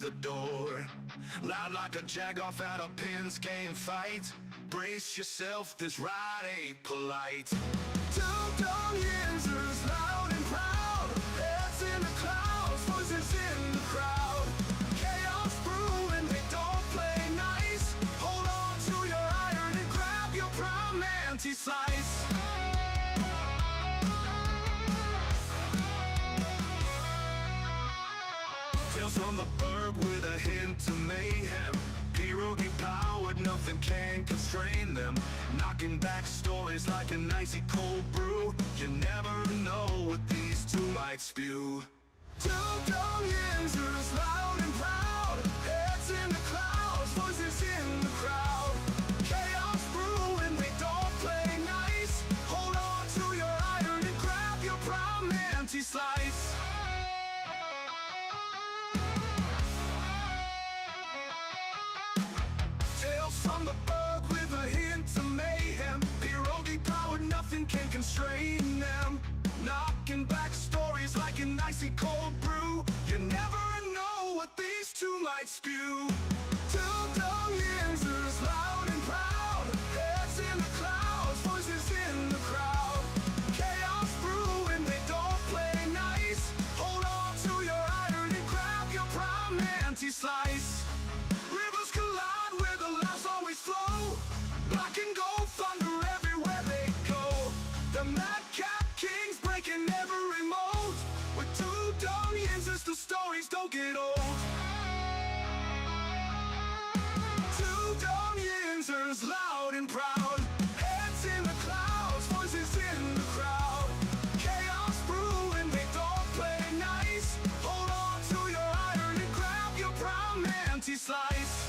the door. Loud like a jag-off at a pins game fight. Brace yourself, this ride ain't polite. Dum Yinzers, loud and proud. Heads in the clouds, voices in the crowd. Chaos brewing, they don't play nice. Hold on to your iron and grab your prime anti-slice. Tales from the burb with a hint of mayhem. Pierogi powered, nothing can constrain them. Knocking back stories like an icy cold brew. You never know what these two might spew. Dum Yinzers, loud and proud. Heads in the clouds, voices in the crowd. Chaos brewing, they don't play nice. Hold on to your iron and grab your prime anti-slice. Tales from the bug with a hint of mayhem. Pierogi powered, nothing can constrain them. Knocking back stories like an icy cold brew. You never know what these two might spew. Dum Yinzers, loud and proud. Heads in the clouds, voices in the crowd. Chaos brewing, they don't play nice. Hold on to your iron and grab your prime anti-slice. Rivers collide where the laughs always flow. Black and gold thunder everywhere they go. The madcap kings breaking every mold. With two Dum Yinzers, the stories don't get old. Two Dum Yinzers, loud and proud. Heads in the clouds, voices in the crowd. Chaos brewing, they don't play nice. Hold on to your iron and grab your prime anti-slice.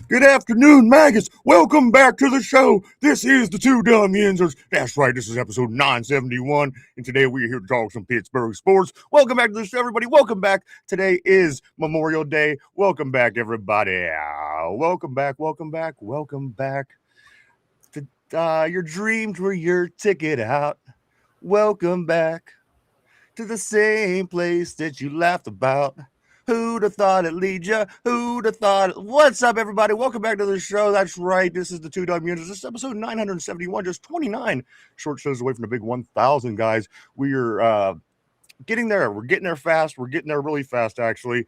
Good afternoon, maggots. Welcome back to the show. This is the two Dum Yinzers. That's right, this is episode 971, and today we're here to talk some Pittsburgh sports. Welcome back to the show, everybody. Welcome back. Today is Memorial Day. Welcome back, everybody. Welcome back, welcome back, welcome back. To your dreams were your ticket out. Welcome back to the same place that you laughed about. Who'd have thought it'd lead you? Who'd have thought? What's up, everybody? Welcome back to the show. That's right. This is the two Dum Yinzers. This is episode 971, just 29 short shows away from the big 1,000, guys. We are getting there. We're getting there fast. We're getting there really fast, actually.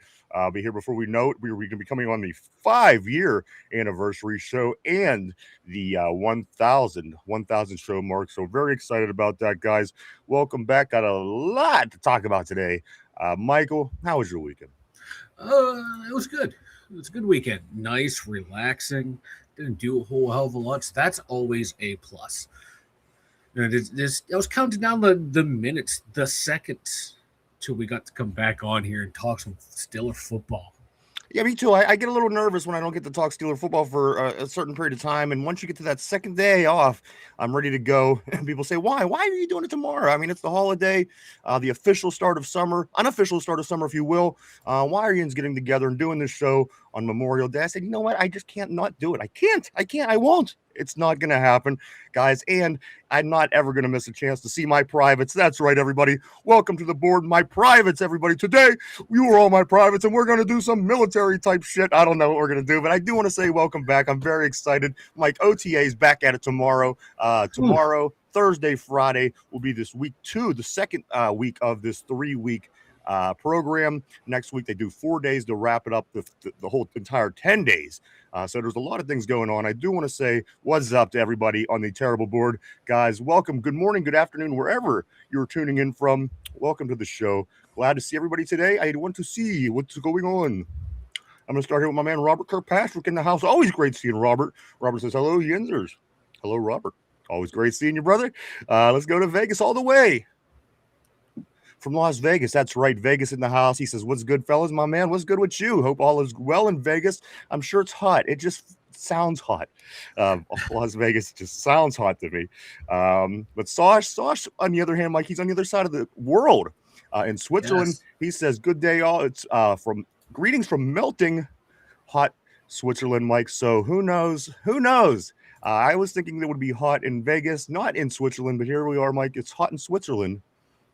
Be here before we know it. We're going to be coming on the 5-year anniversary show and the 1,000 show mark. So very excited about that, guys. Welcome back. Got a lot to talk about today. Michael, how was your weekend? It was good. It was a good weekend. Nice, relaxing. Didn't do a whole hell of a lot. So that's always a plus. I was counting down the minutes, the seconds, till we got to come back on here and talk some Steeler football. Yeah, me too. I get a little nervous when I don't get to talk Steeler football for a certain period of time. And once you get to that second day off, I'm ready to go. And people say, why? Why are you doing it tomorrow? I mean, it's the holiday, the official start of summer, unofficial start of summer, if you will. Why are you getting together and doing this show on Memorial Day? I said, you know what? I just can't not do it. I can't. I won't. It's not going to happen, guys. And I'm not ever going to miss a chance to see my privates. That's right, everybody. Welcome to the board, my privates, everybody. Today, you are all my privates, and we're going to do some military type shit. I don't know what we're going to do, but I do want to say welcome back. I'm very excited. Mike, OTA is back at it tomorrow. Thursday, Friday will be this week 2, the second week of this 3-week program. Next week, they do 4 days to wrap it up the whole entire 10 days. So there's a lot of things going on. I do want to say what's up to everybody on the terrible board. Guys, welcome. Good morning, good afternoon, wherever you're tuning in from. Welcome to the show. Glad to see everybody today. I want to see what's going on. I'm going to start here with my man Robert Kirkpatrick in the house. Always great seeing Robert. Robert says, hello, Yinzers. Hello, Robert. Always great seeing you, brother. Let's go to Vegas all the way. From Las Vegas. That's right. Vegas in the house. He says, what's good, fellas? My man, what's good with you? Hope all is well in Vegas. I'm sure it's hot. It just sounds hot. Las Vegas just sounds hot to me. But Sosh, on the other hand, Mike, he's on the other side of the world in Switzerland. Yes. He says, good day, all. It's from greetings from melting hot Switzerland, Mike. So who knows? Who knows? I was thinking it would be hot in Vegas, not in Switzerland, but here we are, Mike. It's hot in Switzerland.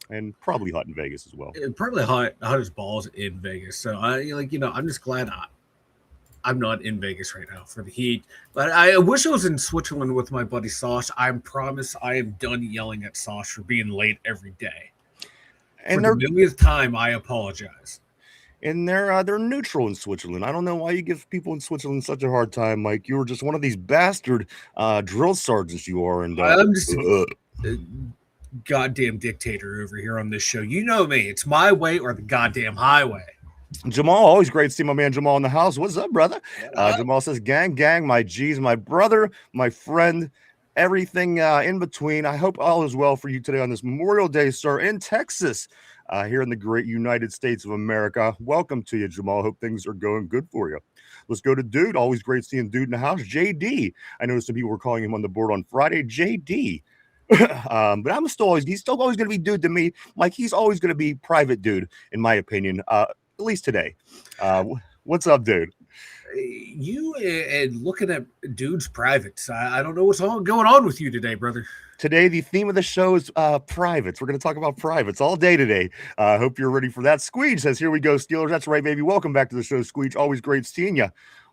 And probably hot in Vegas as well. Probably hot as balls in Vegas. So I'm just glad I'm not in Vegas right now for the heat. But I wish I was in Switzerland with my buddy Sauce. I promise I am done yelling at Sauce for being late every day. And for the millionth time, I apologize. And they're neutral in Switzerland. I don't know why you give people in Switzerland such a hard time, Mike. You were just one of these bastard drill sergeants you are. And I'm just goddamn dictator over here on this show. You know me. It's my way or the goddamn highway. Jamal, always great to see my man Jamal in the house. What's up, brother? Jamal says, gang, my G's, my brother, my friend, everything in between. I hope all is well for you today on this Memorial Day, sir, in Texas, here in the great United States of America. Welcome to you, Jamal. Hope things are going good for you. Let's go to Dude. Always great seeing Dude in the house. JD. I noticed some people were calling him on the board on Friday. JD. But he's still always going to be Dude to me. Like, he's always going to be private Dude, in my opinion, at least today. What's up, Dude? You and looking at Dude's privates. I don't know what's going on with you today, brother. Today, the theme of the show is privates. We're going to talk about privates all day today. Hope you're ready for that. Squeege says, here we go, Steelers. That's right, baby. Welcome back to the show, Squeege. Always great seeing you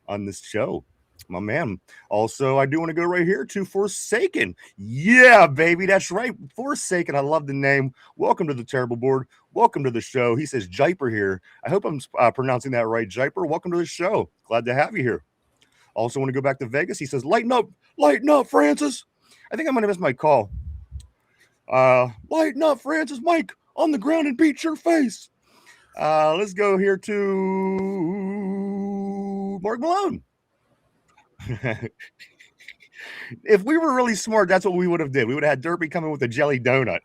on this show. My man. Also, I do want to go right here to Forsaken. Yeah, baby. That's right. Forsaken. I love the name. Welcome to the terrible board. Welcome to the show. He says Jiper here. I hope I'm pronouncing that right. Jiper, welcome to the show. Glad to have you here. Also want to go back to Vegas. He says, lighten up, Francis. I think I'm going to miss my call. Lighten up, Francis. Mike, on the ground and beat your face. Let's go here to Mark Malone. If we were really smart, that's what we would have did. We would have had Derpy come in with a jelly donut,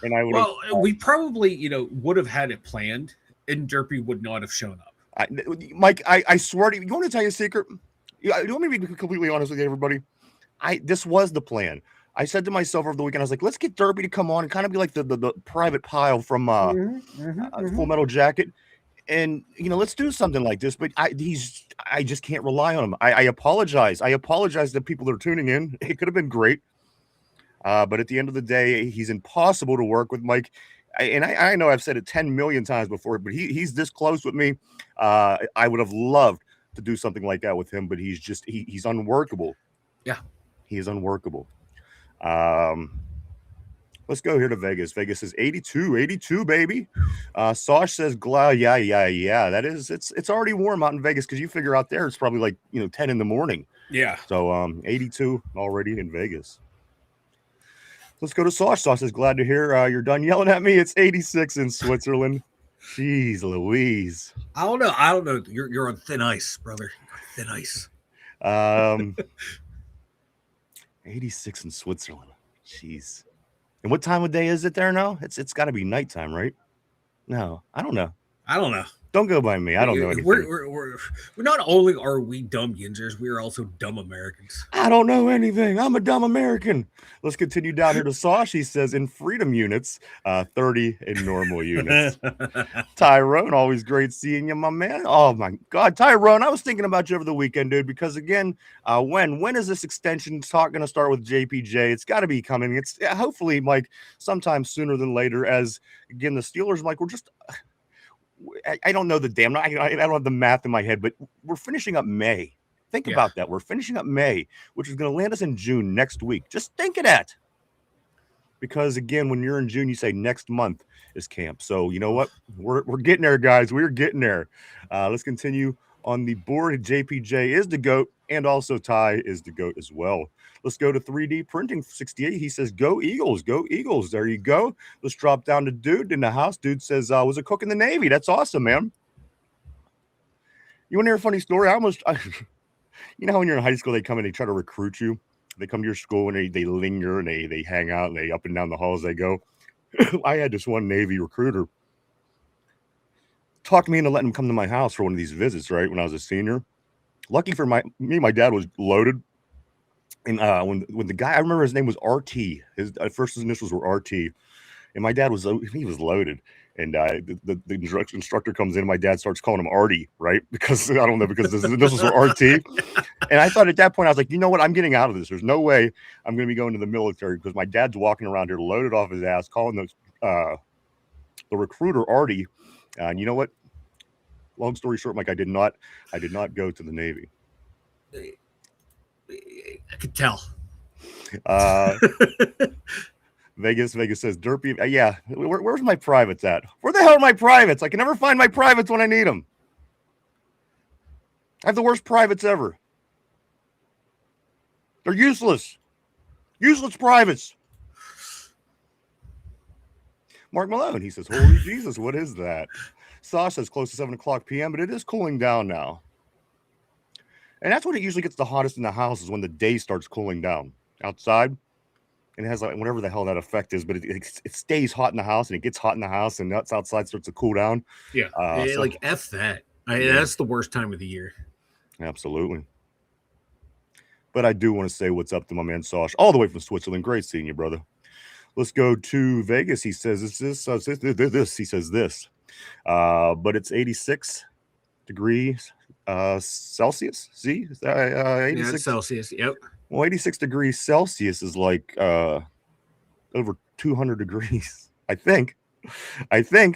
and I would. Well, we probably, would have had it planned, and Derpy would not have shown up. Mike, I swear to you. You want to tell you a secret? You want me to be completely honest with you, everybody? This was the plan. I said to myself over the weekend, I was like, let's get Derpy to come on and kind of be like the private pile from Full Metal Jacket. And, let's do something like this, but I just can't rely on him. I apologize. I apologize to people that are tuning in. It could have been great. But at the end of the day, he's impossible to work with, Mike. I know I've said it 10 million times before, but he's this close with me. I would have loved to do something like that with him, but he's unworkable. Yeah. He is unworkable. Let's go here to Vegas. Vegas is 82, baby. Sosh says, yeah. That is, it's already warm out in Vegas because you figure out there it's probably like 10 in the morning. Yeah. So 82 already in Vegas. Let's go to Sosh. Sosh says, glad to hear you're done yelling at me. It's 86 in Switzerland. Jeez Louise. I don't know. You're on thin ice, brother. Thin ice. 86 in Switzerland. Jeez. And what time of day is it there now? It's got to be nighttime, right? No, I don't know. Don't go by me. I don't know anything. We're not only are we dumb Yinzers, we are also dumb Americans. I don't know anything. I'm a dumb American. Let's continue down here to Sosh. He says in freedom units, 30 in normal units. Tyrone, always great seeing you, my man. Oh my God, Tyrone, I was thinking about you over the weekend, dude, because again, when is this extension talk going to start with JPJ? It's got to be coming. It's hopefully, Mike, sometime sooner than later, as again, the Steelers, Mike, we're just... I don't know the damn. I don't have the math in my head, but we're finishing up May. Think about that. We're finishing up May, which is going to land us in June next week. Just think of that. because again, when you're in June, you say next month is camp. So you know what? We're getting there, guys. We're getting there. Let's continue on the board. JPJ is the GOAT, and also Ty is the GOAT as well. Let's go to 3D Printing 68. He says, "Go Eagles, go Eagles." There you go. Let's drop down to Dude in the house. Dude says, "Was a cook in the Navy." That's awesome, man. You want to hear a funny story? You know, when you're in high school, they come and they try to recruit you. They come to your school and they linger and they hang out and they up and down the halls they go. I had this one Navy recruiter talk me into letting him come to my house for one of these visits, right, when I was a senior. Lucky for me, my dad was loaded. And when the guy, I remember his name was RT. His first initials were RT. And my dad was loaded. And the instructor comes in, and my dad starts calling him Artie, right? Because I don't know, because his initials were RT. And I thought at that point, I was like, you know what? I'm getting out of this. There's no way I'm going to be going to the military because my dad's walking around here loaded off his ass, calling the recruiter Artie. And you know what? Long story short, Mike, I did not go to the Navy. I could tell. Vegas says, Derpy, yeah, where's my privates at? Where the hell are my privates? I can never find my privates when I need them. I have the worst privates ever. They're useless. Useless privates. Mark Malone, he says, holy Jesus, what is that? Sasha says close to 7 o'clock p.m., but it is cooling down now. And that's when it usually gets the hottest in the house, is when the day starts cooling down outside. And it has like whatever the hell that effect is, but it stays hot in the house and it gets hot in the house and nuts outside starts to cool down. Yeah, like F that. That's the worst time of the year. Absolutely. But I do want to say what's up to my man Sash, all the way from Switzerland. Great seeing you, brother. Let's go to Vegas. He says he says this. But it's 86 degrees Celsius. See? 86 yeah, Celsius. Yep. Well, 86 degrees Celsius is like over 200 degrees, I think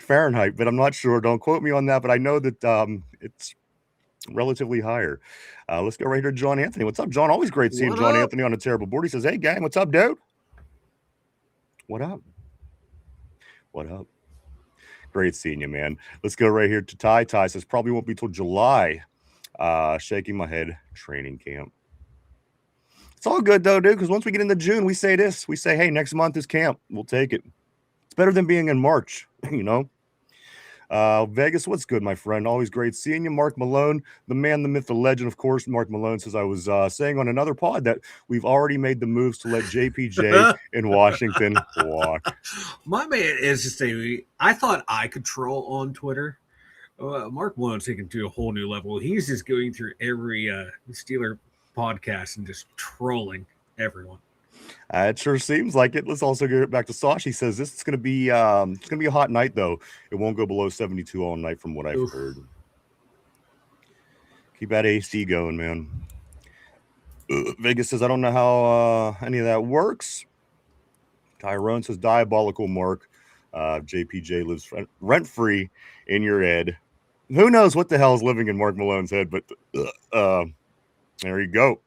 Fahrenheit, but I'm not sure. Don't quote me on that, but I know that it's relatively higher. Let's go right here to John Anthony. What's up, John? Always great seeing John Anthony on a terrible board. He says, hey, gang, what's up, dude? What up? What up? Great seeing you, man. Let's go right here to Ty. Ty says, probably won't be till July. Shaking my head, training camp. It's all good, though, dude, because once we get into June, we say this. We say, hey, next month is camp. We'll take it. It's better than being in March, you know? Vegas, what's good, my friend? Always great seeing you. Mark Malone, the man, the myth, the legend, of course. Mark Malone says, I was saying on another pod that we've already made the moves to let JPJ in Washington walk. My man is just saying, I thought I could troll on Twitter. Mark Malone's taken to a whole new level. He's just going through every Steeler podcast and just trolling everyone. It sure seems like it. Let's also get back to Sash. He says this is going to be a hot night, though. It won't go below 72 all night, from what I've heard. Keep that AC going, man. Vegas says I don't know how any of that works. Tyrone says diabolical, Mark. JPJ lives rent-free in your head. Who knows what the hell is living in Mark Malone's head, but there you go.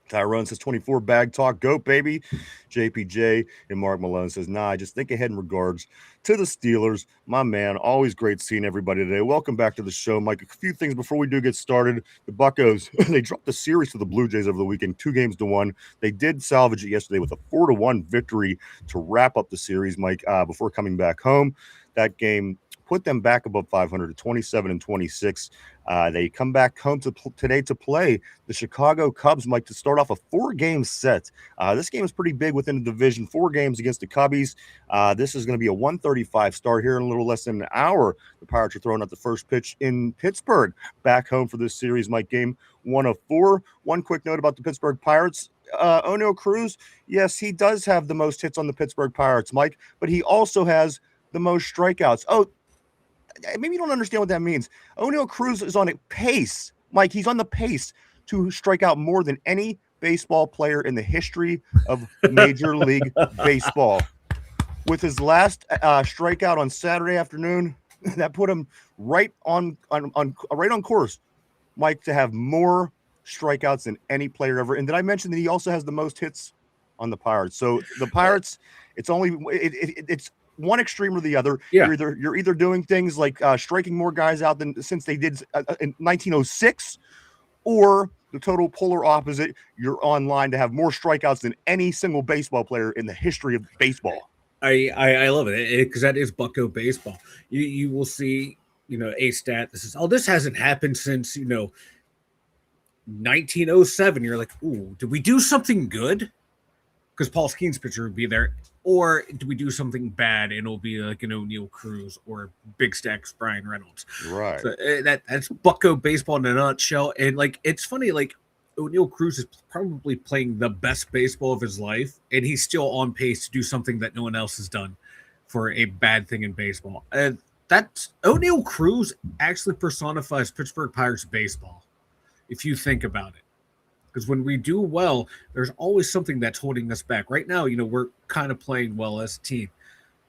Tyrone says 24 bag talk, go baby. JPJ and Mark Malone says, nah, just think ahead in regards to the Steelers. My man, always great seeing everybody today. Welcome back to the show, Mike. A few things before we do get started. The Buccos, they dropped the series to the Blue Jays over the weekend, 2-1. They did salvage it yesterday with a 4-1 victory to wrap up the series, Mike, before coming back home. That game put them back above 500 to 27-26. They come back home today to play the Chicago Cubs, Mike, to start off a 4-game set. This game is pretty big within the division. 4 games against the Cubbies. This is going to be a 1:35 start here in a little less than an hour. The Pirates are throwing out the first pitch in Pittsburgh. Back home for this series, Mike, game 1 of 4. One quick note about the Pittsburgh Pirates. O'Neal Cruz, yes, he does have the most hits on the Pittsburgh Pirates, Mike, but he also has the most strikeouts. Oh, maybe you don't understand what that means. O'Neal Cruz is on a pace. Mike, he's on the pace to strike out more than any baseball player in the history of Major League Baseball. With his last strikeout on Saturday afternoon, that put him right on course, Mike, to have more strikeouts than any player ever. And did I mention that he also has the most hits on the Pirates. So the Pirates, it's one extreme or the other. Yeah. You're either doing things like striking more guys out than since they did in 1906, or the total polar opposite. You're on line to have more strikeouts than any single baseball player in the history of baseball. I love it because that is Bucko baseball. You will see, a stat. This hasn't happened since 1907. You're like, ooh, did we do something good? Because Paul Skeens' picture would be there, or do we do something bad and it'll be like an O'Neill Cruz or Big Stacks Brian Reynolds? Right. So that's Bucko baseball in a nutshell. And like, it's funny, like O'Neill Cruz is probably playing the best baseball of his life, and he's still on pace to do something that no one else has done for a bad thing in baseball. And that's O'Neill Cruz actually personifies Pittsburgh Pirates baseball, if you think about it. Because when we do well, there's always something that's holding us back. Right now, we're kind of playing well as a team.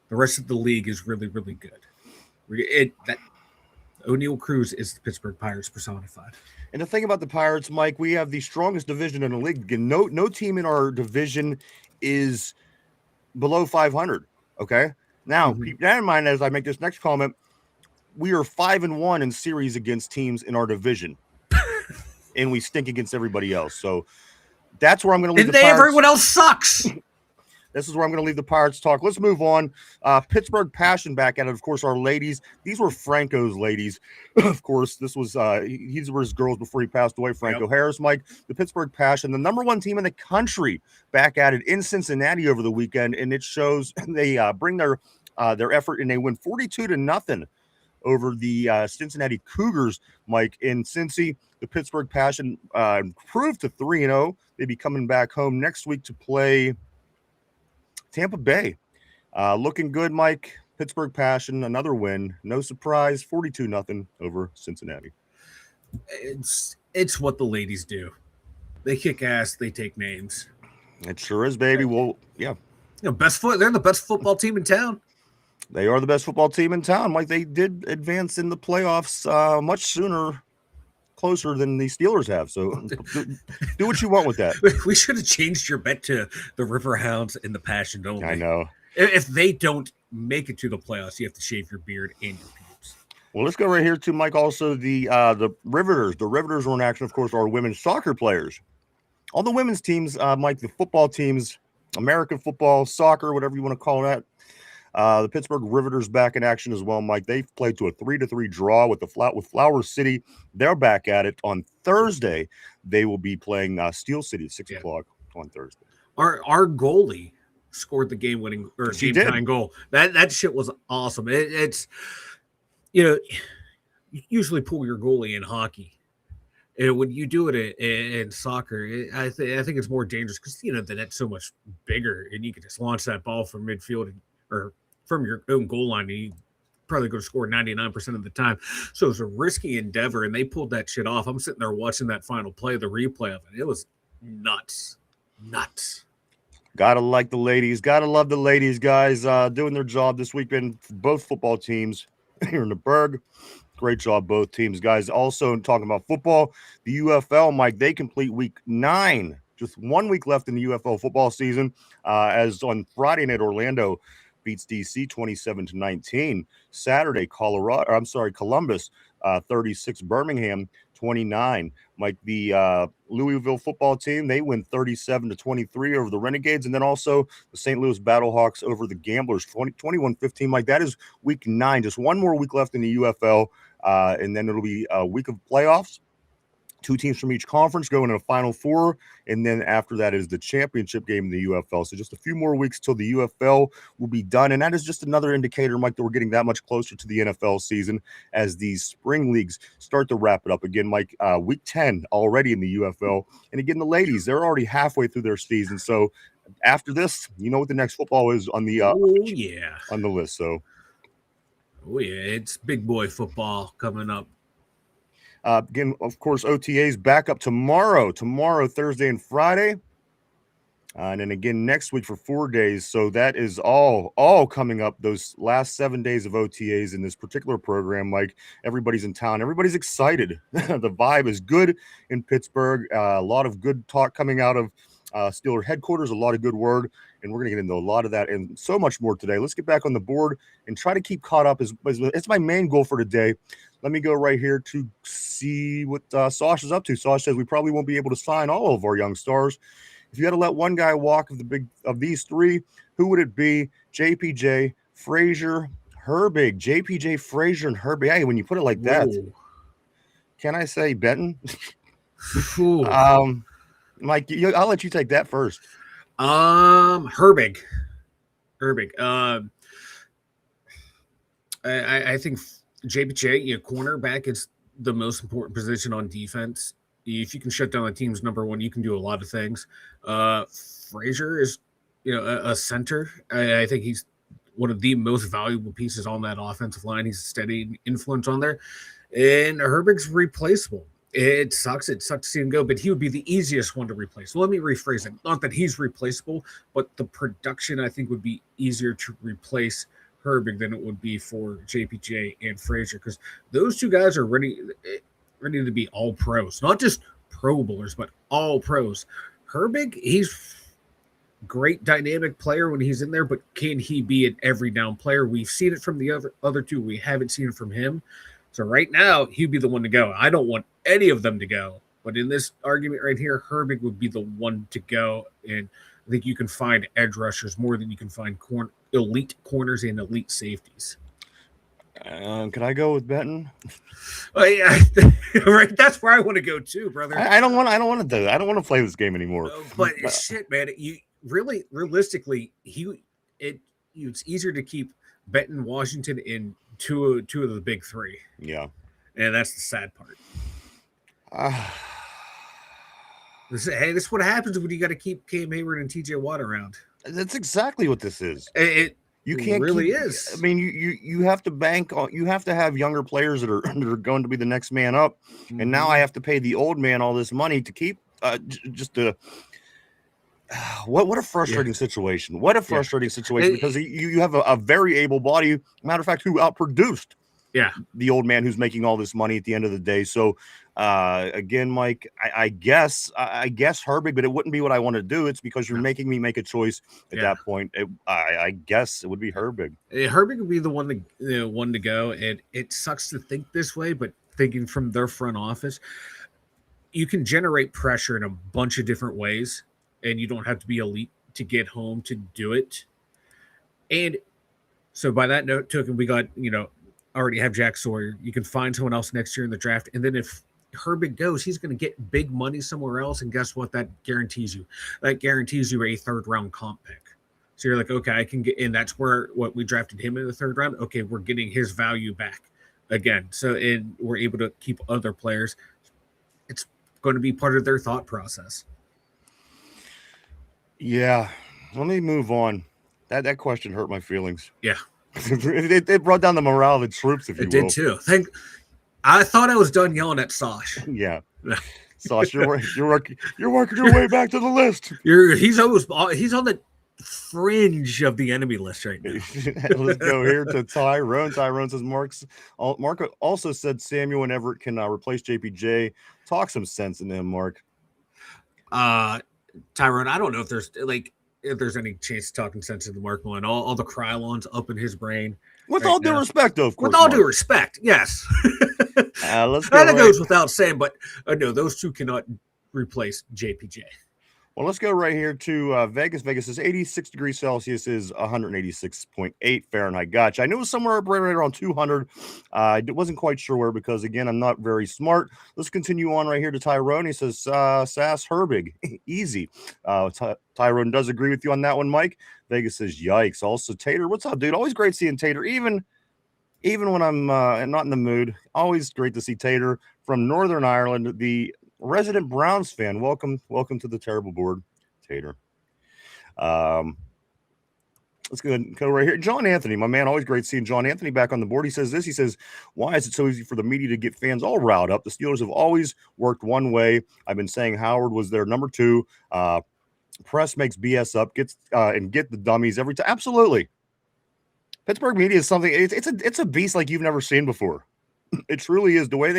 The rest of the league is really, really good. O'Neill Cruz is the Pittsburgh Pirates personified. And the thing about the Pirates, Mike, we have the strongest division in the league. Again, no team in our division is below 500. Okay. Now, keep that in mind as I make this next comment. We are 5-1 in series against teams in our division. And we stink against everybody else. So that's where I'm going to leave the Pirates. Everyone else sucks. This is where I'm going to leave the Pirates talk. Let's move on. Pittsburgh Passion back at it. Of course, our ladies. These were Franco's ladies. Of course, this was these were his girls before he passed away. Franco Harris, Mike. The Pittsburgh Passion, the number one team in the country, back at it in Cincinnati over the weekend, and it shows they bring their effort and they win 42-0 over the Cincinnati Cougars, Mike. In Cincy, the Pittsburgh Passion improved to 3-0. They'll be coming back home next week to play Tampa Bay. Looking good, Mike. Pittsburgh Passion, another win. No surprise, 42-0 over Cincinnati. It's what the ladies do. They kick ass, they take names. It sure is, baby. Well, yeah. They're the best football team in town. They are the best football team in town. Mike, they did advance in the playoffs much sooner, closer than the Steelers have. So do what you want with that. We should have changed your bet to the Riverhounds and the Passion only. I know. If they don't make it to the playoffs, you have to shave your beard and your pubes. Well, let's go right here to Mike. Also, the Riveters. The Riveters were in action, of course, are women's soccer players. All the women's teams, Mike, the football teams, American football, soccer, whatever you want to call that. The Pittsburgh Riveters back in action as well, Mike. They've played to a 3-3 draw with Flower City. They're back at it on Thursday. They will be playing Steel City at 6 o'clock on Thursday. Our goalie scored the game-winning or game-tying goal. That shit was awesome. It's you usually pull your goalie in hockey. And when you do it in soccer, I think it's more dangerous because the net's so much bigger, and you can just launch that ball from midfield or from your own goal line, and you probably going to score 99% of the time. So it's a risky endeavor, and they pulled that shit off. I'm sitting there watching that final play, the replay of it. It was nuts. Gotta like the ladies. Gotta love the ladies, guys, doing their job this weekend for both football teams here in the Berg. Great job, both teams, guys. Also, talking about football, the UFL, Mike, they complete week 9. Just 1 week left in the UFL football season. As on Friday night, Orlando beats DC 27-19. Saturday, Columbus 36, Birmingham 29. Mike, the Louisville football team, they win 37-23 over the Renegades, and then also the St. Louis Battlehawks over the Gamblers 21-15. Mike, that is week 9. Just 1 more week left in the UFL, and then it'll be a week of playoffs. 2 teams from each conference go into the Final Four, and then after that is the championship game in the UFL. So just a few more weeks till the UFL will be done, and that is just another indicator, Mike, that we're getting that much closer to the NFL season as these spring leagues start to wrap it up. Again, Mike, week 10 already in the UFL, and again, the ladies, they're already halfway through their season. So after this, you know what the next football is on the on the list. So, it's big boy football coming up. Again, of course, OTAs back up tomorrow, Thursday and Friday. And then again next week for 4 days. So that is all coming up, those last 7 days of OTAs in this particular program. Like, everybody's in town. Everybody's excited. The vibe is good in Pittsburgh. A lot of good talk coming out of Steeler headquarters, a lot of good word, and we're going to get into a lot of that and so much more today. Let's get back on the board and try to keep caught up. It's my main goal for today. Let me go right here to see what Sauce is up to. Sauce says we probably won't be able to sign all of our young stars. If you had to let one guy walk of these three, who would it be? JPJ, Frazier, Herbig. JPJ, Frazier, and Herbig. Hey, when you put it like that, can I say Benton? Mike, I'll let you take that first. Herbig. I think JPJ, cornerback, is the most important position on defense. If you can shut down the team's number one, you can do a lot of things. Frazier is, a center. I think he's one of the most valuable pieces on that offensive line. He's a steady influence on there. And Herbig's replaceable. It sucks to see him go, but he would be the easiest one to replace. So let me rephrase it. Not that he's replaceable, but the production, I think, would be easier to replace Herbig than it would be for JPJ and Frazier, because those two guys are ready to be all pros. Not just pro bowlers, but all pros. Herbig, he's great dynamic player when he's in there, but can he be an every down player? We've seen it from the other two. We haven't seen it from him. So right now, he'd be the one to go. I don't want any of them to go. But in this argument right here, Herbig would be the one to go. And I think you can find edge rushers more than you can find elite corners and elite safeties. Can I go with Benton? Yeah, right. That's where I want to go too, brother. I don't want to do that. I don't want to play this game anymore. But shit, man, you really, realistically, it's easier to keep Benton, Washington in two of the big three. Yeah. And that's the sad part. This is what happens when you got to keep Cam Hayward and TJ Watt around. That's exactly what this is. You can't really is. I mean, you have to bank on. You have to have younger players that are going to be the next man up. Mm-hmm. And now I have to pay the old man all this money to keep just the. What a frustrating situation. What a frustrating situation, because you have a very able body, matter of fact, who outproduced the old man who's making all this money at the end of the day. So again, Mike, I guess Herbig, but it wouldn't be what I want to do. It's because you're making me make a choice at that point. I guess it would be Herbig. Herbig would be the one to go. And it sucks to think this way, but thinking from their front office, you can generate pressure in a bunch of different ways. And you don't have to be elite to get home to do it. And so by that note token, we got, already have Jack Sawyer. You can find someone else next year in the draft. And then if Herbig goes, he's going to get big money somewhere else. And guess what? That guarantees you. That guarantees you a third-round comp pick. So you're like, okay, I can get in. That's where we drafted him in the third round. Okay, we're getting his value back again. So we're able to keep other players. It's going to be part of their thought process. Yeah, let me move on. That question hurt my feelings. Yeah, it brought down the morale of the troops. If you will. It did too. I thought I was done yelling at Sosh. Yeah, Sosh, you're working your way back to the list. He's on the fringe of the enemy list right now. Let's go here to Tyrone. Tyrone says Mark also said Samuel and Everett can replace JPJ. Talk some sense into him, Mark. Tyrone, I don't know if there's any chance of talking sense into Mark Mullen. All the Krylons up in his brain. With all due respect, though, of course. With all due respect, yes. Let's go. That goes without saying, but no, those two cannot replace JPJ. Well, let's go right here to Vegas. Vegas is 86 degrees Celsius is 186.8 Fahrenheit. Gotcha. I knew it was somewhere right around 200. I wasn't quite sure where because, again, I'm not very smart. Let's continue on right here to Tyrone. He says, Sass Herbig. Easy. Tyrone does agree with you on that one, Mike. Vegas says, yikes. Also, Tater, what's up, dude? Always great seeing Tater, even when I'm not in the mood. Always great to see Tater from Northern Ireland, the resident Browns fan. Welcome to the terrible board, Tater. Let's go right here. John Anthony, my man, always great seeing John Anthony back on the board. He says this. He says, why is it so easy for the media to get fans all riled up? The Steelers have always worked one way. I've been saying Howard was their number two. Press makes BS up, and get the dummies every time. Absolutely. Pittsburgh media is something. It's a beast like you've never seen before. It truly is. The way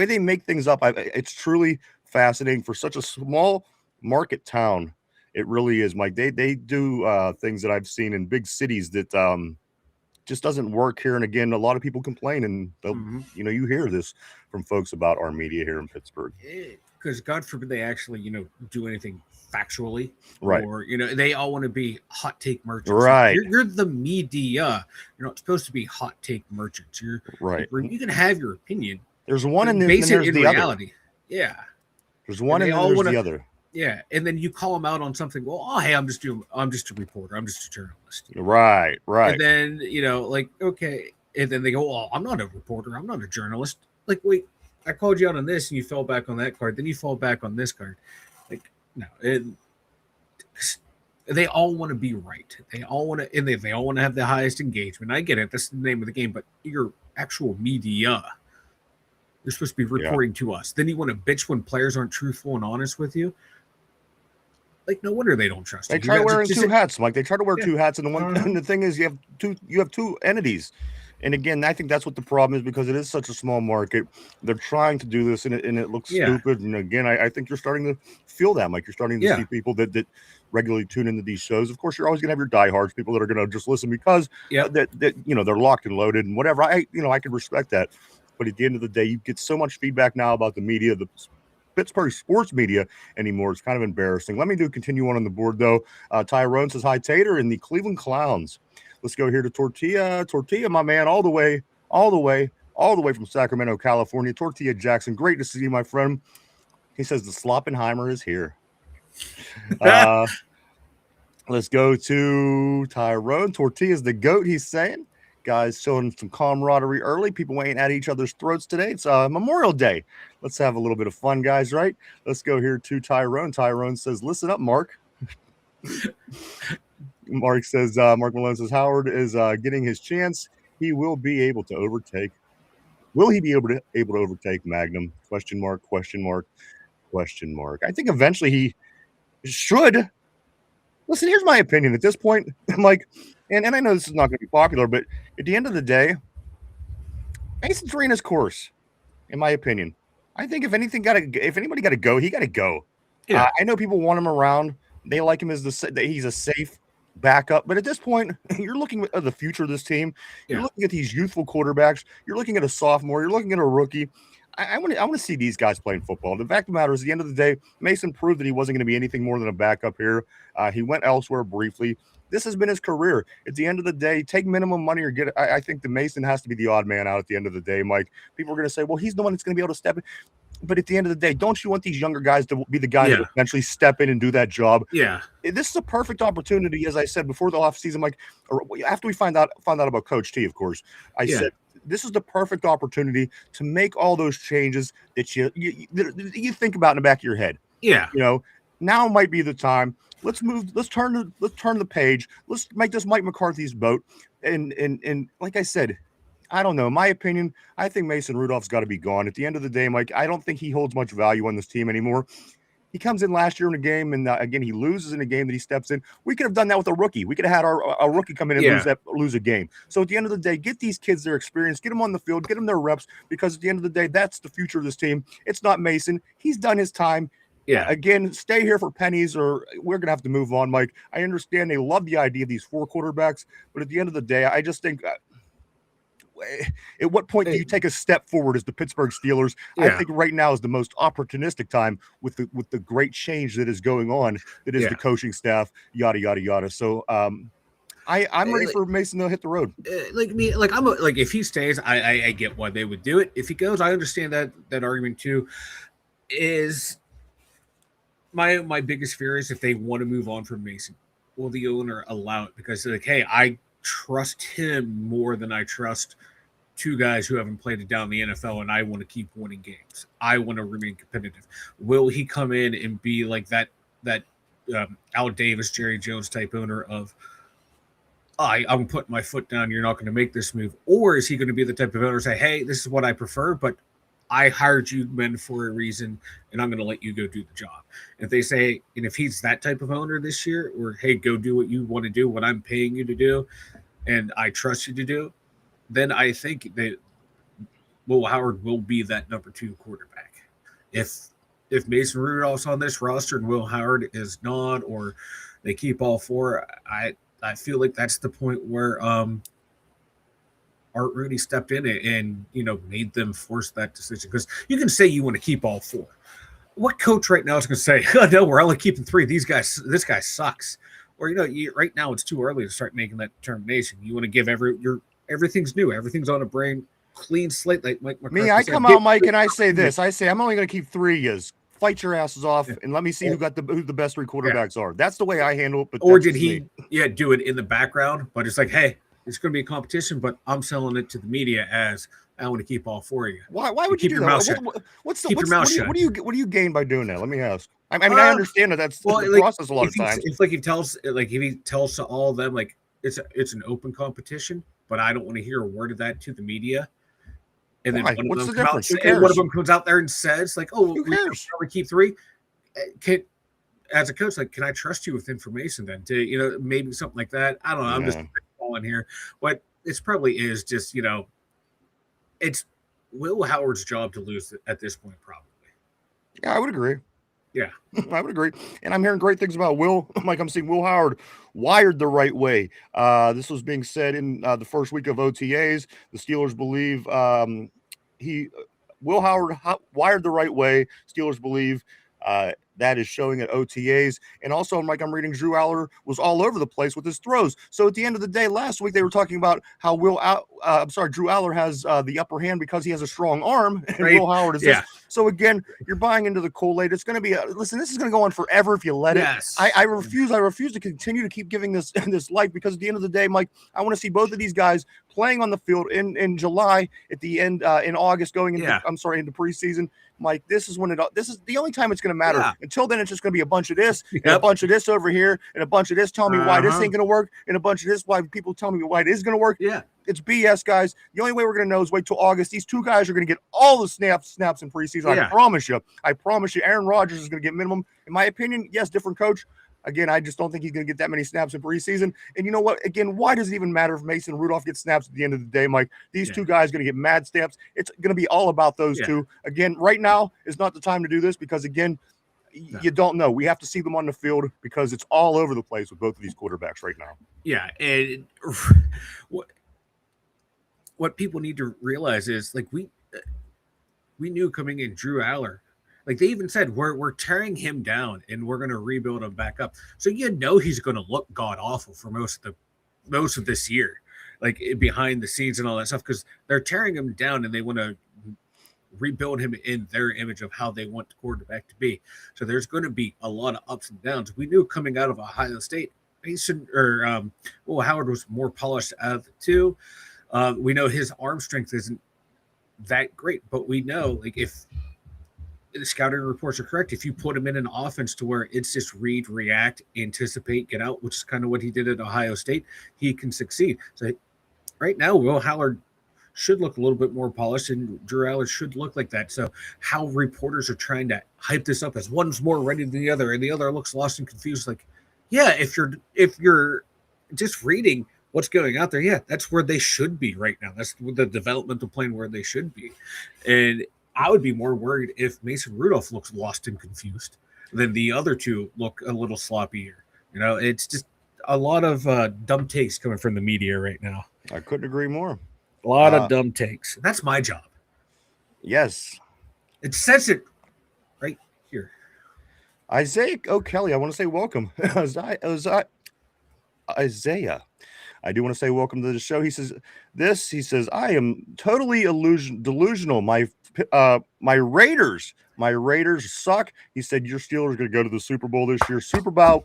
they make things up, it's truly fascinating for such a small market town. It really is, Mike. They do things that I've seen in big cities that just doesn't work here. And again, a lot of people complain, and you hear this from folks about our media here in Pittsburgh. Because God forbid they actually, do anything factually, Right. or they all want to be hot take merchants. Right. You're the media. You're not supposed to be hot take merchants. You're right. You can have your opinion. There's one, and then there's the reality. other. Yeah. There's one, and then there's the other. Yeah, and then you call them out on something. Well, hey, I'm just a reporter. I'm just a journalist. Right. And then okay, and then they go, "Oh, I'm not a reporter. I'm not a journalist." Like, wait, I called you out on this, and you fell back on that card. Then you fall back on this card. Like, no, they all want to be right. They all want to, and they all want to have the highest engagement. I get it. That's the name of the game. But your actual media, you're supposed to be reporting to us. Then you want to bitch when players aren't truthful and honest with you. Like, no wonder they don't trust you. They try wearing two hats, Mike. They try to wear two hats, and and the thing is, you have two entities. And again, I think that's what the problem is, because it is such a small market. They're trying to do this, and it looks stupid. And again, I think you're starting to feel that, Mike. You're starting to see people that regularly tune into these shows. Of course, you're always going to have your diehards, people that are going to just listen because that they're locked and loaded and whatever. I can respect that. But at the end of the day, you get so much feedback now about the media, the Pittsburgh sports media anymore. It's kind of embarrassing. Let me continue on the board, though. Tyrone says, hi, Tater, and the Cleveland Clowns. Let's go here to Tortilla. Tortilla, my man, all the way from Sacramento, California. Tortilla Jackson, great to see you, my friend. He says the Sloppenheimer is here. Let's go to Tyrone. Tortilla's the GOAT, he's saying. Guys showing some camaraderie early. People ain't at each other's throats today. It's Memorial Day. Let's have a little bit of fun, guys, right? Let's go here to Tyrone. Tyrone says, listen up, Mark. Mark Malone says, Howard is getting his chance. He will be able to overtake. Will he be able to overtake Magnum? Question mark. I think eventually he should. Listen, here's my opinion at this point. I'm like, and I know this is not going to be popular, but at the end of the day, Mason's ran his course, in my opinion. I think if anybody got to go, he got to go. Yeah. I know people want him around. They like him as he's a safe backup. But at this point, you're looking at the future of this team. You're looking at these youthful quarterbacks. You're looking at a sophomore. You're looking at a rookie. I want to see these guys playing football. The fact of the matter is, at the end of the day, Mason proved that he wasn't going to be anything more than a backup here. He went elsewhere briefly. This has been his career. At the end of the day, take minimum money or get it. I think the Mason has to be the odd man out at the end of the day, Mike. People are going to say, well, he's the one that's going to be able to step in. But at the end of the day, don't you want these younger guys to be the guys that eventually step in and do that job? Yeah. This is a perfect opportunity, as I said, before the offseason, Mike, or after we find out about Coach T, of course. I said, this is the perfect opportunity to make all those changes that you think about in the back of your head. Yeah. Now might be the time. Let's turn the page. Let's make this Mike McCarthy's boat. And like I said, I don't know. My opinion, I think Mason Rudolph's got to be gone. At the end of the day, Mike, I don't think he holds much value on this team anymore. He comes in last year in a game, and again, he loses in a game that he steps in. We could have done that with a rookie. We could have had our rookie come in and lose a game. So at the end of the day, get these kids their experience, get them on the field, get them their reps, because at the end of the day, that's the future of this team. It's not Mason. He's done his time. Yeah. Again, stay here for pennies, or we're going to have to move on, Mike. I understand they love the idea of these four quarterbacks, but at the end of the day, I just think at what point do you take a step forward as the Pittsburgh Steelers? I think right now is the most opportunistic time with the great change that is going on, that is the coaching staff, yada, yada, yada. So I'm ready for Mason to hit the road. If he stays, I get why they would do it. If he goes, I understand that argument too. Is my biggest fear is if they want to move on from Mason, will the owner allow it? Because hey, I trust him more than I trust two guys who haven't played it down in the NFL, and I want to keep winning games. I want to remain competitive. Will he come in and be like that Al Davis, Jerry Jones type owner of, I'm putting my foot down, you're not going to make this move? Or is he going to be the type of owner say, hey, this is what I prefer, but I hired you men for a reason, and I'm going to let you go do the job. If they say, and if he's that type of owner this year, or hey, go do what you want to do, what I'm paying you to do, and I trust you to do, then I think that Will Howard will be that number 2 quarterback. If if Mason Rudolph's on this roster and Will Howard is not, or they keep all four, I feel like that's the point where Art Rooney stepped in and made them force that decision. Because you can say you want to keep all four. What coach right now is going to say, oh, no, we're only keeping three. This guy sucks. Or right now it's too early to start making that determination. You want to give everything's new, everything's on a brain clean slate. Like Mike McCarthy I said, come out, Mike, and I say this. I say I'm only going to keep 3 years. Fight your asses off and let me see who the best 3 quarterbacks are. That's the way I handle it. But or did he do it in the background? But it's like, hey, it's going to be a competition, but I'm selling it to the media as I want to keep all 4 of you. Why would you do that? What do you gain by doing that? Let me ask. I mean, I understand that's the process a lot of times. It's like if he tells to all of them, like it's an open competition, but I don't want to hear a word of that to the media. And then one of them comes out there and says, like, "Oh, we keep 3." As a coach, like, can I trust you with information then? To maybe something like that. I don't know. I'm just falling here, but it's probably is just it's Will Howard's job to lose at this point, probably. Yeah, I would agree. Yeah, I would agree. And I'm hearing great things about Will. Mike, I'm seeing Will Howard wired the right way. This was being said in the first week of OTAs. The Steelers believe Will Howard wired the right way. Steelers believe that is showing at OTAs. And also, Mike, I'm reading Drew Aller was all over the place with his throws. So at the end of the day, last week they were talking about how Drew Aller has the upper hand because he has a strong arm, and Will Howard is this. So again, you're buying into the Kool-Aid. It's going to be listen. This is going to go on forever if you let it. I refuse to continue to keep giving this life because at the end of the day, Mike, I want to see both of these guys playing on the field in July at the end in August going into into preseason. Mike, this is the only time it's going to matter. Yeah. Until then, it's just going to be a bunch of this and a bunch of this over here and a bunch of this telling me why this ain't going to work and a bunch of this why people telling me why it is going to work. Yeah, it's BS, guys. The only way we're going to know is wait till August. These 2 guys are going to get all the snaps in preseason. I promise you. Aaron Rodgers is going to get minimum. In my opinion, yes, different coach. Again, I just don't think he's going to get that many snaps in preseason. And you know what? Again, why does it even matter if Mason Rudolph gets snaps at the end of the day, Mike? These 2 guys are going to get mad snaps. It's going to be all about those 2. Again, right now is not the time to do this because, again, you don't know. We have to see them on the field because it's all over the place with both of these quarterbacks right now. Yeah, and what people need to realize is, like, we knew coming in Drew Aller. Like they even said, we're tearing him down and we're going to rebuild him back up. So he's going to look god awful for most of this year, like behind the scenes and all that stuff, because they're tearing him down and they want to rebuild him in their image of how they want the quarterback to be. So there's going to be a lot of ups and downs. We knew coming out of Ohio State, Howard was more polished out of the 2. We know his arm strength isn't that great, but we know like if the scouting reports are correct, if you put him in an offense to where it's just read, react, anticipate, get out, which is kind of what he did at Ohio State, he can succeed. So right now, Will Howard should look a little bit more polished and Drew Aller should look like that. So how reporters are trying to hype this up as one's more ready than the other and the other looks lost and confused. Like, yeah, if you're just reading what's going out there, that's where they should be right now. That's the developmental plan where they should be. And I would be more worried if Mason Rudolph looks lost and confused than the other 2 look a little sloppier. It's just a lot of dumb takes coming from the media right now. I couldn't agree more. A lot of dumb takes. That's my job. Yes. It says it right here. Isaiah O'Kelly, I want to say welcome. Isaiah. I do want to say welcome to the show. He says, I am totally delusional. My Raiders suck. He said, your Steelers are going to go to the Super Bowl this year. Super Bowl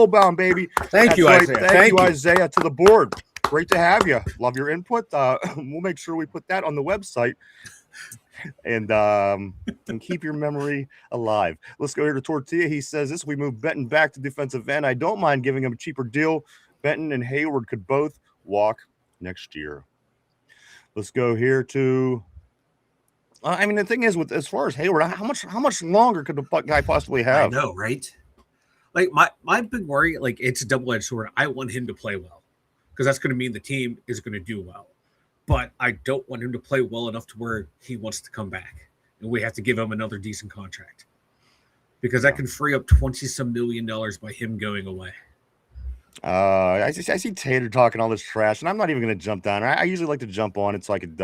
bound, baby. Thank you, Isaiah. Thank you, Isaiah, to the board. Great to have you. Love your input. We'll make sure we put that on the website. And keep your memory alive. Let's go here to Tortilla. He says this, we move Benton back to defensive end. I don't mind giving him a cheaper deal. Benton and Hayward could both walk next year. Let's go here to the thing is, as far as Hayward, how much longer could the guy possibly have? I know, right? Like my big worry, like it's a double-edged sword. I want him to play well because that's going to mean the team is going to do well. But I don't want him to play well enough to where he wants to come back and we have to give him another decent contract. because that can free up $20-some million by him going away. I see Tater talking all this trash, and I'm not even going to jump down. I usually like to jump on it so I could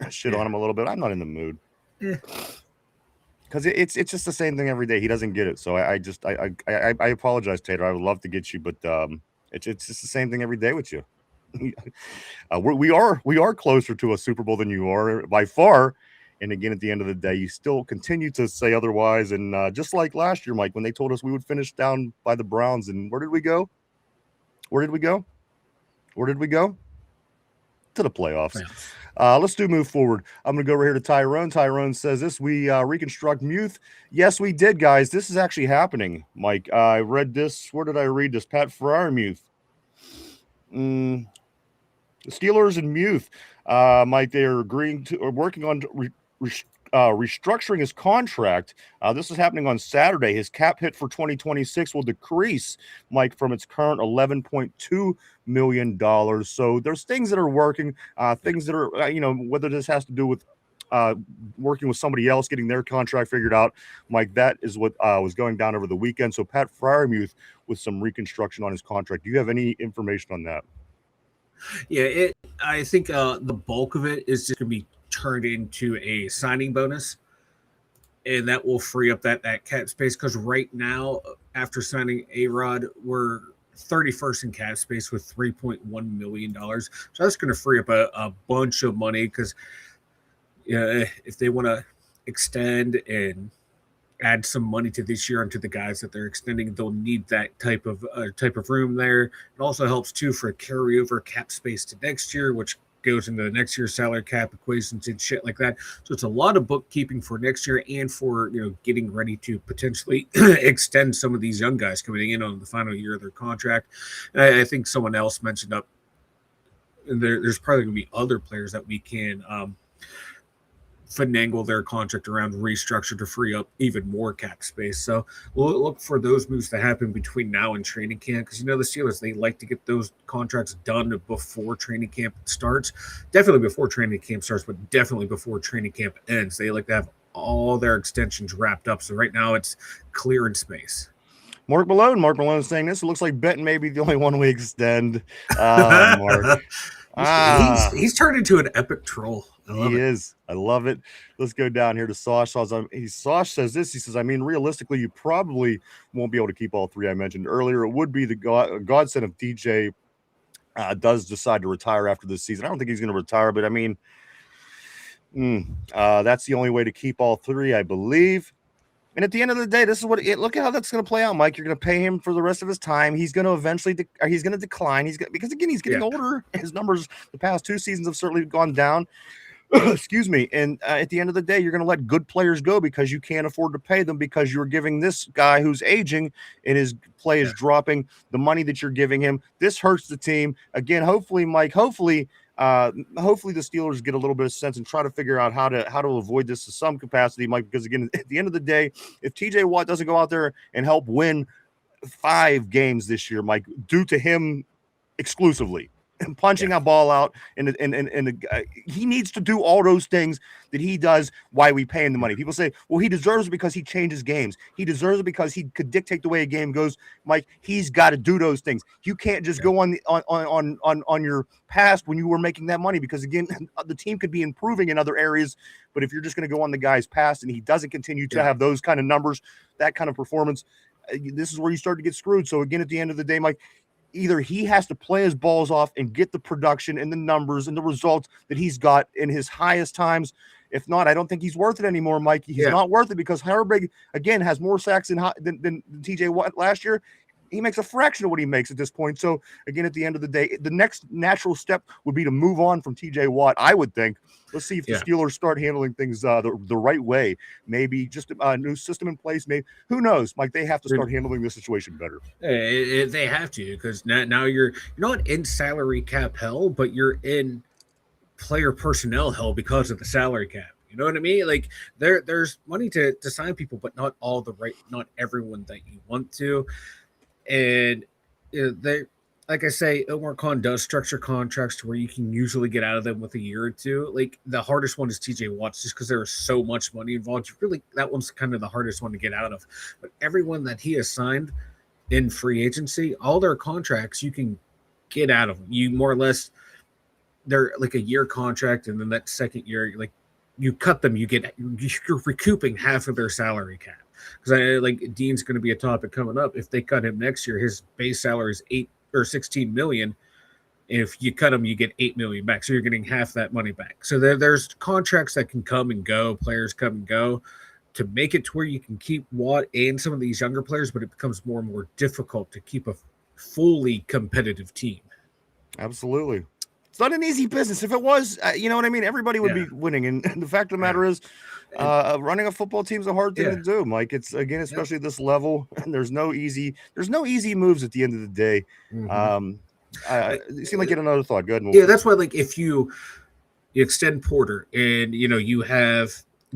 shit on him a little bit. I'm not in the mood. Because it's just the same thing every day. He doesn't get it, so I apologize, Tater. I would love to get you, but it's just the same thing every day with you. We are closer to a Super Bowl than you are by far. And again, at the end of the day, you still continue to say otherwise. And just like last year, Mike, when they told us we would finish down by the Browns, and where did we go? Where did we go? To the playoffs. Let's move forward. I'm going to go right here to Tyrone. Tyrone says this, we reconstruct Muth. Yes, we did, guys. This is actually happening, Mike. I read this. Where did I read this? Pat Freiermuth. The Steelers and Muth, Mike, they are working on restructuring his contract. This is happening on Saturday. His cap hit for 2026 will decrease, Mike, from its current $11.2 million. So there's things that are working, things that are, whether this has to do with working with somebody else, getting their contract figured out, Mike, that is what was going down over the weekend. So Pat Freiermuth with some reconstruction on his contract. Do you have any information on that? Yeah, I think the bulk of it is just going to be turned into a signing bonus, and that will free up that cap space, because right now, after signing A-Rod, we're 31st in cap space with $3.1 million. So that's going to free up a bunch of money, because if they want to extend and add some money to this year onto the guys that they're extending, they'll need that type of room there. It also helps too for a carryover cap space to next year, which goes into the next year's salary cap equations and shit like that. So it's a lot of bookkeeping for next year, and for getting ready to potentially extend some of these young guys coming in on the final year of their contract. And I think someone else mentioned up, and there's probably going to be other players that we can finagle their contract around, restructure to free up even more cap space. So we'll look for those moves to happen between now and training camp, because the Steelers, they like to get those contracts done before training camp starts. Definitely before training camp starts, but definitely before training camp ends. They like to have all their extensions wrapped up. So right now it's clear in space. Mark Malone is saying this. It looks like Benton may be the only one we extend. Mark. He's turned into an epic troll. He is. I love it. Let's go down here to Sosh. Sosh says this. He says, I mean, realistically, you probably won't be able to keep all three I mentioned earlier. It would be the godsend if DJ does decide to retire after this season. I don't think he's going to retire, but I mean, that's the only way to keep all three, I believe. And at the end of the day, this is look at how that's going to play out, Mike. You're going to pay him for the rest of his time. He's going to eventually, he's going to decline. Because again, he's getting older. His numbers the past two seasons have certainly gone down. Excuse me. And at the end of the day, you're going to let good players go because you can't afford to pay them, because you're giving this guy who's aging and his play is dropping the money that you're giving him. This hurts the team. Again, hopefully, Mike, hopefully the Steelers get a little bit of sense and try to figure out how to avoid this to some capacity, Mike, because again, at the end of the day, if TJ Watt doesn't go out there and help win 5 games this year, Mike, due to him exclusively and punching a ball out, and he needs to do all those things that he does. Why we pay him the money? People say, well, he deserves it because he changes games. He deserves it because he could dictate the way a game goes. Mike, he's got to do those things. You can't just go on your past when you were making that money, because again, the team could be improving in other areas. But if you're just going to go on the guy's past and he doesn't continue to have those kind of numbers, that kind of performance, this is where you start to get screwed. So again, at the end of the day, Mike, either he has to play his balls off and get the production and the numbers and the results that he's got in his highest times. If not, I don't think he's worth it anymore, Mike. He's not worth it, because Herbig, again, has more sacks than TJ Watt last year. He makes a fraction of what he makes at this point. So, again, at the end of the day, the next natural step would be to move on from TJ Watt, I would think. Let's see if the Steelers start handling things the right way. Maybe just a new system in place. Maybe, who knows, Mike? They have to start handling this situation better. They have to, because now you're not in salary cap hell, but you're in player personnel hell because of the salary cap. You know what I mean? Like there's money to sign people, but not not everyone that you want to. And like I say, Omar Khan does structure contracts to where you can usually get out of them with a year or two. Like the hardest one is TJ Watts, just because there is so much money involved. You really, that one's kind of the hardest one to get out of. But everyone that he has signed in free agency, all their contracts you can get out of them. You more or less, they're like a year contract, and then that second year, like you cut them, you're recouping half of their salary cap. Because I like Dean's going to be a topic coming up. If they cut him next year, his base salary is 8 or 16 million. If you cut him, you get 8 million back. So you're getting half that money back. So there's contracts that can come and go, players come and go to make it to where you can keep Watt and some of these younger players, but it becomes more and more difficult to keep a fully competitive team. Absolutely. It's not an easy business. If it was, you know what I mean? Everybody would be winning. And the fact of the matter is, running a football team is a hard thing to do, Mike. It's again, especially at this level, and there's no easy moves at the end of the day. You seem like you had another thought. Go ahead. That's why, like, if you extend Porter and you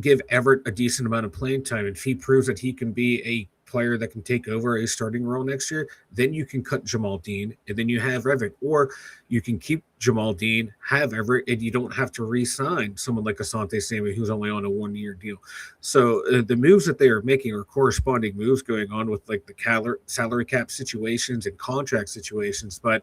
give Everett a decent amount of playing time, and if he proves that he can be a player that can take over a starting role next year, then you can cut Jamal Dean and then you have Everett, or you can keep Jamal Dean, have Everett, and you don't have to re-sign someone like Asante Samuel who's only on a 1-year deal. So the moves that they are making are corresponding moves going on with like the salary cap situations and contract situations, but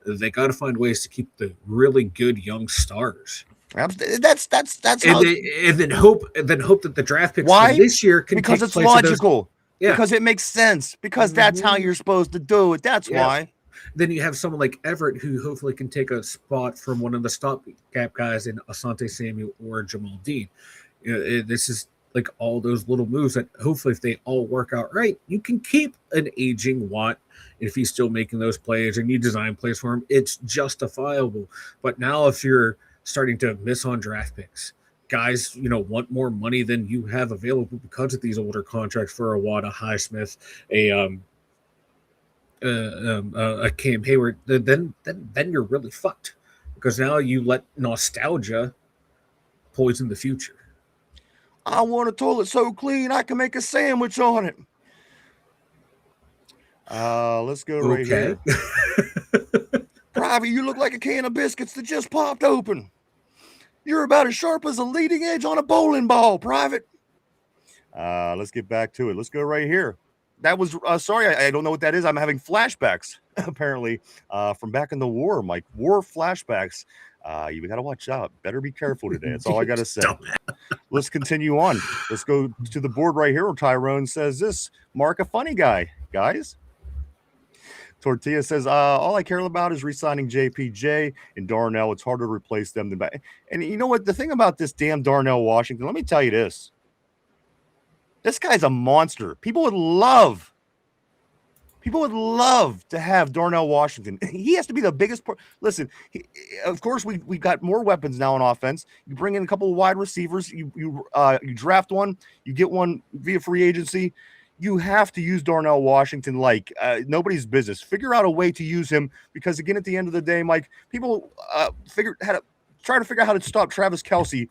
they got to find ways to keep the really good young stars. That's and then hope that the draft picks from this year can because it's logical. Because it makes sense. Because that's how you're supposed to do it. That's why. Then you have someone like Everett who hopefully can take a spot from one of the stopgap guys in Asante Samuel or Jamal Dean. This is like all those little moves that hopefully, if they all work out right, you can keep an aging Watt if he's still making those plays and you design plays for him. It's justifiable. But now if you're starting to miss on draft picks, guys, want more money than you have available because of these older contracts for a Watt, a Highsmith, a Cam Hayward, then you're really fucked because now you let nostalgia poison the future. I want a toilet so clean I can make a sandwich on it. Let's go right here. Private, you look like a can of biscuits that just popped open. You're about as sharp as a leading edge on a bowling ball, Private. Let's get back to it. Let's go right here. That was, sorry, I don't know what that is. I'm having flashbacks, apparently, from back in the war, Mike. War flashbacks. You got to watch out. Better be careful today. That's all I got to say. Let's continue on. Let's go to the board right here. Tyrone says this. Mark, a funny guy, guys. Tortilla says, all I care about is re-signing JPJ and Darnell. It's harder to replace them than back. And you know what? The thing about this damn Darnell Washington, let me tell you this. This guy's a monster. People would love to have Darnell Washington. He has to be the biggest part. Listen, of course, we got more weapons now on offense. You bring in a couple of wide receivers. You draft one. You get one via free agency. You have to use Darnell Washington like nobody's business. Figure out a way to use him because, again, at the end of the day, Mike, people try to figure out how to stop Travis Kelce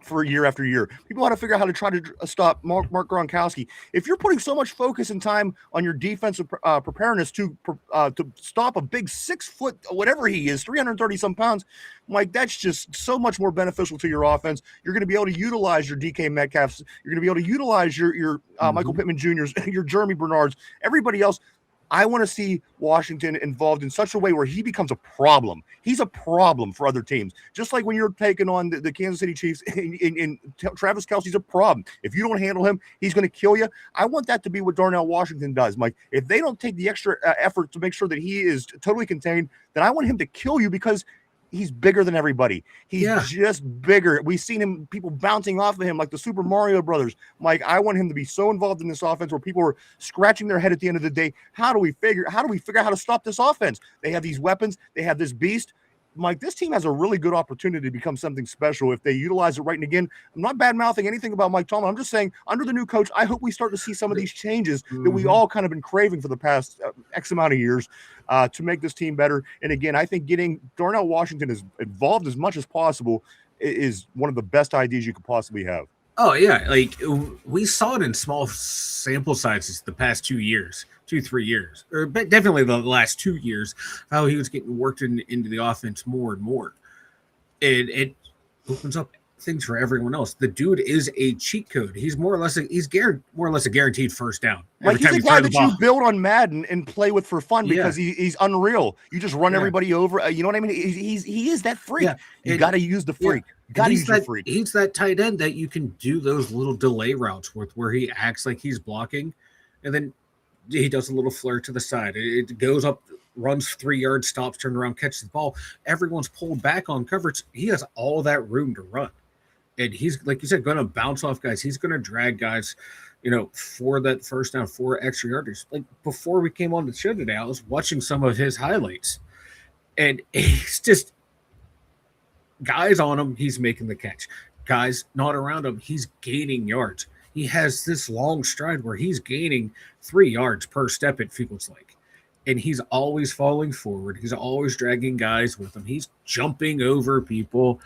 for year after year. People want to figure out how to try to stop Mark Gronkowski. If you're putting so much focus and time on your defensive preparedness to stop a big 6 foot, whatever he is, 330 some pounds, Mike, that's just so much more beneficial to your offense. You're going to be able to utilize your DK Metcalfs. You're going to be able to utilize your Michael Pittman Jr.'s, your Jeremy Bernards, everybody else. I want to see Washington involved in such a way where he becomes a problem. He's a problem for other teams. Just like when you're taking on the Kansas City Chiefs and Travis Kelce's a problem. If you don't handle him, he's going to kill you. I want that to be what Darnell Washington does, Mike. If they don't take the extra effort to make sure that he is totally contained, then I want him to kill you because he's bigger than everybody. He's just bigger. We've seen him, people bouncing off of him like the Super Mario Brothers. Mike, I want him to be so involved in this offense where people are scratching their head at the end of the day. How do we figure out how to stop this offense? They have these weapons. They have this beast. Mike, this team has a really good opportunity to become something special if they utilize it right. And again, I'm not bad-mouthing anything about Mike Tomlin. I'm just saying, under the new coach, I hope we start to see some of these changes that we all kind of been craving for the past X amount of years to make this team better. And again, I think getting Darnell Washington involved as much as possible is one of the best ideas you could possibly have. Oh yeah, like we saw it in small sample sizes the past 2 years, 2 3 years, or but definitely the last 2 years, how he was getting worked into the offense more and more. It opens up things for everyone else. The dude is a cheat code. He's more or less more or less a guaranteed first down Like every he's time a you guy throw the that you ball. build on Madden and play with for fun Yeah, because he's unreal. You just run yeah, everybody over. You know what I mean? He is that freak. yeah, You and got to use the yeah, freak. You and got to use your freak. he's that tight end that you can do those little delay routes with, where he acts like he's blocking, and then he does a little flare to the side. It goes up, runs 3 yards, stops, turns around, catches the ball. Everyone's pulled back on coverage. He has all that room to run. And he's, like you said, going to bounce off guys. He's going to drag guys, for that first down, for extra yardage. Like before we came on the show today, I was watching some of his highlights, and he's just guys on him. He's making the catch. Guys not around him. He's gaining yards. He has this long stride where he's gaining 3 yards per step. It feels like, and he's always falling forward. He's always dragging guys with him. He's jumping over people.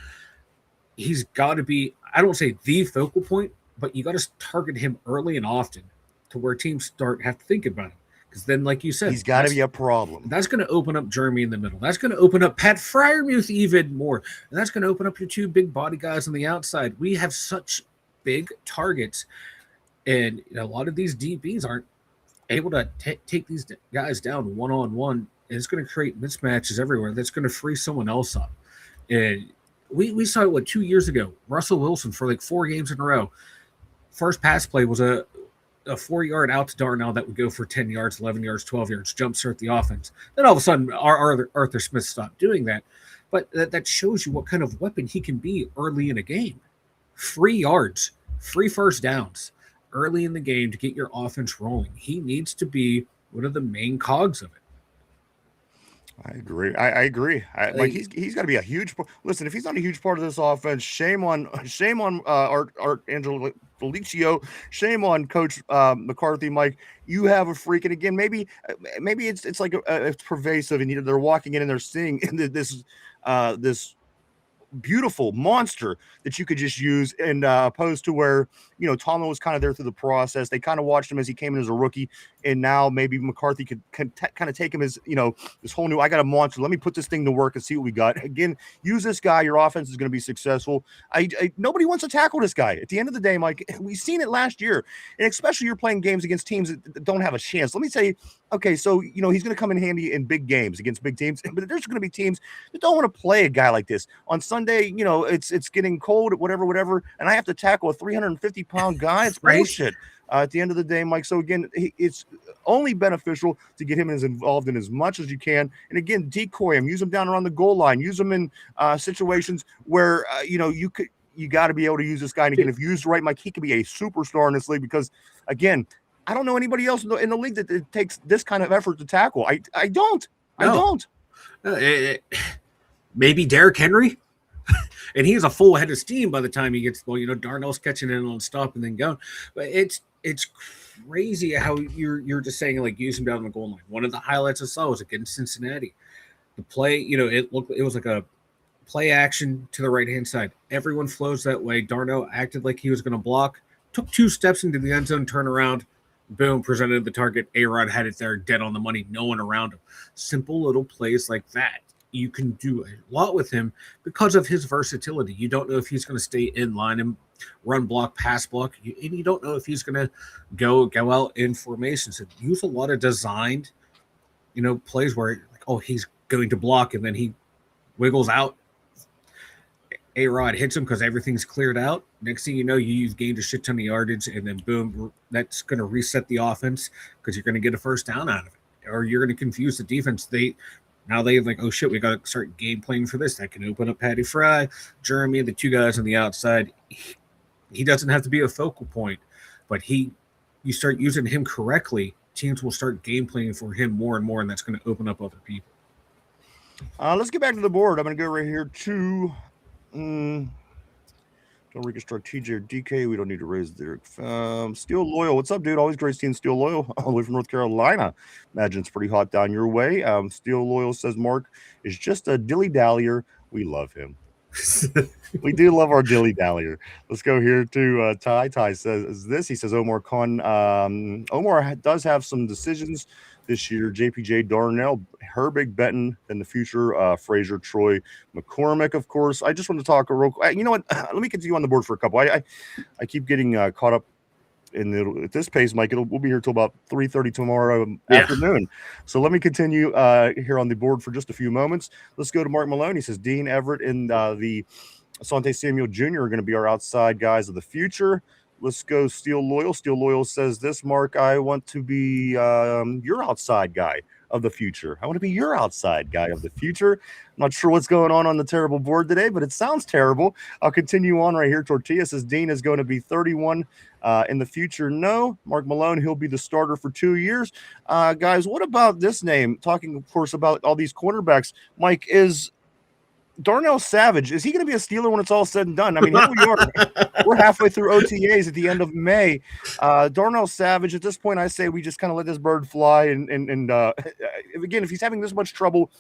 He's got to be, I don't say the focal point, but you got to target him early and often to where teams have to think about him. Because then, like you said, He's got to be a problem. that's going to open up Jeremy in the middle. That's going to open up Pat Fryermuth even more. And that's going to open up your two big body guys on the outside. We have such big targets. And a lot of these DBs aren't able to take these guys down one-on-one. And it's going to create mismatches everywhere. That's going to free someone else up. And we saw it, 2 years ago? Russell Wilson for like 4 games in a row. First pass play was a 4-yard out to Darnell that would go for 10 yards, 11 yards, 12 yards, jumpstart the offense. Then all of a sudden, Arthur Smith stopped doing that. But that shows you what kind of weapon he can be early in a game. Free yards, free first downs early in the game to get your offense rolling. He needs to be one of the main cogs of it. I agree. I agree. Like he's got to be a huge. Listen, if he's not a huge part of this offense, shame on Art Angelo Felicio. Shame on Coach McCarthy. Mike, you have a freak. And again, maybe it's like it's pervasive, and they're walking in and they're seeing this beautiful monster that you could just use, and opposed to where Tomlin was kind of there through the process. They kind of watched him as he came in as a rookie, and now maybe McCarthy could kind of take him as this whole new, I got a monster, let me put this thing to work and see what we got. Again, use this guy, your offense is going to be successful. Nobody wants to tackle this guy. At the end of the day, Mike, we've seen it last year, and especially you're playing games against teams that don't have a chance. Let me say, okay, so he's going to come in handy in big games against big teams, but there's going to be teams that don't want to play a guy like this on Sunday. It's getting cold, whatever, and I have to tackle a 350-pound guy. It's Right? bullshit. At the end of the day, Mike. So again, it's only beneficial to get him as involved in as much as you can. And again, decoy him, use him down around the goal line, use him in situations where you got to be able to use this guy. And again, if used right, Mike, he could be a superstar in this league, because again, I don't know anybody else in the league that takes this kind of effort to tackle. I don't. Maybe Derrick Henry. And he has a full head of steam by the time he gets the ball. Darnell's catching in on stop and then going. But it's crazy how you're just saying, like, use him down the goal line. One of the highlights I saw was against Cincinnati. The play, it was like a play action to the right-hand side. Everyone flows that way. Darnell acted like he was going to block, took 2 steps into the end zone, turn around, boom, presented the target. A-Rod had it there, dead on the money, no one around him. Simple little plays like that. You can do a lot with him because of his versatility. You don't know if he's going to stay in line and run block, pass block, and you don't know if he's going to go out in formation. So use a lot of designed, plays where, like, he's going to block, and then he wiggles out. A-Rod hits him because everything's cleared out. Next thing you know, you've gained a shit ton of yardage, and then boom, that's going to reset the offense because you're going to get a first down out of it, or you're going to confuse the defense. Now they like, oh shit, we got to start game playing for this. That can open up Patty Fry, Jeremy, the 2 guys on the outside. He doesn't have to be a focal point, but you start using him correctly, teams will start game playing for him more and more, and that's going to open up other people. Let's get back to the board. I'm going to go right here to don't reconstruct TJ or DK. We don't need to raise there. Steel Loyal. What's up, dude? Always great seeing Steel Loyal all the way from North Carolina. Imagine it's pretty hot down your way. Steel Loyal says Mark is just a dilly-dallier. We love him. We do love our dilly dallyer. Let's go here to Ty. Ty says this. He says Omar Khan. Omar does have some decisions this year. JPJ, Darnell, Herbig, Benton, in the future. Frazier, Troy, McCormick, of course. I just want to talk a real. You know what? Let me continue on the board for a couple. I keep getting caught up at this pace, Mike. We'll be here till about 3:30 tomorrow afternoon. So let me continue here on the board for just a few moments. Let's go to Mark Malone. He says Dean Everett and the Asante Samuel Jr. are going to be our outside guys of the future. Let's go Steel Loyal. Steel Loyal says this, Mark, I want to be your outside guy of the future. I want to be your outside guy of the future. I'm not sure what's going on the terrible board today, but it sounds terrible. I'll continue on right here. Tortilla says Dean is going to be 31 in the future. No. Mark Malone, he'll be the starter for 2 years. Guys, what about this name? Talking, of course, about all these cornerbacks. Mike, is Darnell Savage, is he going to be a Steeler when it's all said and done? I mean, here we are. We're halfway through OTAs at the end of May. Darnell Savage, at this point, I say we just kind of let this bird fly. And again, if he's having this much trouble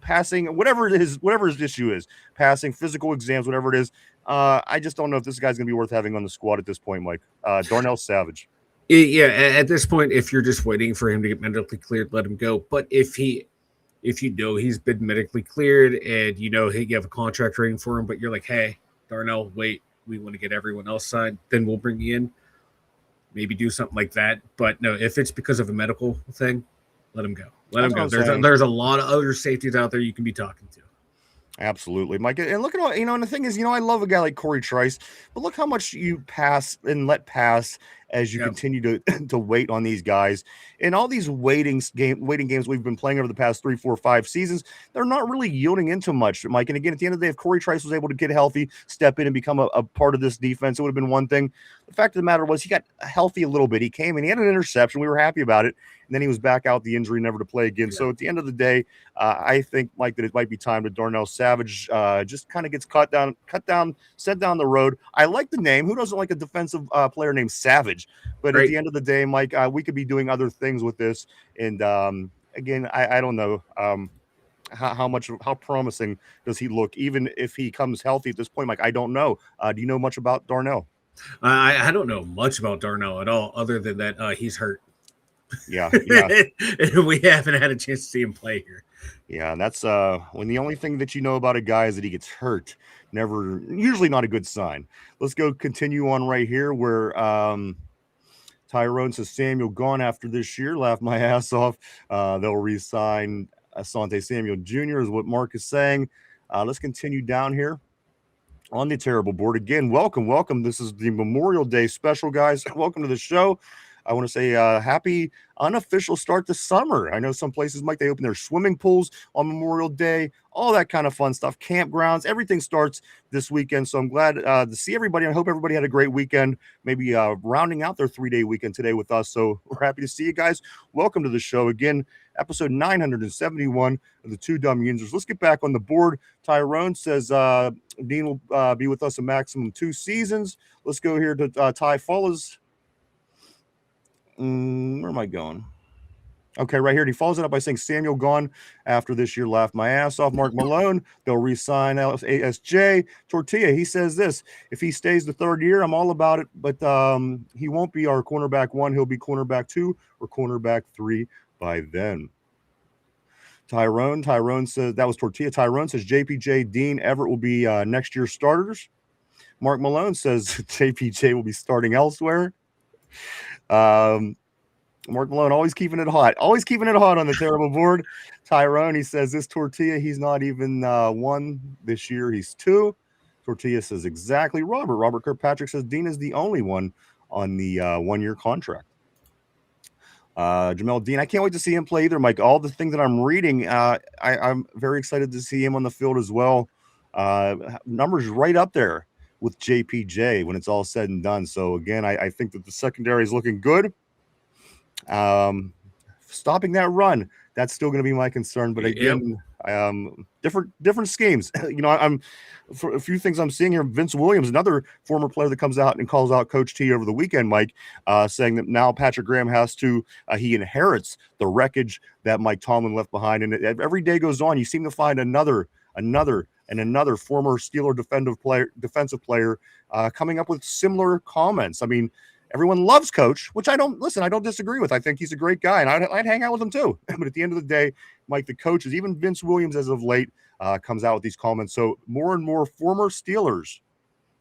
passing, whatever his issue is, passing, physical exams, whatever it is, I just don't know if this guy's going to be worth having on the squad at this point, Mike. Darnell Savage. Yeah, at this point, if you're just waiting for him to get medically cleared, let him go. But if you know he's been medically cleared and you know you have a contract waiting for him, but you're like, hey, Darnell, wait, we want to get everyone else signed, then we'll bring you in. Maybe do something like that. But no, if it's because of a medical thing, let him go. Let him go. There's a lot of other safeties out there you can be talking to. Absolutely, Mike. And look at all, and the thing is, I love a guy like Corey Trice, but look how much you pass and let pass as you continue to wait on these guys. And all these waiting games we've been playing over the past 3, 4, 5 seasons, they're not really yielding into much, Mike. And again, at the end of the day, if Corey Trice was able to get healthy, step in and become a part of this defense, it would have been one thing. The fact of the matter was he got healthy a little bit. He came and he had an interception. We were happy about it. And then he was back out the injury, never to play again. Yeah. So at the end of the day, I think, Mike, that it might be time that Darnell Savage just kind of gets cut down, sent down the road. I like the name. Who doesn't like a defensive player named Savage? But at the end of the day, Mike, we could be doing other things with this. And again, I don't know how promising does he look, even if he comes healthy at this point, Mike. I don't know. Do you know much about Darnell? I don't know much about Darnell at all, other than that he's hurt. Yeah. We haven't had a chance to see him play here. Yeah, and that's when the only thing that you know about a guy is that he gets hurt. Usually not a good sign. Let's go continue on right here where Tyrone says Samuel gone after this year. Laugh my ass off. They'll re-sign Asante Samuel Jr. is what Mark is saying. Let's continue down here on the terrible board. Again, welcome. This is the Memorial Day special, guys. Welcome to the show. I want to say happy unofficial start to summer. I know some places, Mike, they open their swimming pools on Memorial Day, all that kind of fun stuff, campgrounds, everything starts this weekend. So I'm glad to see everybody. I hope everybody had a great weekend, maybe rounding out their 3-day weekend today with us. So we're happy to see you guys. Welcome to the show again, episode 971 of the Two Dum Yinzers. Let's get back on the board. Tyrone says Dean will be with us a maximum 2 seasons. Let's go here to Ty Follows. Where am I going? Okay, right here. He follows it up by saying Samuel gone after this year. Laughed my ass off. Mark Malone, they'll re-sign ASJ. Tortilla, he says this: if he stays the 3rd year, I'm all about it, but he won't be our cornerback 1. He'll be cornerback 2 or cornerback 3 by then. Tyrone says, that was Tortilla. Tyrone says JPJ, Dean, Everett will be next year's starters. Mark Malone says JPJ will be starting elsewhere. Mark Malone always keeping it hot on the terrible board. Tyrone, he says this Tortilla, he's not even 1 this year, he's 2. Tortilla says exactly. Robert Kirkpatrick says Dean is the only one on the 1-year contract. Jamel Dean, I can't wait to see him play either, Mike. All the things that I'm reading, I'm very excited to see him on the field as well. Numbers right up there with JPJ when it's all said and done. So again, I think that the secondary is looking good. Stopping that run, that's still going to be my concern. But again, different schemes. I'm for a few things I'm seeing here. Vince Williams, another former player that comes out and calls out Coach T over the weekend, Mike, saying that now Patrick Graham has to, he inherits the wreckage that Mike Tomlin left behind. And every day goes on, you seem to find another and another former Steeler defensive player coming up with similar comments. I mean, everyone loves Coach, which I don't disagree with. I think he's a great guy, and I'd hang out with him too. But at the end of the day, Mike, the coaches, even Vince Williams as of late, comes out with these comments. So more and more former Steelers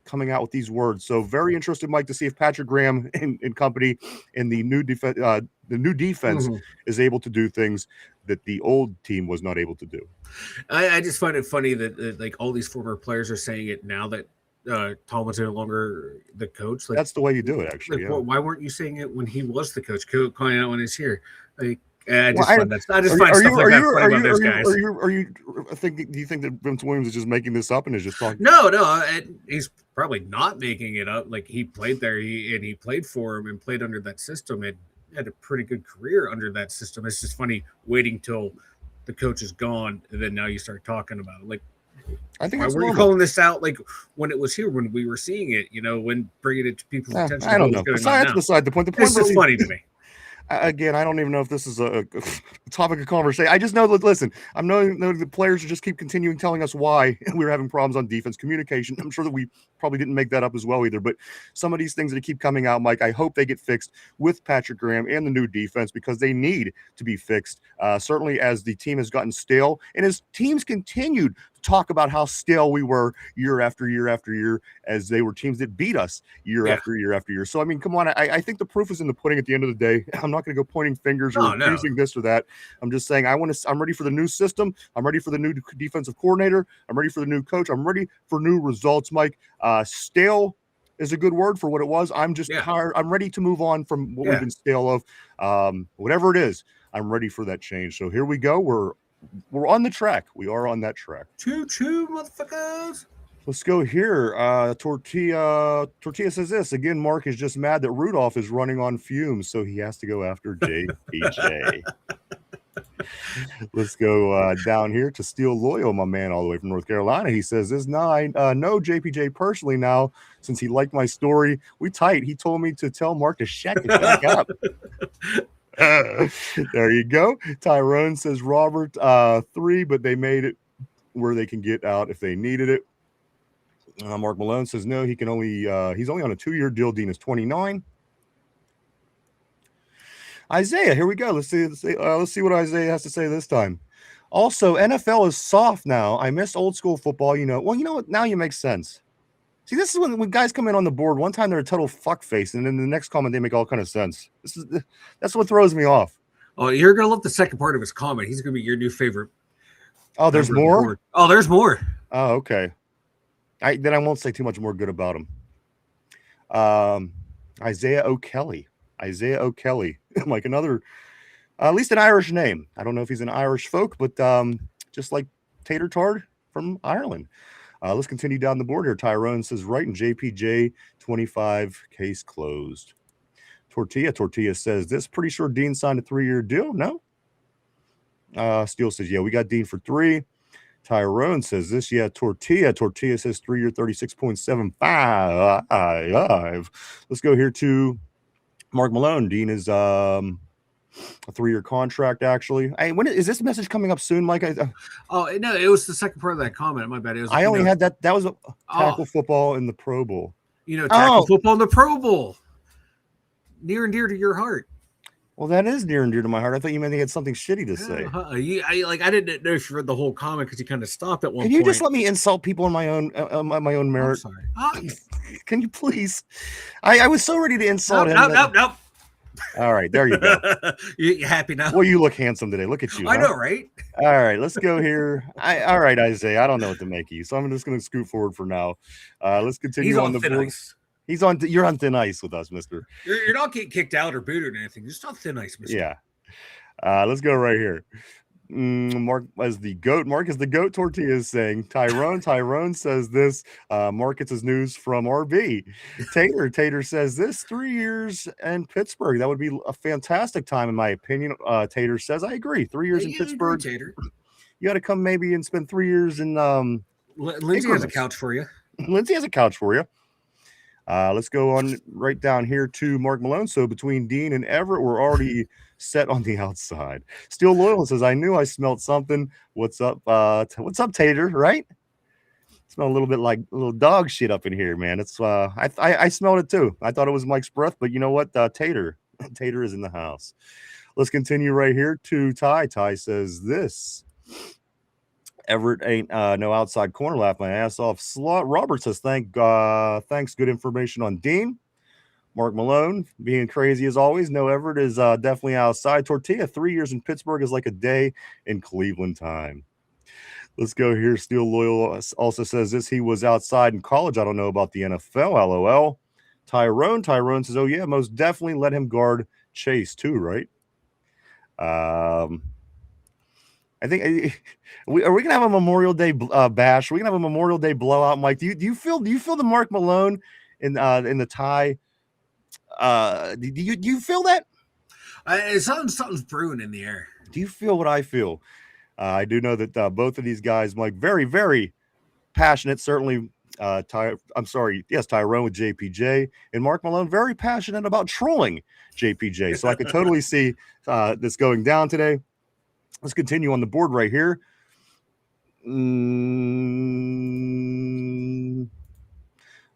coming out with these words. So very interested, Mike, to see if Patrick Graham and company in the new defense is able to do things that the old team was not able to do. I just find it funny that like all these former players are saying it now that Tomlin's no longer the coach. Like, that's the way you do it, actually. Like, why weren't you saying it when he was the coach? Calling out when he's here. Like, I just find stuff like that funny about those guys. Do you think that Vince Williams is just making this up and is just talking? No, he's probably not making it up. Like, he played there, he played for him and played under that system and had a pretty good career under that system. It's just funny waiting till the coach is gone and then now you start talking about it. Like, I think why were you calling this out like when it was here, when we were seeing it, when bringing it to people's attention? I don't know. That's beside the point. The point is just funny to me. Again, I don't even know if this is a topic of conversation. I just know that, listen, I know the players just keep continuing telling us why we were having problems on defense communication. I'm sure that we probably didn't make that up as well either. But some of these things that keep coming out, Mike, I hope they get fixed with Patrick Graham and the new defense because they need to be fixed. Certainly as the team has gotten stale and as teams continued to talk about how stale we were year after year after year as they were teams that beat us year after year after year. So, I mean, come on. I think the proof is in the pudding at the end of the day. I'm not going to go pointing fingers or using this or that. I'm just saying I'm ready for the new system. I'm ready for the new defensive coordinator. I'm ready for the new coach. I'm ready for new results, Mike. Stale is a good word for what it was. I'm just tired. I'm ready to move on from what we've been stale of. Whatever it is, I'm ready for that change. So here we go. We're on the track. We are on that track. Choo-choo, motherfuckers. Let's go here. Tortilla says this. Again, Mark is just mad that Rudolph is running on fumes, so he has to go after JPJ. Let's go down here to Steel Loyal, my man, all the way from North Carolina. He says, this I know JPJ personally now, since he liked my story. We tight. He told me to tell Mark to shut the fuck up. There you go. Tyrone says, Robert, 3, but they made it where they can get out if they needed it. Mark Malone says, no, he's only on a 2-year deal. Dean is 29. Isaiah, here we go. Let's see what Isaiah has to say this time. Also, NFL is soft now. I miss old school football. Well, you know what? Now you make sense. See, this is when guys come in on the board. One time they're a total fuckface, and then the next comment they make all kind of sense. That's what throws me off. Oh, you're gonna love the second part of his comment. He's gonna be your new favorite. Oh, there's more. Oh, there's more. Oh, okay. Then I won't say too much more good about him. Isaiah O'Kelly. Like another, at least an Irish name. I don't know if he's an Irish folk, but just like Tater Tard from Ireland. Let's continue down the board here. Tyrone says, right, and JPJ 25, case closed. Tortilla says, this pretty sure Dean signed a 3-year deal. No. Steele says, yeah, we got Dean for 3. Tyrone says this. Yeah, Tortilla says 3-year 36.75. Let's go here to Mark Malone. Dean is a 3-year contract, actually. Hey, when is this message coming up soon, Mike? No, it was the second part of that comment. My bad. I only had that. That was a tackle football in the Pro Bowl. Tackle football in the Pro Bowl. Near and dear to your heart. Well, that is near and dear to my heart. I thought you meant he had something shitty to say. I didn't know if you read the whole comment because you kind of stopped at one point. Can you just let me insult people on my own merit? I'm sorry. Can you please? I was so ready to insult him. Nope. All right, there you go. You happy now? Well, you look handsome today. Look at you. I know, right? All right, let's go here. All right, Isaiah. I don't know what to make of you, so I'm just going to scoot forward for now. Let's continue on the board. You're on thin ice with us, mister. You're not getting kicked out or booted or anything. You're just on thin ice, mister. Yeah. Let's go right here. Mark is the goat. Tortilla is saying Tyrone says this. Mark gets his news from RB. Tater says this. 3 years in Pittsburgh. That would be a fantastic time, in my opinion. Tater says, I agree. 3 years in Pittsburgh. Tater. You got to come maybe and spend 3 years in. Lindsay has a couch for you. Let's go on right down here to Mark Malone. So between Dean and Everett, we're already set on the outside. Steel Loyal says, I knew I smelled something. What's up? What's up, Tater? Right? Smell a little bit like a little dog shit up in here, man. It's I smelled it too. I thought it was Mike's breath, but you know what? Tater is in the house. Let's continue right here to Ty. Ty says this. Everett ain't no outside corner. Laugh my ass off. Slot Robert says thanks. Good information on Dean. Mark Malone being crazy as always. No, Everett is definitely outside. Tortilla 3 years in Pittsburgh is like a day in Cleveland time. Let's go here. Steel Loyal also says this. He was outside in college. I don't know about the NFL. LOL. Tyrone says, oh yeah, most definitely let him guard Chase too, right? I think are we gonna have a Memorial Day bash? Are we gonna have a Memorial Day blowout, Mike? Do you feel the Mark Malone in the tie? Do you feel that? Something's brewing in the air. Do you feel what I feel? I do know that both of these guys, Mike, very, very passionate. Certainly, Tyrone with JPJ, and Mark Malone, very passionate about trolling JPJ. So I could totally see this going down today. Let's continue on the board right here.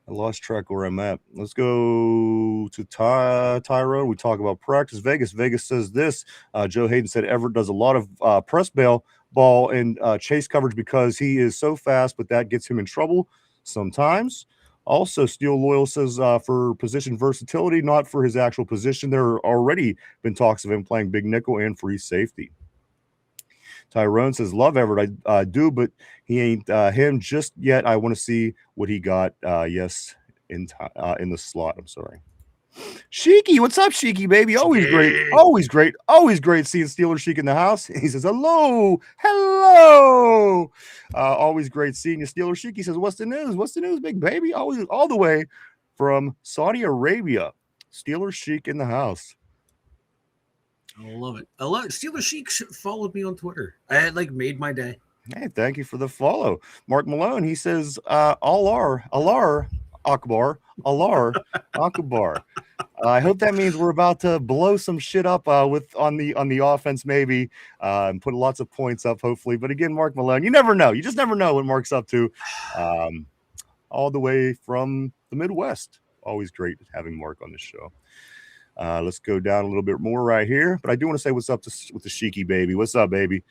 I lost track where I'm at. Let's go to Tyrone. We talk about practice. Vegas says this. Joe Hayden said Everett does a lot of press ball and chase coverage because he is so fast, but that gets him in trouble sometimes. Also, Steel Loyal says for position versatility, not for his actual position. There are already been talks of him playing big nickel and free safety. Tyrone says, love Everett. I do, but he ain't him just yet. I want to see what he got. Yes, in the slot. I'm sorry. Sheiky, what's up, Sheiky, baby? Always great. Always great. Always great seeing Steeler Sheik in the house. He says, hello. Always great seeing you, Steeler Sheik. He says, what's the news? What's the news, big baby? Always all the way from Saudi Arabia. Steeler Sheik in the house. I love it. Steeler Sheik followed me on Twitter. I had made my day. Hey, thank you for the follow. Mark Malone, he says, Alar Akbar. I hope that means we're about to blow some shit up on the offense, maybe, and put lots of points up, hopefully. But again, Mark Malone, you never know. You just never know what Mark's up to. All the way from the Midwest. Always great having Mark on the show. Let's go down a little bit more right here. But I do want to say what's up with the Sheiky baby. What's up, baby?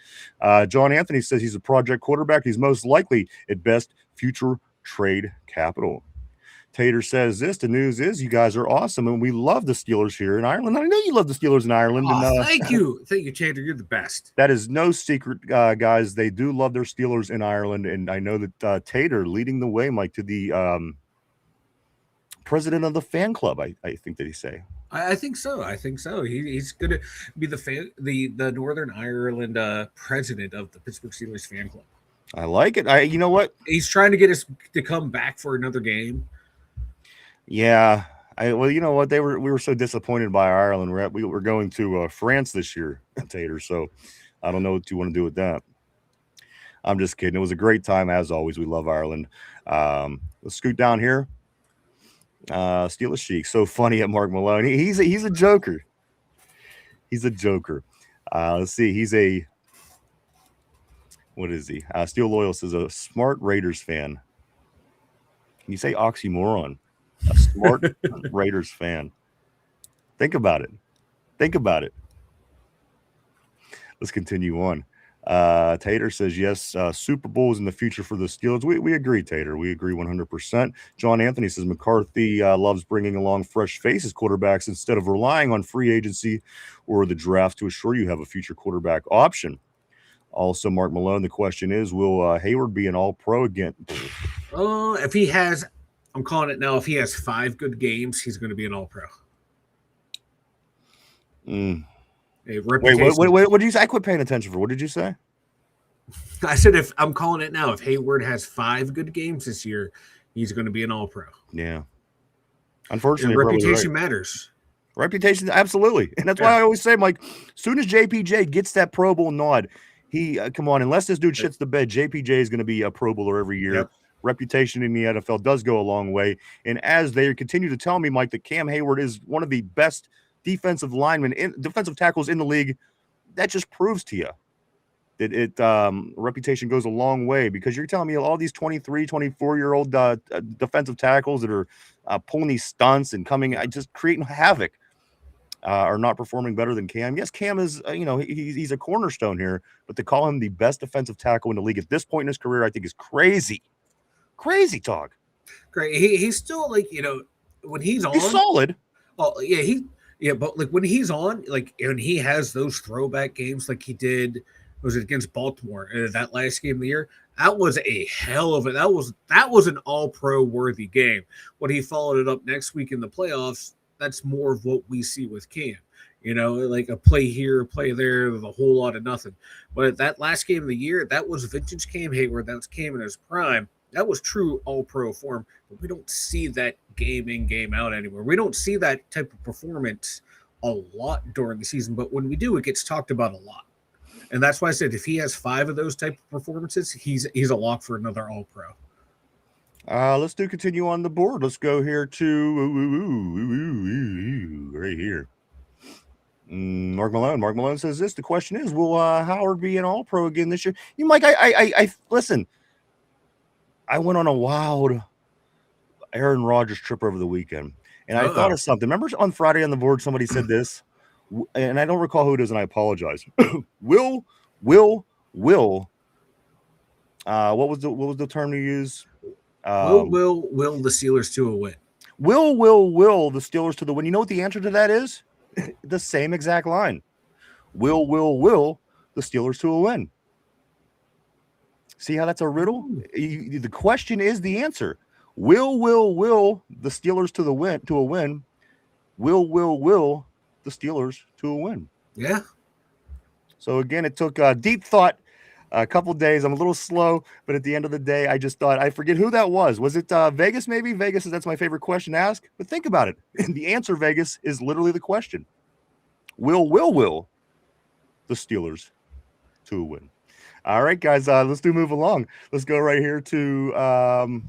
John Anthony says he's a project quarterback. He's most likely, at best, future trade capital. Tater says this. The news is you guys are awesome, and we love the Steelers here in Ireland. I know you love the Steelers in Ireland. Thank you, Tater. You're the best. That is no secret, guys. They do love their Steelers in Ireland, and I know that Tater leading the way, Mike, to the president of the fan club. I think that he say. I think so. He's going to be the Northern Ireland president of the Pittsburgh Steelers fan club. I like it. You know what? He's trying to get us to come back for another game. Yeah. Well, you know what? We were so disappointed by Ireland. We were going to France this year, Tater. So I don't know what you want to do with that. I'm just kidding. It was a great time as always. We love Ireland. Let's scoot down here. Steelers Sheik, so funny at Mark Malone. He's a joker. He's a joker. Let's see. What is he? Steel Loyal says a smart Raiders fan. Can you say oxymoron? A smart Raiders fan. Think about it. Let's continue on. Tater says, yes, Super Bowl is in the future for the Steelers. We agree, Tater. We agree 100%. John Anthony says McCarthy loves bringing along fresh faces quarterbacks instead of relying on free agency or the draft to assure you have a future quarterback option. Also, Mark Malone, the question is, will Hayward be an all-pro again? If he has, I'm calling it now, if he has 5 good games, he's going to be an all-pro. Wait, what did you say? I quit paying attention for. What did you say? I said I'm calling it now. If Hayward has 5 good games this year, he's going to be an all-pro. Yeah. Unfortunately, reputation matters. Reputation, absolutely. And that's why I always say, Mike, as soon as JPJ gets that Pro Bowl nod, he come on, unless this dude shits the bed, JPJ is going to be a Pro Bowler every year. Yep. Reputation in the NFL does go a long way. And as they continue to tell me, Mike, that Cam Hayward is one of the best defensive tackles in the league, that just proves to you reputation goes a long way, because you're telling me all these 23, 24-year-old defensive tackles that are pulling these stunts and just creating havoc are not performing better than Cam. Yes, Cam is, he's a cornerstone here, but to call him the best defensive tackle in the league at this point in his career, I think is crazy. Crazy talk. Great. He's still like, when he's on, he's solid. Oh yeah, but like when he's on, like, and he has those throwback games like he did, was it against Baltimore that last game of the year? That was a hell of it. That was an all-pro worthy game. When he followed it up next week in the playoffs, that's more of what we see with Cam. Like a play here, a play there, with a whole lot of nothing. But that last game of the year, that was vintage Cam Hayward. That was Cam in his prime. That was true all-pro form, but we don't see that game in, game out anymore. We don't see that type of performance a lot during the season, but when we do, it gets talked about a lot. And that's why I said if he has 5 of those type of performances, he's a lock for another all-pro. Let's continue on the board. Let's go here to right here. Mark Malone says this. The question is, will Howard be an all-pro again this year? Mike, I listen. I went on a wild Aaron Rodgers trip over the weekend, and I thought of something. Remember on Friday on the board, somebody said this, and I don't recall who it is, and I apologize. Will what was the term you use? Will the Steelers to a win? Will the Steelers to the win? You know what the answer to that is? The same exact line. Will the Steelers to a win? See how that's a riddle? The question is the answer. Will the Steelers to a win? Will the Steelers to a win? Yeah. So again, it took deep thought, a couple days. I'm a little slow, but at the end of the day, I just thought, I forget who that was. Was it Vegas? Maybe Vegas. That's my favorite question to ask. But think about it. The answer, Vegas, is literally the question. Will the Steelers to a win? All right, guys, let's move along. Let's go right here to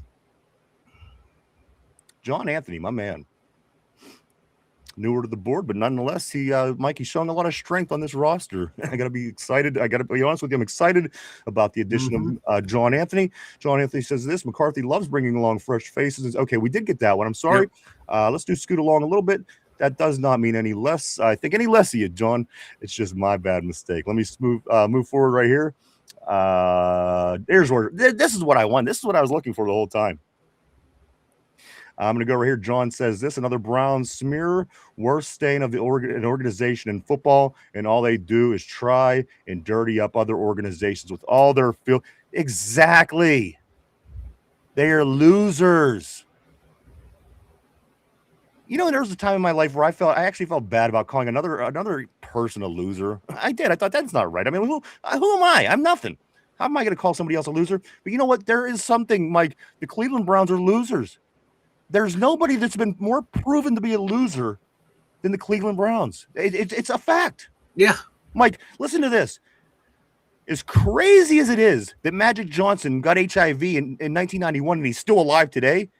John Anthony, my man. Newer to the board, but nonetheless, Mikey's showing a lot of strength on this roster. I got to be excited. I got to be honest with you. I'm excited about the addition of John Anthony. John Anthony says this: McCarthy loves bringing along fresh faces. Okay, we did get that one. I'm sorry. Yep. Let's scoot along a little bit. That does not mean any less. I think any less of you, John. It's just my bad mistake. Let me move forward right here. Here's where this is what I want. This is what I was looking for the whole time. I'm going to go right here. John says this: another Brown smear, worst stain of an organization in football, and all they do is try and dirty up other organizations with all their filth. Exactly. They are losers. There was a time in my life where I actually felt bad about calling another person a loser. I did. I thought that's not right. I mean, who am I? I'm nothing. How am I going to call somebody else a loser? But you know what? There is something, Mike. The Cleveland Browns are losers. There's nobody that's been more proven to be a loser than the Cleveland Browns. It's a fact. Yeah. Mike, listen to this. As crazy as it is that Magic Johnson got HIV in 1991 and he's still alive today,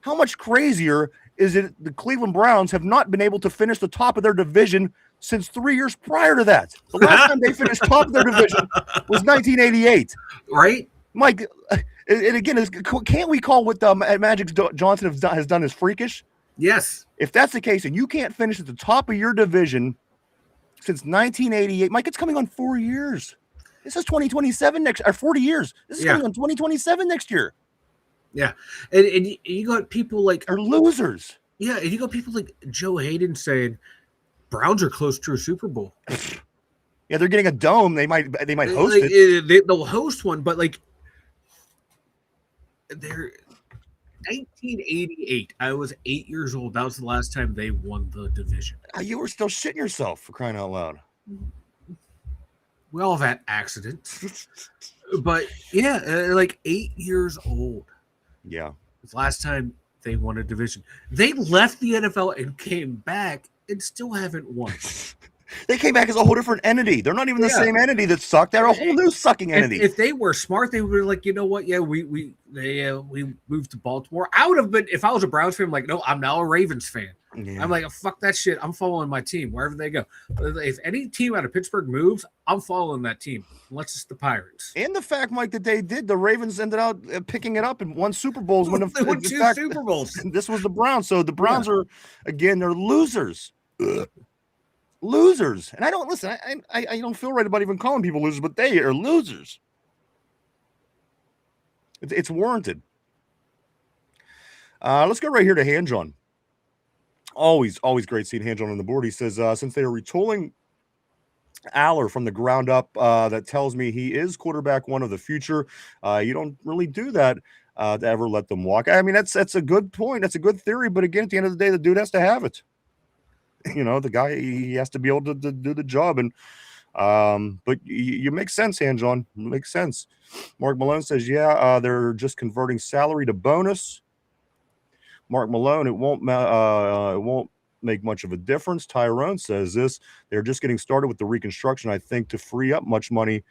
how much crazier is it the Cleveland Browns have not been able to finish the top of their division since 3 years prior to that? The last time they finished top of their division was 1988. Right? Mike, and again, can't we call what Magic Johnson has done as freakish? Yes. If that's the case, and you can't finish at the top of your division since 1988, Mike, it's coming on 4 years. This is 2027 next, or 40 years. This is coming on 2027 next year. Yeah, and you got people like are losers. Yeah, and you got people like Joe Hayden saying Browns are close to a Super Bowl. Yeah, they're getting a dome. They might host it. They'll host one, but like they're 1988. I was 8 years old. That was the last time they won the division. You were still shitting yourself, for crying out loud. We all have had accidents, but yeah, like 8 years old. Yeah. It's the last time they won a division. They left the NFL and came back and still haven't won. They came back as a whole different entity. They're not even the same entity that sucked. They're a whole new sucking entity. If they were smart, they would be like, you know what? Yeah, we moved to Baltimore. I would have been, if I was a Browns fan, I'm like, no, I'm now a Ravens fan. Yeah. I'm like, fuck that shit. I'm following my team wherever they go. If any team out of Pittsburgh moves, I'm following that team. Unless it's the Pirates. And the fact, Mike, that the Ravens ended up picking it up and won Super Bowls. They won 2 Super Bowls. This was the Browns. So the Browns are, again, they're losers. Losers. And I don't listen. I don't feel right about even calling people losers, but they are losers. It's warranted. Let's go right here to Hanjon. Always great seeing Hanjon on the board. He says, since they are retooling Aller from the ground up, that tells me he is quarterback one of the future. You don't really do that to ever let them walk. I mean, that's a good point. That's a good theory. But again, at the end of the day, the dude has to have it. You know, the guy, he has to be able to do the job. And but you make sense, Hanjon. Makes sense. Mark Malone says, they're just converting salary to bonus. Mark Malone, it won't make much of a difference. Tyrone says this. They're just getting started with the reconstruction, I think, to free up much money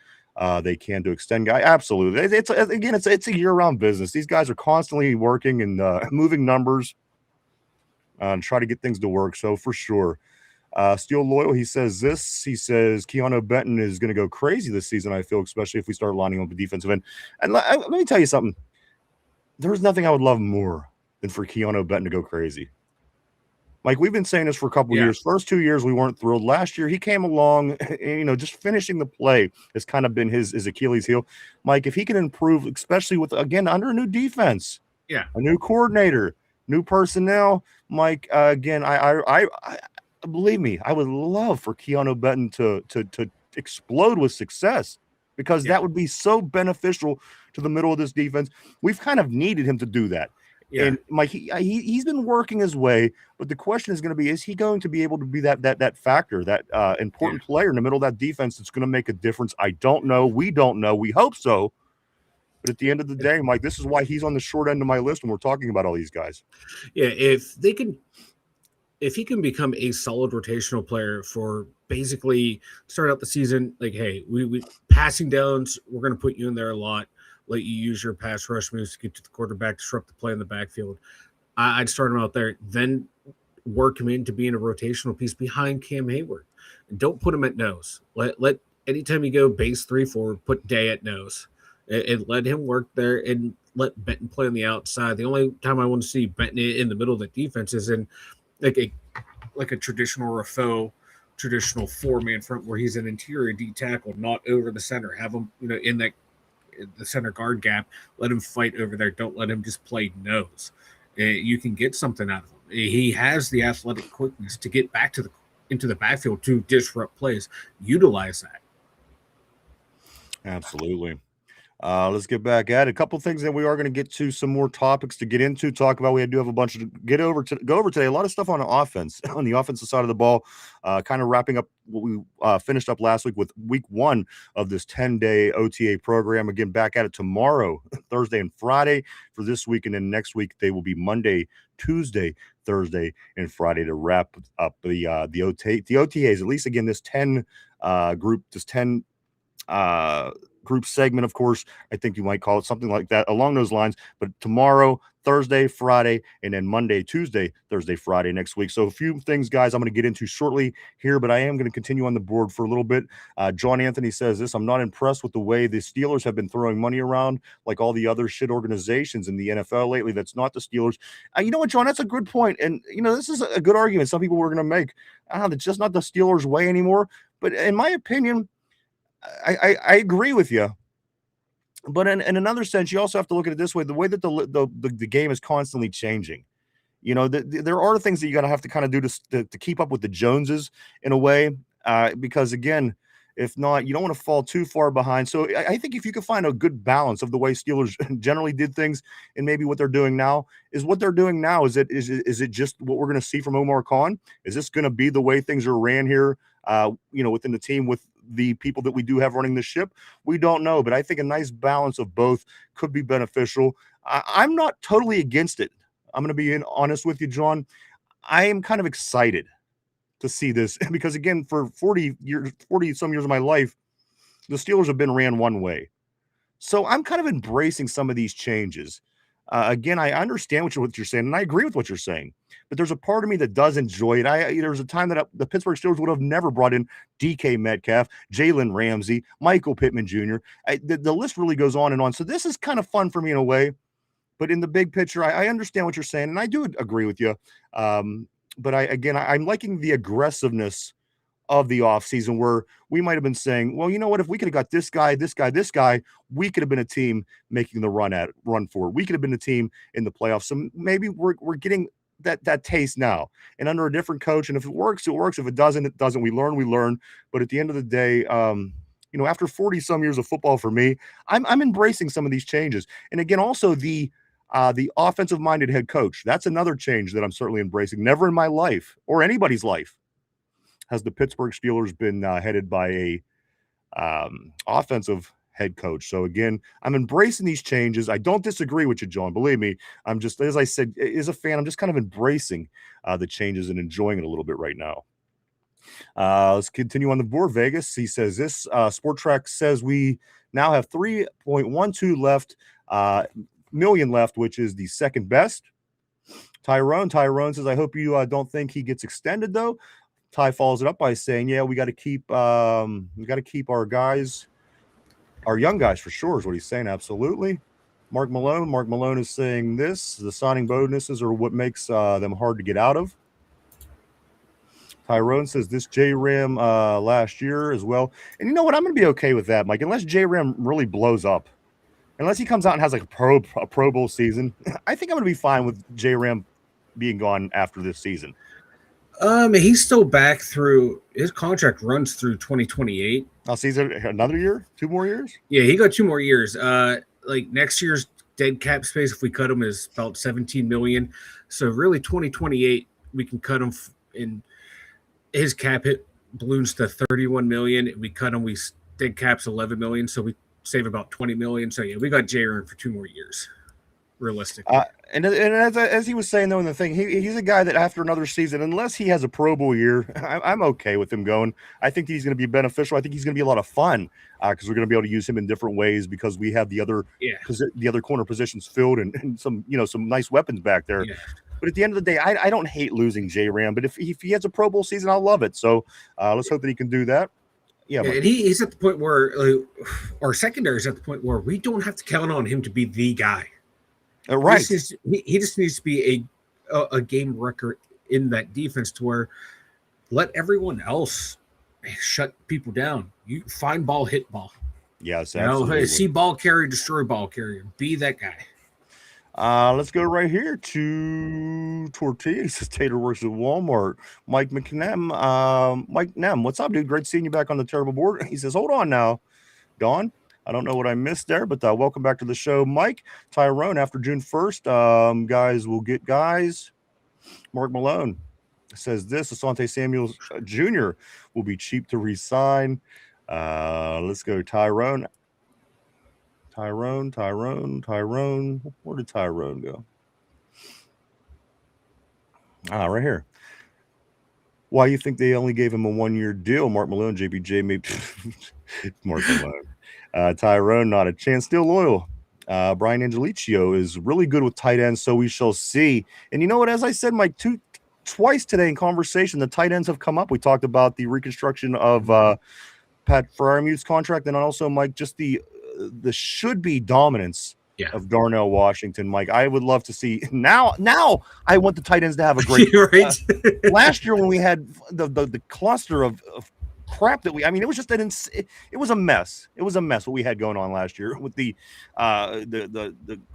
they can to extend guy. Absolutely. It's a year-round business. These guys are constantly working and moving numbers and try to get things to work. So for sure. Steel Loyal, he says this. He says Keanu Benton is going to go crazy this season, I feel, especially if we start lining up a defensive end. And let me tell you something. There's nothing I would love more than for Keanu Benton to go crazy. Like, we've been saying this for a couple of years. First 2 years, we weren't thrilled. Last year, he came along, and, just finishing the play has kind of been his Achilles heel. Mike, if he can improve, especially with, again, under a new defense, a new coordinator, new personnel, Mike, again, I believe me, I would love for Keanu Benton to explode with success, because that would be so beneficial to the middle of this defense. We've kind of needed him to do that. Yeah. And Mike, he's been working his way, but the question is going to be: is he going to be able to be that factor, that important player in the middle of that defense that's going to make a difference? I don't know. We don't know. We hope so. But at the end of the day, Mike, this is why he's on the short end of my list when we're talking about all these guys. Yeah, if he can become a solid rotational player for basically start out the season, like, hey, we passing downs, we're going to put you in there a lot. Let you use your pass rush moves to get to the quarterback, disrupt the play in the backfield. I'd start him out there, then work him into being a rotational piece behind Cam Hayward. And don't put him at nose. Let anytime you go base 3-4, put Day at nose. And let him work there and let Benton play on the outside. The only time I want to see Benton in the middle of the defense is in like a traditional or a faux traditional 4-man front where he's an interior D tackle, not over the center. Have him, in the center guard gap. Let him fight over there. Don't let him just play nose. You can get something out of him. He has the athletic quickness to get back into the backfield to disrupt plays. Utilize that. Absolutely. Let's get back at it. A couple things that we are going to get to, some more topics to get into, talk about. We do have a bunch to go over today. A lot of stuff on offense, on the offensive side of the ball, kind of wrapping up what we finished up last week with week 1 of this 10-day OTA program. Again, back at it tomorrow, Thursday and Friday for this week. And then next week, they will be Monday, Tuesday, Thursday, and Friday to wrap up the OTAs. At least, again, this 10 group segment, of course, I think you might call it something like that along those lines. But tomorrow, Thursday, Friday, and then Monday, Tuesday, Thursday, Friday next week. So a few things, guys, I'm going to get into shortly here, but I am going to continue on the board for a little bit. John Anthony says this: I'm not impressed with the way the Steelers have been throwing money around like all the other shit organizations in the NFL lately. That's not the Steelers. You know what, John? That's a good point. And, this is a good argument some people were going to make. It's just not the Steelers' way anymore. But in my opinion, I agree with you, but in another sense, you also have to look at it this way: the way that the game is constantly changing. There are things that you're gonna have to kind of do to keep up with the Joneses in a way, because again, if not, you don't want to fall too far behind. So I think if you could find a good balance of the way Steelers generally did things and maybe what they're doing now, is it just what we're going to see from Omar Khan? Is this going to be the way things are ran here, within the team with the people that we do have running the ship? We don't know, but I think a nice balance of both could be beneficial. I'm not totally against it. I'm going to be honest with you, John. I am kind of excited to see this because, again, for 40 some years of my life, the Steelers have been ran one way. So I'm kind of embracing some of these changes. Again, I understand what you're saying, and I agree with what you're saying. But there's a part of me that does enjoy it. There was a time that the Pittsburgh Steelers would have never brought in DK Metcalf, Jalen Ramsey, Michael Pittman Jr. The list really goes on and on. So this is kind of fun for me in a way. But in the big picture, I understand what you're saying, and I do agree with you. But I'm liking the aggressiveness of the offseason where we might have been saying, well, you know what, if we could have got this guy, we could have been a team making the run for it. We could have been a team in the playoffs. So maybe we're getting that taste now. And under a different coach, and if it works, it works. If it doesn't, it doesn't. We learn. But at the end of the day, after 40 some years of football for me, I'm embracing some of these changes. And again, also the offensive minded head coach. That's another change that I'm certainly embracing. Never in my life or anybody's life has the Pittsburgh Steelers been headed by a offensive head coach. So again, I'm embracing these changes. I don't disagree with you, John. Believe me, I'm just, as I said, as a fan, I'm just kind of embracing the changes and enjoying it a little bit right now. Let's continue on the board. Vegas, he says this Sport Track says we now have 3.12 left, million left, which is the second best. Tyrone says, I hope you don't think he gets extended though. Ty follows it up by saying, yeah, we got to keep our guys, our young guys for sure is what he's saying. Absolutely. Mark Malone is saying this, the signing bonuses are what makes them hard to get out of. Tyrone says this J-Ram last year as well. And you know what? I'm going to be okay with that, Mike, unless J-Ram really blows up. Unless he comes out and has like a Pro Bowl season, I think I'm going to be fine with J-Ram being gone after this season. He's still back through his contract runs through 2028. I'll see another year, 2 more years. Yeah, he got 2 more years. Like next year's dead cap space, if we cut him, is about 17 million. So really, 2028 we can cut him, and his cap hit balloons to 31 million. We cut him, we dead cap's 11 million, so we save about 20 million. So yeah, we got J-Ram for 2 more years. Realistic. And as he was saying though in the thing, he's a guy that after another season, unless he has a Pro Bowl year, I'm okay with him going. I think he's going to be beneficial. I think he's going to be a lot of fun because we're going to be able to use him in different ways because we have the other corner positions filled and some nice weapons back there. Yeah. But at the end of the day, I don't hate losing J-Ram, but if he has a Pro Bowl season, I'll love it. So let's hope that he can do that. Yeah, and he's at the point where our secondary is at the point where we don't have to count on him to be the guy. Right. He just needs to be a game wrecker in that defense to where let everyone else shut people down. You find ball, hit ball. Yes, absolutely. See ball carrier, destroy ball carrier. Be that guy. Let's go right here to Tortilla. He says Tater works at Walmart. Mike Nem, what's up, dude? Great seeing you back on the terrible board. He says, hold on now, Dawn. I don't know what I missed there, but welcome back to the show, Mike. Tyrone, after June 1st, guys will get guys. Mark Malone says this, Asante Samuel Jr. will be cheap to re-sign. Let's go, Tyrone. Tyrone. Where did Tyrone go? Right here. Why you think they only gave him a 1-year deal? Mark Malone, JBJ, maybe. Mark Malone. Tyrone, not a chance. Still loyal. Brian Angelicio is really good with tight ends, so we shall see. And you know what? As I said, Mike, twice today in conversation, the tight ends have come up. We talked about the reconstruction of Pat Freiermuth's contract, and also, Mike, just the should-be dominance of Darnell Washington. Mike, I would love to see now. I want the tight ends to have a great. Right. Last year when we had the cluster of crap that it was just it was a mess. It was a mess what we had going on last year with the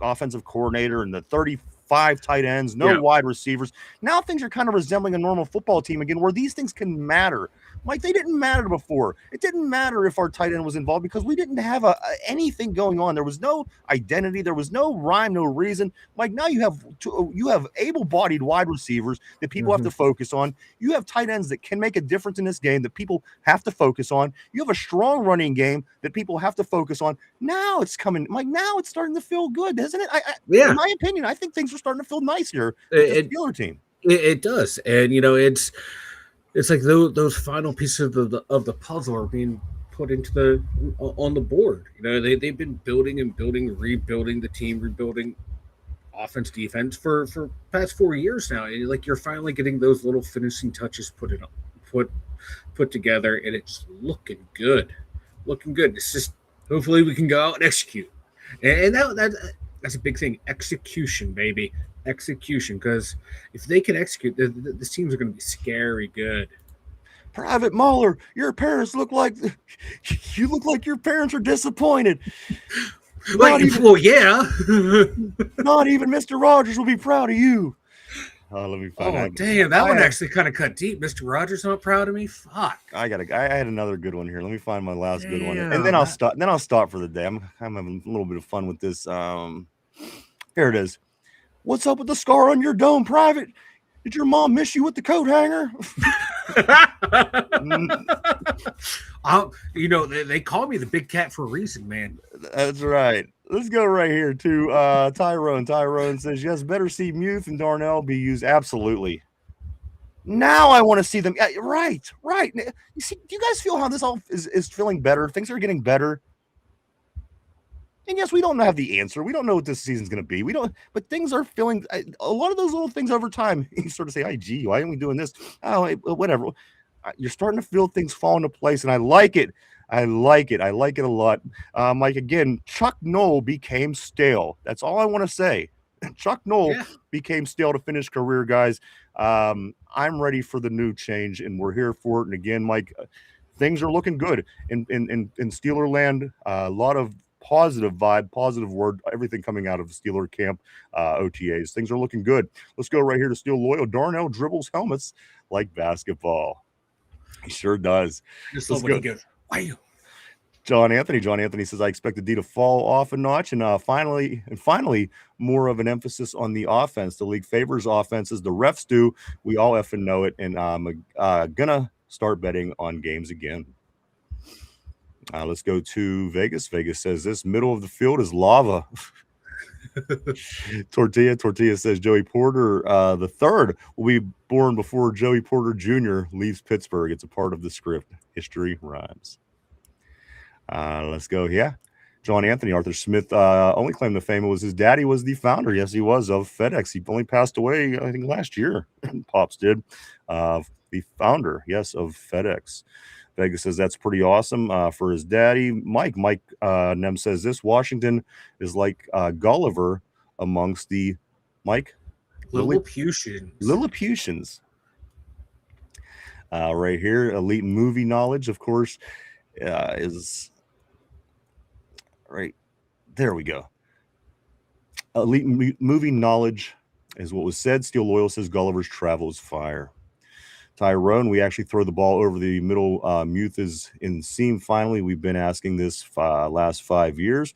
offensive coordinator and the 35 tight ends, wide receivers. Now things are kind of resembling a normal football team again, where these things can matter. Mike, they didn't matter before. It didn't matter if our tight end was involved because we didn't have anything going on. There was no identity. There was no rhyme, no reason. Mike, now you have able-bodied wide receivers that people have to focus on. You have tight ends that can make a difference in this game that people have to focus on. You have a strong running game that people have to focus on. Now it's coming. Mike, now it's starting to feel good, isn't it? In my opinion, I think things are starting to feel nice here with the Steelers team. It does. And, It's like those final pieces of the puzzle are being put into the on the board. You know, they've been building and building, rebuilding the team, rebuilding offense, defense for past 4 years now. And like you're finally getting those little finishing touches put put together, and it's looking good, looking good. It's just hopefully we can go out and execute, and that's a big thing. Execution, baby, execution. Because if they can execute, the teams are going to be scary good. Private Mahler, your parents look like you look like your parents are disappointed. Like, well, yeah. Not even Mr. Rogers will be proud of you. Let me find Oh out. damn, that one actually kind of cut deep. Mr. Rogers not proud of me. Fuck. I had another good one here. Let me find my last good one, and Damn, then I'll stop. Then I'll stop for the day. I'm having a little bit of fun with this. Here it is. What's up with the scar on your dome, Private? Did your mom miss you with the coat hanger? You know, they call me the big cat for a reason, man. That's right. Let's go right here to Tyrone. Tyrone says, yes, better see Muth and Darnell be used. Absolutely. Now I want to see them. Right. You see, do you guys feel how this all is feeling better? Things are getting better. And yes, we don't have the answer. We don't know what this season's going to be. We don't, but things are feeling a lot of those little things over time. You sort of say, "Hey, gee, why aren't we doing this?" Oh, whatever. You're starting to feel things fall into place, and I like it. I like it a lot. Like again, Chuck Noll became stale. That's all I want to say. Chuck Noll became stale to finish career, guys. I'm ready for the new change, and we're here for it. And again, Mike, things are looking good in Steeler land. A lot of positive vibe, positive word, everything coming out of Steeler camp, OTAs. Things are looking good. Let's go right here to Steel Loyal. Darnell dribbles helmets like basketball. He sure does. Just love when he goes, wow. John Anthony says, I expect the D to fall off a notch, and finally, more of an emphasis on the offense. The league favors offenses. The refs do. We all effing know it, and I'm gonna start betting on games again. Let's go to Vegas. Vegas says this middle of the field is lava. Tortilla says Joey Porter the third will be born before Joey Porter Jr. leaves Pittsburgh. It's a part of the script. History rhymes. Let's go. Yeah. John Anthony, Arthur Smith only claim to fame was his daddy was the founder. Yes, he was of FedEx. He only passed away, I think, last year. Pops did. The founder, yes, of FedEx. Vegas says that's pretty awesome for his daddy. Mike Nem says this Washington is like Gulliver amongst the Lilliputians. Right here, elite movie knowledge, of course, is right there. We go. Elite movie knowledge is what was said. Steel Loyal says Gulliver's travel is fire. Tyrone, we actually throw the ball over the middle. Muth is in seam. Finally, we've been asking this last 5 years.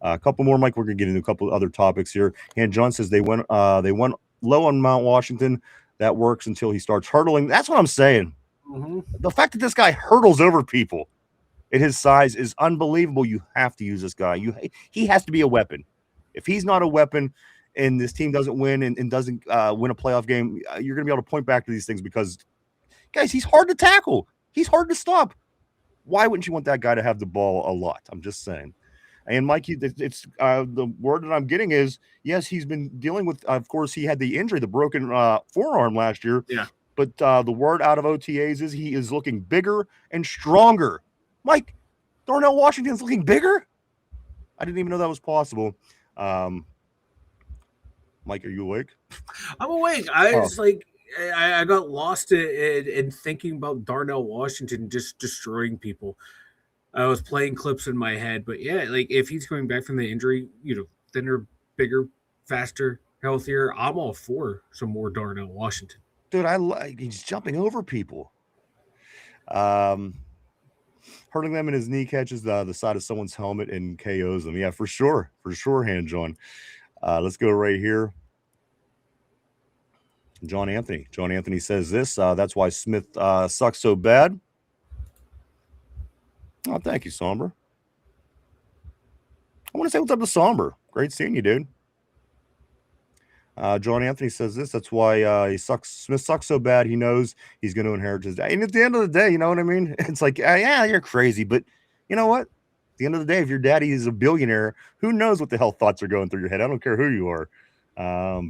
A couple more, Mike. We're gonna get into a couple of other topics here. And John says they went low on Mount Washington. That works until he starts hurdling. That's what I'm saying. Mm-hmm. The fact that this guy hurdles over people at his size is unbelievable. You have to use this guy. He has to be a weapon. If he's not a weapon and this team doesn't win and doesn't win a playoff game, you're going to be able to point back to these things because, guys, he's hard to tackle. He's hard to stop. Why wouldn't you want that guy to have the ball a lot? I'm just saying. And Mikey, it's the word that I'm getting is, yes, he's been dealing with, of course, he had the injury, the broken forearm last year. Yeah. But the word out of OTAs is he is looking bigger and stronger. Mike, Darnell Washington's looking bigger? I didn't even know that was possible. Mike, are you awake? I'm awake. I got lost in thinking about Darnell Washington just destroying people. I was playing clips in my head, but yeah, like if he's coming back from the injury, thinner, bigger, faster, healthier, I'm all for some more Darnell Washington. Dude, he's jumping over people. Hurting them in his knee catches the side of someone's helmet and KOs them. Yeah, for sure, Hand John. Let's go right here. John Anthony says this. That's why Smith sucks so bad. Oh, thank you, Somber. I want to say what's up to Somber. Great seeing you, dude. John Anthony says this. That's why he sucks. Smith sucks so bad. He knows he's going to inherit his. And at the end of the day, you know what I mean? It's like, yeah, you're crazy, but you know what? At the end of the day, if your daddy is a billionaire, who knows what the hell thoughts are going through your head? I don't care who you are.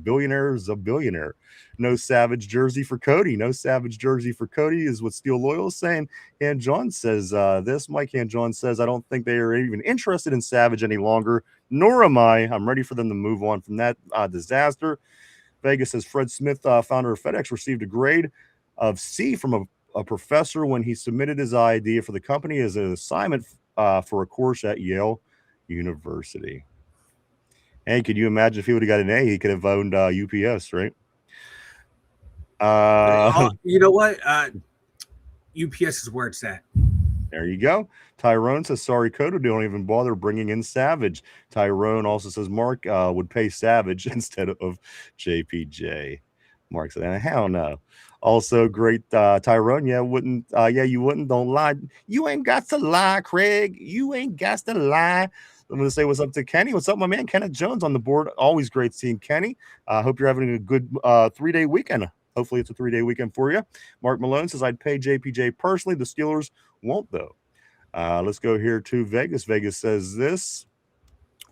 Billionaire is a billionaire. No Savage jersey for Cody. No Savage jersey for Cody is what Steel Loyal is saying. And John says this. Mike and John says, I don't think they are even interested in Savage any longer, nor am I. I'm ready for them to move on from that disaster. Vegas says Fred Smith, founder of FedEx, received a grade of C from a professor when he submitted his idea for the company as an assignment for a course at Yale University. Hey, could you imagine if he would have got an A? He could have owned UPS, right? You know what? UPS is where it's at. There you go. Tyrone says, sorry, Cody, don't even bother bringing in Savage. Tyrone also says Mark would pay Savage instead of JPJ. Mark said, hell no. Also, great Tyrone. Yeah, wouldn't. Yeah, you wouldn't. Don't lie. You ain't got to lie, Craig. You ain't got to lie. I'm going to say what's up to Kenny. What's up, my man? Kenneth Jones on the board. Always great seeing Kenny. I hope you're having a good 3-day weekend. Hopefully it's a 3-day weekend for you. Mark Malone says, I'd pay JPJ personally. The Steelers won't, though. Let's go here to Vegas. Vegas says this.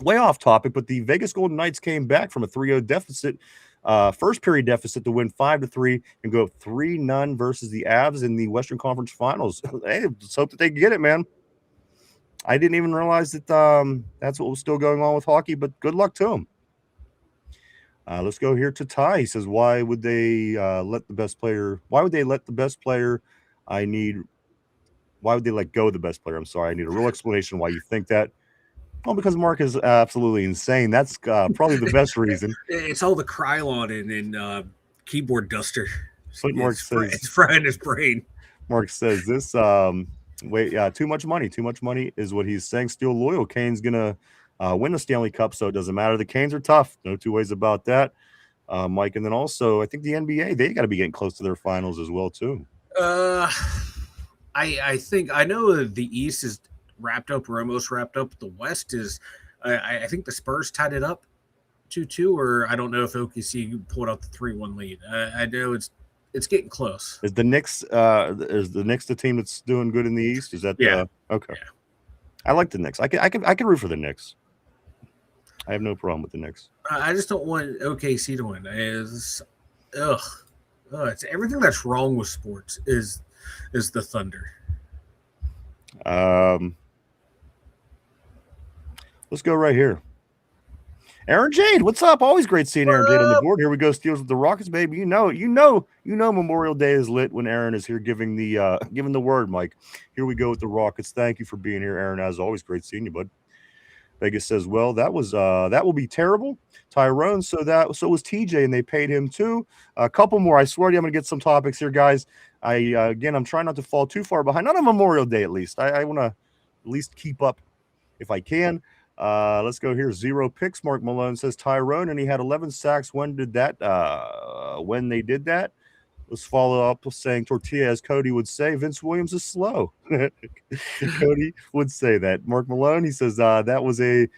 Way off topic, but the Vegas Golden Knights came back from a 3-0 deficit, first period deficit to win 5-3 and go 3-0 versus the Avs in the Western Conference Finals. Hey, let's hope that they get it, man. I didn't even realize that that's what was still going on with hockey, but good luck to them. Let's go here to Ty. He says, why would they let the best player? Why would they let the best player? Why would they let go of the best player? I'm sorry. I need a real explanation why you think that. Well, because Mark is absolutely insane. That's probably the best reason. It's all the Krylon and keyboard duster. Mark says, it's frying his brain. Mark says this. Too much money. Too much money is what he's saying. Still loyal. Kane's gonna win the Stanley Cup, so it doesn't matter. The Canes are tough. No two ways about that. Mike, and then also I think the NBA, they got to be getting close to their finals as well too. I think I know the East is wrapped up or almost wrapped up. The West is, I think the Spurs tied it up 2-2, or I don't know if OKC pulled out the 3-1 lead. I know it's getting close. Is the Knicks the team that's doing good in the East? Is that okay? Yeah. I like the Knicks. I can root for the Knicks. I have no problem with the Knicks. I just don't want OKC to win. It's everything that's wrong with sports is the Thunder. Let's go right here. Aaron Jade, what's up? Always great seeing Aaron Jade on the board. Here we go, Steelers with the Rockets, baby. You know, Memorial Day is lit when Aaron is here giving the word, Mike. Here we go with the Rockets. Thank you for being here, Aaron. As always, great seeing you, bud. Vegas says, well, that will be terrible. Tyrone, so was TJ, and they paid him too. A couple more. I swear to you, I'm gonna get some topics here, guys. I'm trying not to fall too far behind. Not on Memorial Day, at least. I want to at least keep up if I can. Let's go here. 0 picks. Mark Malone says Tyrone, and he had 11 sacks. When did that? When they did that? Let's follow up saying tortilla, as Cody would say. Vince Williams is slow. Cody would say that. Mark Malone, he says that was in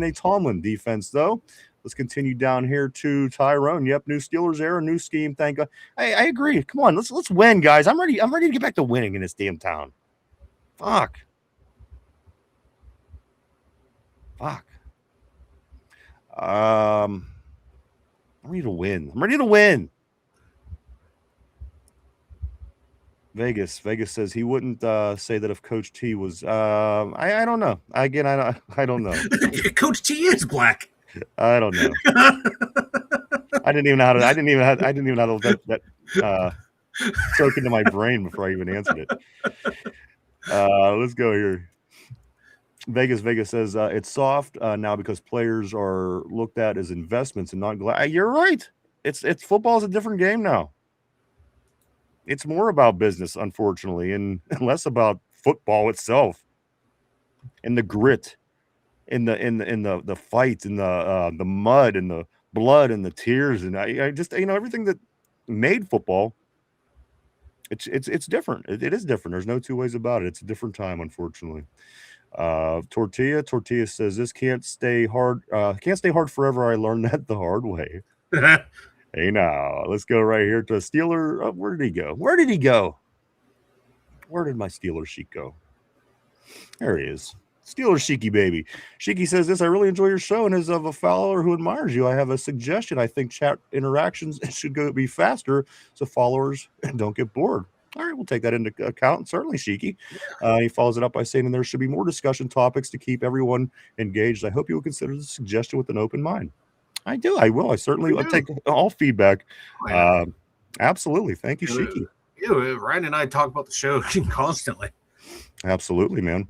a Tomlin defense, though. Let's continue down here to Tyrone. Yep, new Steelers era, new scheme. Thank God. I agree. Come on, let's win, guys. I'm ready to get back to winning in this damn town. Fuck. I'm ready to win. Vegas says he wouldn't say that if Coach T was. I don't know. Again, I don't know. Coach T is black. I don't know. I didn't even know how to that soak into my brain before I even answered it. Let's go here. Vegas says it's soft now because players are looked at as investments and not. You're right. It's football's a different game now. It's more about business, unfortunately, and less about football itself, and the grit, in the fight, and the mud, and the blood, and the tears, and I just everything that made football. It's different. It is different. There's no two ways about it. It's a different time, unfortunately. Tortilla says this can't stay hard forever. I learned that the hard way. Hey, now let's go right here to a Steeler. Where did he go? Where did he go? Where did my Steeler sheik go? There he is. Steeler Sheiky baby. Sheiky says this, I really enjoy your show, and as of a follower who admires you, I have a suggestion. I think chat interactions should be faster so followers don't get bored. All right, we'll take that into account. Certainly, Sheiky. He follows it up by saying there should be more discussion topics to keep everyone engaged. I hope you will consider the suggestion with an open mind. I do. I will. I certainly will take all feedback. Oh, yeah. Absolutely. Thank you, Sheiky. Yeah, Ryan and I talk about the show constantly. Absolutely, man.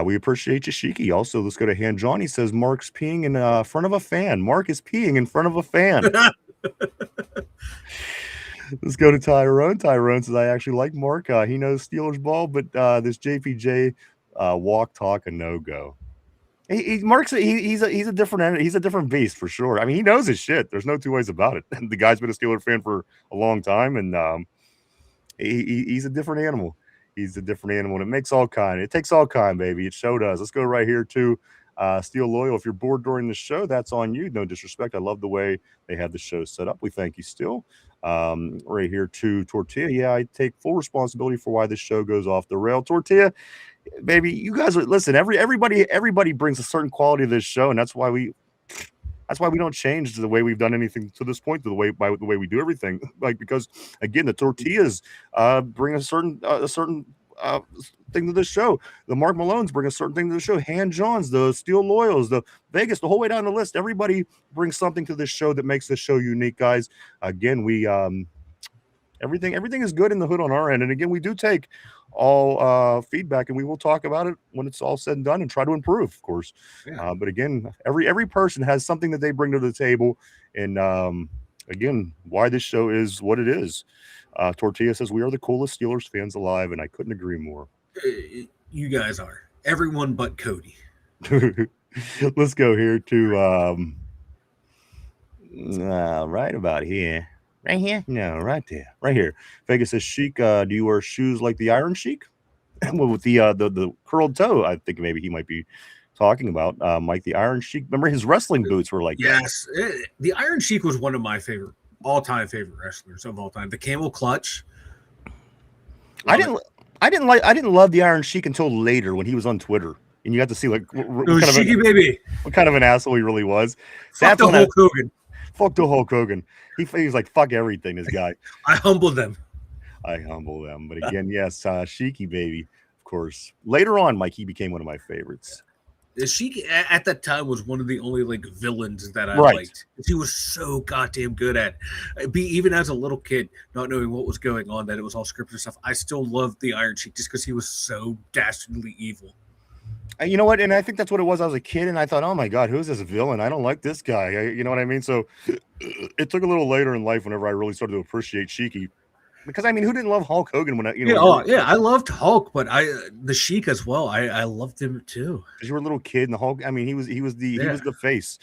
We appreciate you, Sheiky. Also, let's go to Han John. He says Mark's peeing in front of a fan. Mark is peeing in front of a fan. Let's go to Tyrone. Tyrone says, I actually like Mark. He knows Steelers ball, but this JPJ walk, talk, a no-go. Mark's he's a different beast for sure. I mean, he knows his shit. There's no two ways about it. The guy's been a Steeler fan for a long time, and he's a different animal. He's a different animal, and it makes all kind. It takes all kind, baby. It show does. Let's go right here to Steel Loyal. If you're bored during the show, that's on you. No disrespect. I love the way they have the show set up. We thank you, Steel. Right here to Tortilla. Yeah, I take full responsibility for why this show goes off the rail. Tortilla, baby, you guys are listen. Everybody brings a certain quality to this show, and that's why we don't change the way we've done anything to this point, to the way we do everything. Like, because again, the tortillas bring a certain thing to the show. The Mark Malones bring a certain thing to the show. Han Johns, the Steel Loyals, the Vegas, the whole way down the list. Everybody brings something to this show that makes this show unique, guys. Again, we everything is good in the hood on our end, and again, we do take all feedback, and we will talk about it when it's all said and done and try to improve, of course. Yeah. But again, every person has something that they bring to the table, and again, why this show is what it is. Tortilla says we are the coolest Steelers fans alive, and I couldn't agree more. You guys are. Everyone but Cody. Let's go here to right about here. Right here? No, right there. Right here. Vegas says, Sheik, do you wear shoes like the Iron Sheik? Well, with the curled toe, I think maybe he might be talking about. Like the Iron Sheik. Remember his wrestling boots were like yes, the Iron Sheik was one of my all-time favorite wrestlers of all time. The camel clutch. I didn't love the Iron Sheik until later when he was on Twitter. And you got to see like what kind of an asshole he really was. Fuck the Hulk Hogan. Fuck the Hulk Hogan. He was like, fuck everything, this guy. I humbled them. But again, yes, Sheiky, baby, of course. Later on, Mike, he became one of my favorites. The Sheik at that time was one of the only like villains that I liked. He was so goddamn good at even as a little kid, not knowing what was going on, that it was all scripted stuff. I still loved the Iron Sheik just because he was so dastardly evil. You know what? And I think that's what it was. I was a kid, and I thought, oh my God, who's this villain? I don't like this guy. You know what I mean? So it took a little later in life whenever I really started to appreciate Sheiky. Because I mean, who didn't love Hulk Hogan when I loved Hulk, but the Sheik as well. I loved him too. Because you were a little kid, and the Hulk. I mean, he was the face.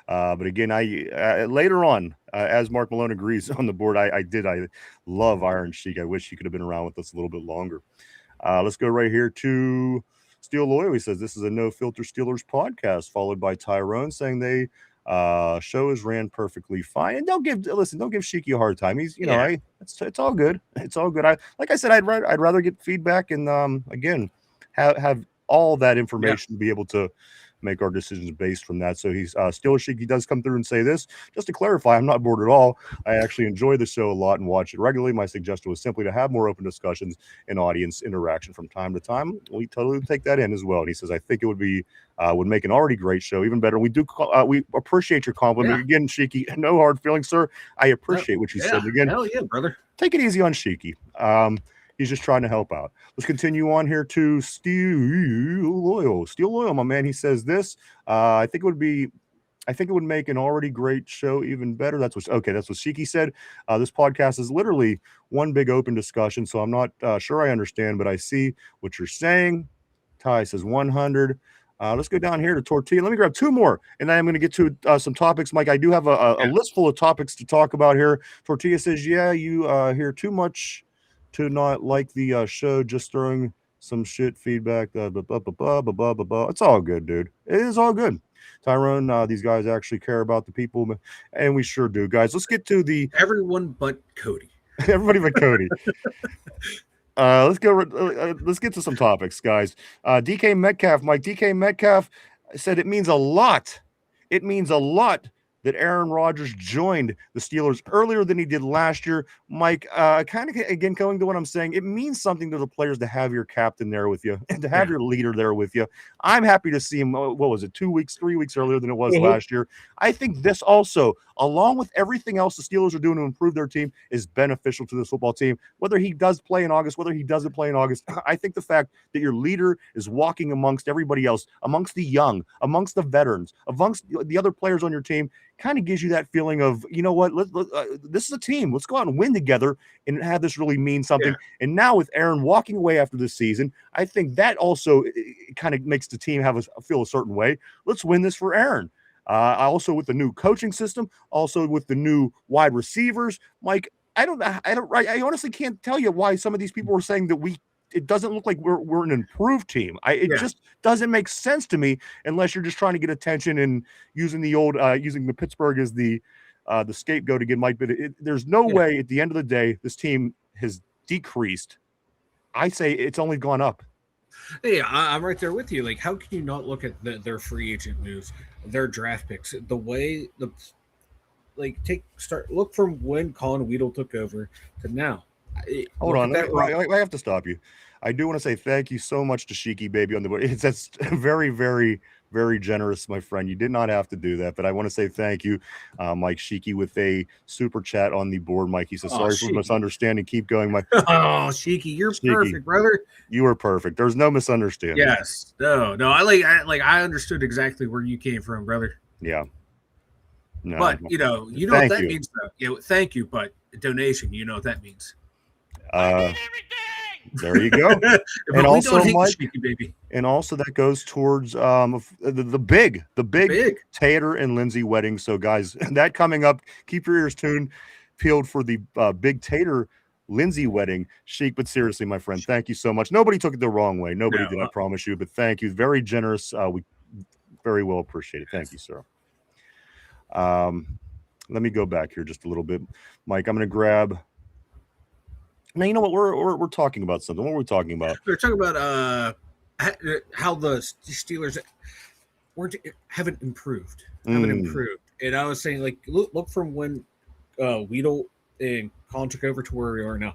But again, I later on, as Mark Malone agrees on the board, I love Iron Sheik. I wish he could have been around with us a little bit longer. Let's go right here to Steel Loyal. He says this is a No Filter Steelers podcast, followed by Tyrone saying they show is ran perfectly fine. And don't give Sheiky a hard time. He's it's all good. It's all good. Like I said, I'd rather get feedback and again have all that information to be able to make our decisions based from that. So he's still Sheiky does come through and say this. Just to clarify, I'm not bored at all. I actually enjoy the show a lot and watch it regularly. My suggestion was simply to have more open discussions and audience interaction from time to time. We totally take that in as well. And he says, I think it would be would make an already great show even better. We appreciate your compliment again, Sheiky. No hard feelings, sir. I appreciate what you said again. Hell yeah, brother. Take it easy on Sheiky. He's just trying to help out. Let's continue on here to Steel Loyal, my man. He says this. I think it would make an already great show even better. That's what Sheiky said. This podcast is literally one big open discussion, so I'm not sure I understand, but I see what you're saying. Ty says 100. Let's go down here to Tortilla. Let me grab two more, and then I'm going to get to some topics. Mike, I do have a list full of topics to talk about here. Tortilla says, yeah, you hear too much to not like the show, just throwing some shit feedback. It's all good, dude. It is all good. Tyrone, these guys actually care about the people, and we sure do, guys. Let's get to the Everyone but Cody. everybody but Cody. Let's get to some topics, guys. DK Metcalf, Mike. DK Metcalf said it means a lot. It means a lot that Aaron Rodgers joined the Steelers earlier than he did last year. Mike, kind of again going to what I'm saying, it means something to the players to have your captain there with you and to have your leader there with you. I'm happy to see him. What was it, 2 weeks, 3 weeks earlier than it was last year? I think this also, along with everything else the Steelers are doing to improve their team, is beneficial to this football team. Whether he does play in August, whether he doesn't play in August, I think the fact that your leader is walking amongst everybody else, amongst the young, amongst the veterans, amongst the other players on your team, kind of gives you that feeling of, you know what, this is a team. Let's go out and win together and have this really mean something. Yeah. And now with Aaron walking away after this season, I think that also kind of makes the team feel a certain way. Let's win this for Aaron. Also with the new coaching system, also with the new wide receivers, Mike, I honestly can't tell you why some of these people were saying that it doesn't look like we're an improved team. It just doesn't make sense to me unless you're just trying to get attention and using using the Pittsburgh as the scapegoat again, Mike. But there's no way at the end of the day this team has decreased. I say it's only gone up. Yeah, I'm right there with you. Like, how can you not look at their free agent moves, their draft picks, the way look from when Colin Weedle took over to now. Hold on, I have to stop you. I do want to say thank you so much to Sheiky Baby on the board. That's very, very, very generous, my friend. You did not have to do that, but I want to say thank you, Mike Sheiky, with a super chat on the board. Mike, he says, sorry for the misunderstanding. Keep going, Mike. Sheiky, you're perfect, brother. You are perfect. There's no misunderstanding. Yes. No. I understood exactly where you came from, brother. Yeah. No, but you know what that means, though. Thank you, but donation, you know what that means. There you go. And also, Mike, baby. And also that goes towards the big Tater and Lindsay wedding. So, guys, that coming up. Keep your ears peeled for the big Tater Lindsay wedding. Sheik, but seriously, my friend, thank you so much. Nobody took it the wrong way. Nobody did, I promise you. But thank you. Very generous. We very well appreciate it. Thank you, sir. Let me go back here just a little bit, Mike. I'm going to grab. Now you know what we're talking about something. What were we talking about? We're talking about how the Steelers haven't improved. And I was saying, like, look from when Weedle and Colin took over to where we are now.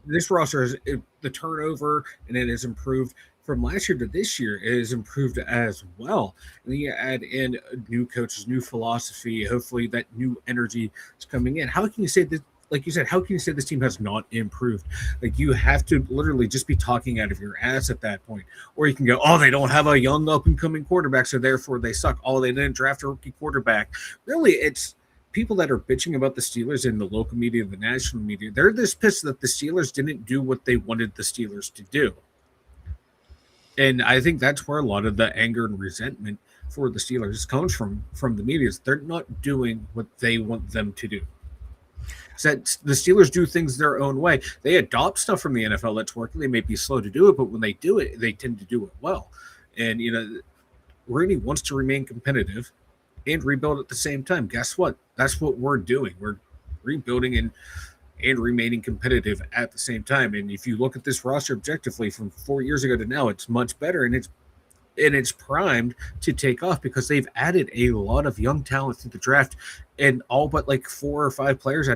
This roster is the turnover, and it has improved. From last year to this year, it has improved as well. And then you add in new coaches, new philosophy. Hopefully, that new energy is coming in. How can you say that? Like you said, how can you say this team has not improved? Like, you have to literally just be talking out of your ass at that point. Or you can go, they don't have a young up-and-coming quarterback, so therefore they suck. They didn't draft a rookie quarterback. Really, it's people that are bitching about the Steelers in the local media, the national media. They're this pissed that the Steelers didn't do what they wanted the Steelers to do. And I think that's where a lot of the anger and resentment for the Steelers comes from the media. They're not doing what they want them to do. That the Steelers do things their own way. They adopt stuff from the NFL that's working. They may be slow to do it, but when they do it, they tend to do it well. And, Rooney wants to remain competitive and rebuild at the same time. Guess what? That's what we're doing. We're rebuilding and remaining competitive at the same time. And if you look at this roster objectively from 4 years ago to now, it's much better, and it's primed to take off because they've added a lot of young talent to the draft, and all but like 4 or 5 players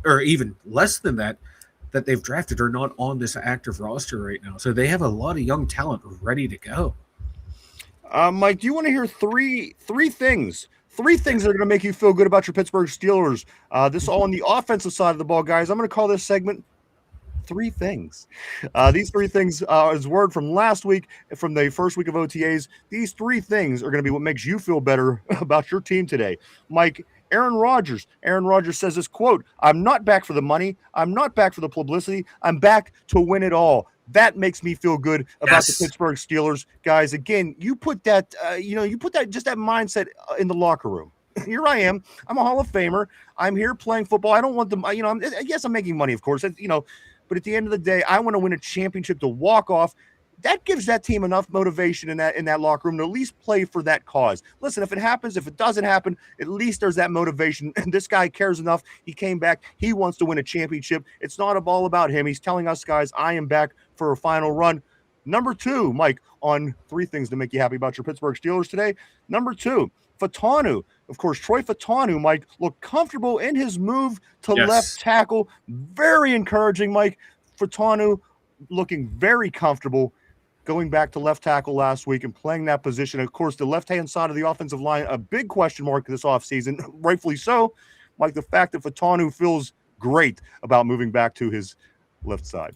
or even less than that they've drafted are not on this active roster right now. So they have a lot of young talent ready to go. Mike, do you want to hear three things? 3 things that are going to make you feel good about your Pittsburgh Steelers. This all on the offensive side of the ball, guys. I'm going to call this segment 3 things. These 3 things is word from last week, from the first week of OTAs. These 3 things are going to be what makes you feel better about your team today. Mike, Aaron Rodgers says this quote, "I'm not back for the money. I'm not back for the publicity. I'm back to win it all." That makes me feel good about the Pittsburgh Steelers. Guys, again, you put that, just that mindset in the locker room. Here I am. I'm a Hall of Famer. I'm here playing football. I don't want them, yes, I'm making money, of course, but at the end of the day, I want to win a championship to walk off. that gives that team enough motivation in that locker room to at least play for that cause. Listen, if it happens, if it doesn't happen, at least there's that motivation. And this guy cares enough. He came back. He wants to win a championship. It's not all about him. He's telling us, guys, I am back for a final run. Number 2, Mike, on 3 things to make you happy about your Pittsburgh Steelers today. Number 2, Fatanu. Of course, Troy Fatanu, Mike, looked comfortable in his move to left tackle. Very encouraging, Mike. Fatanu looking very comfortable going back to left tackle last week and playing that position. Of course, the left-hand side of the offensive line, a big question mark this offseason, rightfully so. Mike, the fact that Fatanu feels great about moving back to his left side.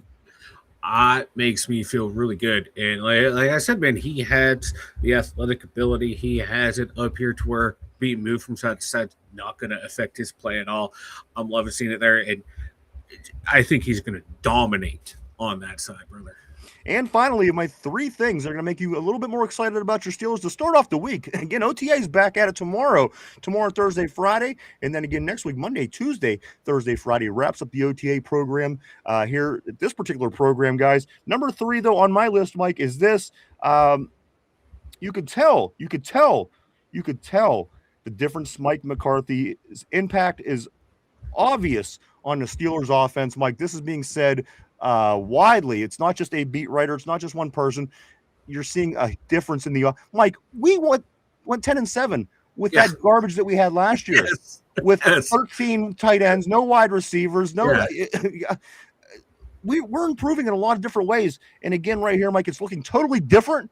Makes me feel really good. And like I said, man, he has the athletic ability. He has it up here to where being moved from side to side is not going to affect his play at all. I'm loving seeing it there. And I think he's going to dominate on that side, brother. And finally, my 3 things are going to make you a little bit more excited about your Steelers to start off the week. Again, OTA is back at it tomorrow, Thursday, Friday, and then again next week, Monday, Tuesday, Thursday, Friday. Wraps up the OTA program here at this particular program, guys. Number 3, though, on my list, Mike, is this. You could tell the difference. Mike McCarthy's impact is obvious on the Steelers offense. Mike, this is being said widely. It's not just a beat writer. It's not just one person. You're seeing a difference in the Mike. We went 10-7 with that garbage that we had last year with 13 tight ends, no wide receivers, we're improving in a lot of different ways. And again, right here, Mike, it's looking totally different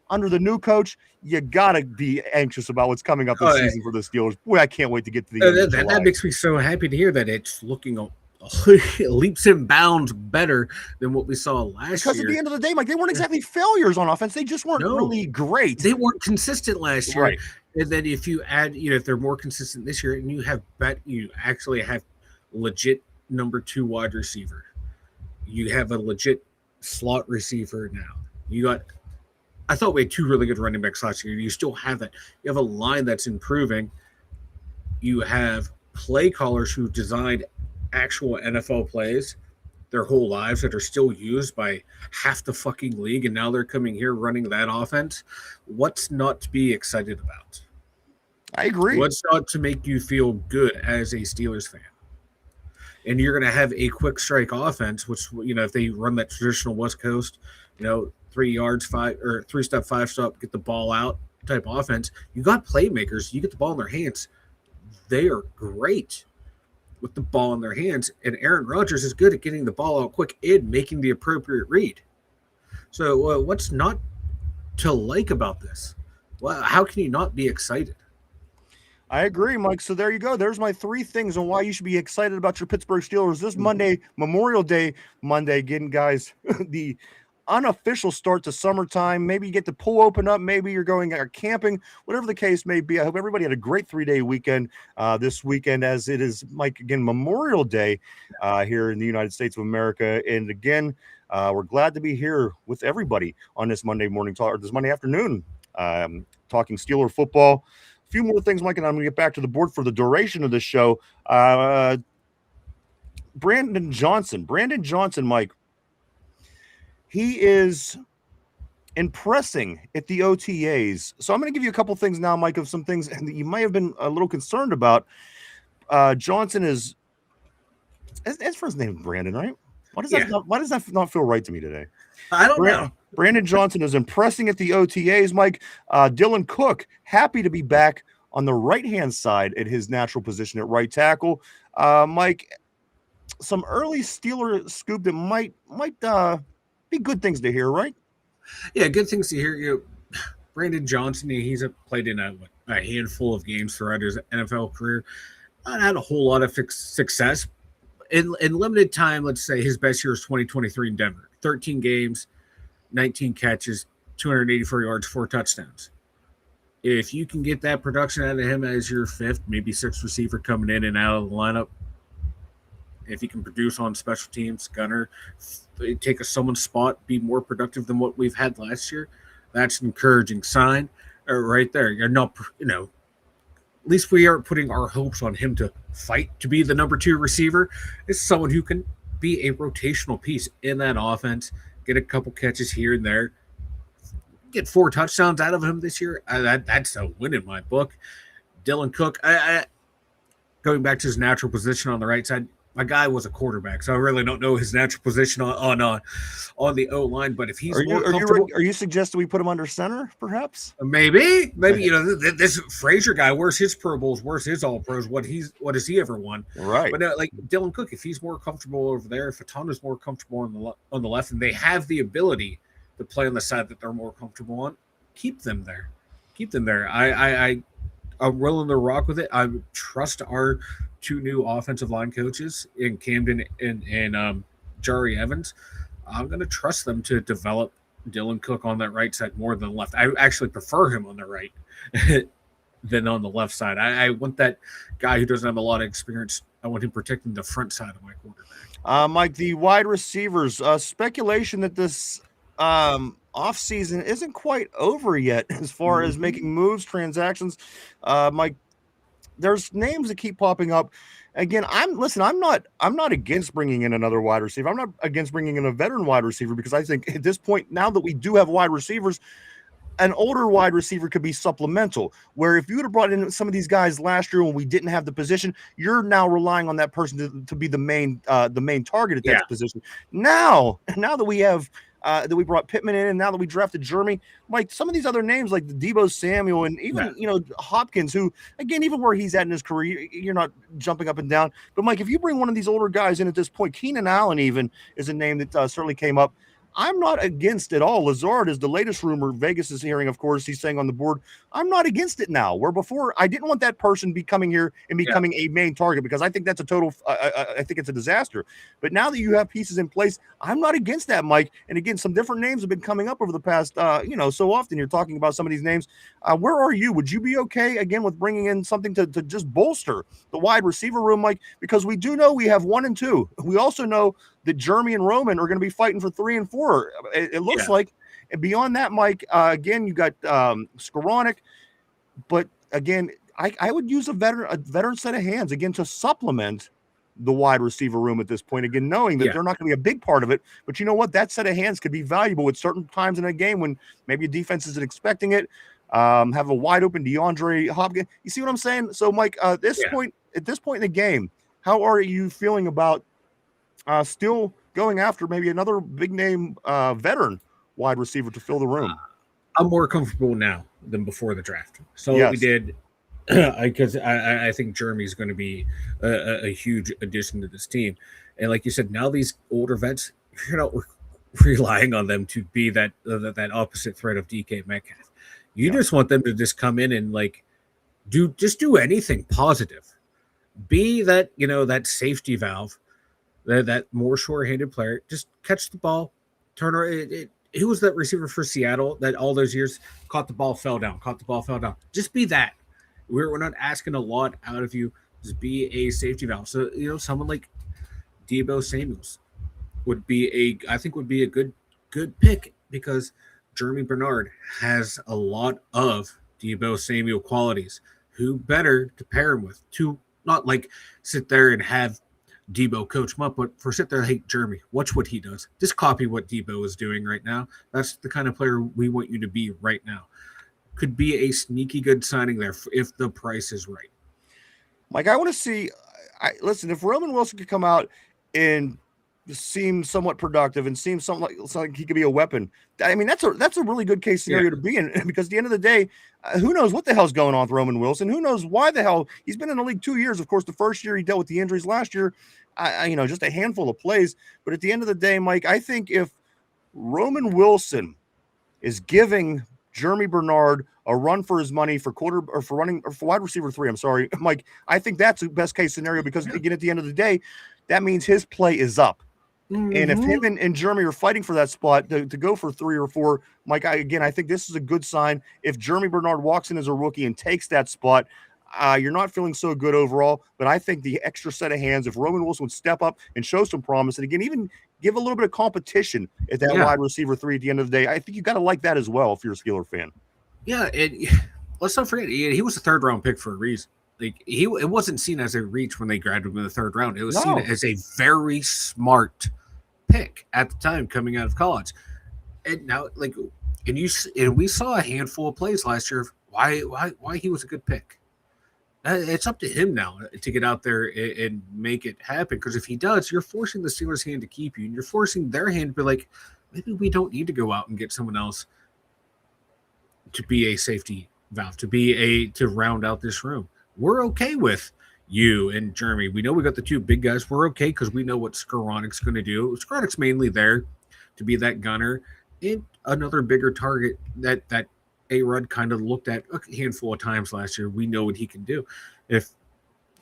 under the new coach. You gotta be anxious about what's coming up this season for the Steelers. Boy, I can't wait to get to the end of July. That makes me so happy to hear that it's looking leaps and bounds better than what we saw last year. Because at the end of the day, Mike, they weren't exactly failures on offense. They just weren't really great. They weren't consistent last year. Right. And then if you add, if they're more consistent this year, and you actually have legit number 2 wide receiver. You have a legit slot receiver now. I thought we had 2 really good running backs last year. You still have that. You have a line that's improving. You have play callers who designed actual NFL plays their whole lives that are still used by half the fucking league, and now they're coming here running that offense. What's not to be excited about? I agree. What's not to make you feel good as a Steelers fan? And you're going to have a quick strike offense, which, if they run that traditional West Coast, 3 yards, 5 or 3-step, 5-step, get the ball out type offense. You got playmakers. You get the ball in their hands. They are great with the ball in their hands, and Aaron Rodgers is good at getting the ball out quick and making the appropriate read. So what's not to like about this? Well, how can you not be excited? I agree, Mike. So there you go. There's my 3 things on why you should be excited about your Pittsburgh Steelers this Monday, Memorial Day Monday. Again, guys, the unofficial start to summertime. Maybe you get the pool open up. Maybe you're going camping, whatever the case may be. I hope everybody had a great 3-day weekend this weekend, as it is, Mike, again, Memorial Day here in the United States of America. And again, we're glad to be here with everybody on this Monday morning talk, or this Monday afternoon, talking Steeler football. A few more things, Mike, and I'm going to get back to the board for the duration of this show. Brandon Johnson, Mike, he is impressing at the OTAs. So I'm going to give you a couple things now, Mike, of some things that you might have been a little concerned about. Johnson is, as for his name, Brandon, right? Why does that not feel right to me today? I don't know. Brandon Johnson is impressing at the OTAs, Mike. Dylan Cook, happy to be back on the right-hand side at his natural position at right tackle. Mike, some early Steeler scoop that might be good things to hear, right? Yeah, good things to hear. Brandon Johnson, he's played in a handful of games throughout his NFL career. Not had a whole lot of success. In limited time, let's say his best year was 2023 in Denver. 13 games, 19 catches, 284 yards, 4 touchdowns. If you can get that production out of him as your 5th, maybe 6th receiver coming in and out of the lineup, if he can produce on special teams, gunner, take someone's spot, be more productive than what we've had last year, that's an encouraging sign right there. You're not, at least we aren't putting our hopes on him to fight to be the number 2 receiver. It's someone who can be a rotational piece in that offense, get a couple catches here and there, get 4 touchdowns out of him this year, that's a win in my book. Dylan Cook, going back to his natural position on the right side, my guy was a quarterback, so I really don't know his natural position on the O line. But if he's more comfortable, are you suggesting we put him under center, perhaps? maybe this Frazier guy, where's his Pro Bowls, where's his All Pros, what has he ever won? Right. But like Dylan Cook, if he's more comfortable over there, if Atan is more comfortable on the left, and they have the ability to play on the side that they're more comfortable on, keep them there. I'm willing to rock with it. I trust our 2 new offensive line coaches in Camden and Jari Evans. I'm going to trust them to develop Dylan Cook on that right side more than the left. I actually prefer him on the right than on the left side. I want that guy who doesn't have a lot of experience. I want him protecting the front side of my quarterback. Mike, the wide receivers, speculation that this offseason isn't quite over yet as far as making moves, transactions. Mike, there's names that keep popping up. Again, I'm not against bringing in another wide receiver. I'm not against bringing in a veteran wide receiver because I think at this point, now that we do have wide receivers, an older wide receiver could be supplemental, where if you would have brought in some of these guys last year when we didn't have the position, you're now relying on that person to be the main target at that position. Now that we have that we brought Pittman in, and now that we drafted Jeremy, Mike, some of these other names like Deebo Samuel and even Hopkins, who again, even where he's at in his career, you're not jumping up and down. But Mike, if you bring one of these older guys in at this point, Keenan Allen even is a name that certainly came up. I'm not against it all. Lazard is the latest rumor Vegas is hearing. Of course, he's saying on the board, I'm not against it now. Where before, I didn't want that person be coming here and becoming a main target because I think that's a total. I think it's a disaster. But now that you have pieces in place, I'm not against that, Mike. And again, some different names have been coming up over the past, so often you're talking about some of these names. Where are you? Would you be okay again with bringing in something to just bolster the wide receiver room, Mike? Because we do know we have 1 and 2. We also know that Jeremy and Roman are going to be fighting for 3 and 4. It looks like. And beyond that, Mike, again, you got Skoranek. But again, I would use a veteran set of hands again to supplement the wide receiver room at this point. Again, knowing that they're not going to be a big part of it, but you know what? That set of hands could be valuable at certain times in a game when maybe a defense isn't expecting it. Have a wide open DeAndre Hopkins. You see what I'm saying? So, Mike, at this point in the game, how are you feeling about still going after maybe another big name veteran wide receiver to fill the room? I'm more comfortable now than before the draft. So what we did, because I think Jeremy's going to be a huge addition to this team. And like you said, now these older vets, you're not relying on them to be that opposite threat of DK Metcalf. You just want them to just come in and do anything positive. Be that, that safety valve, that more sure-handed player. Just catch the ball, turn around. Who was that receiver for Seattle that all those years caught the ball, fell down? Just be that. We're not asking a lot out of you. Just be a safety valve. So, someone like Deebo Samuels would be a good pick because Jeremy Bernard has a lot of Deebo Samuel qualities. Who better to pair him with? To not sit there and have Deebo coach him up, but for sit there, hey, Jeremy, watch what he does. Just copy what Deebo is doing right now. That's the kind of player we want you to be right now. Could be a sneaky good signing there if the price is right. Mike, I want to see. Listen, if Roman Wilson could come out and seem somewhat productive and seem something like he could be a weapon, I mean, that's a really good case scenario to be in, because at the end of the day, who knows what the hell's going on with Roman Wilson? Who knows why the hell he's been in the league 2 years? Of course, the first year he dealt with the injuries. Last year, just a handful of plays. But at the end of the day, Mike, I think if Roman Wilson is giving Jeremy Bernard a run for his money for wide receiver 3, I'm sorry, Mike, I think that's the best case scenario because again, at the end of the day, that means his play is up. Mm-hmm. And if him and Jeremy are fighting for that spot to go for 3 or 4, Mike, I think this is a good sign. If Jeremy Bernard walks in as a rookie and takes that spot, you're not feeling so good overall. But I think the extra set of hands, if Roman Wilson would step up and show some promise, and again, even give a little bit of competition at that wide receiver 3 at the end of the day, I think you got to like that as well if you're a Steeler fan. Yeah, let's not forget, he was a 3rd-round pick for a reason. It wasn't seen as a reach when they grabbed him in the 3rd round. It was seen as a very smart pick at the time coming out of college. And now, and we saw a handful of plays last year. Why he was a good pick. It's up to him now to get out there and make it happen. Because if he does, you're forcing the Steelers' hand to keep you, and you're forcing their hand to be like, maybe we don't need to go out and get someone else to be a safety valve, to round out this room. We're okay with you and Jeremy. We know we got the two big guys. We're okay because we know what Skoronek's going to do. Skoronek's mainly there to be that gunner and another bigger target that A-Rod kind of looked at a handful of times last year. We know what he can do. If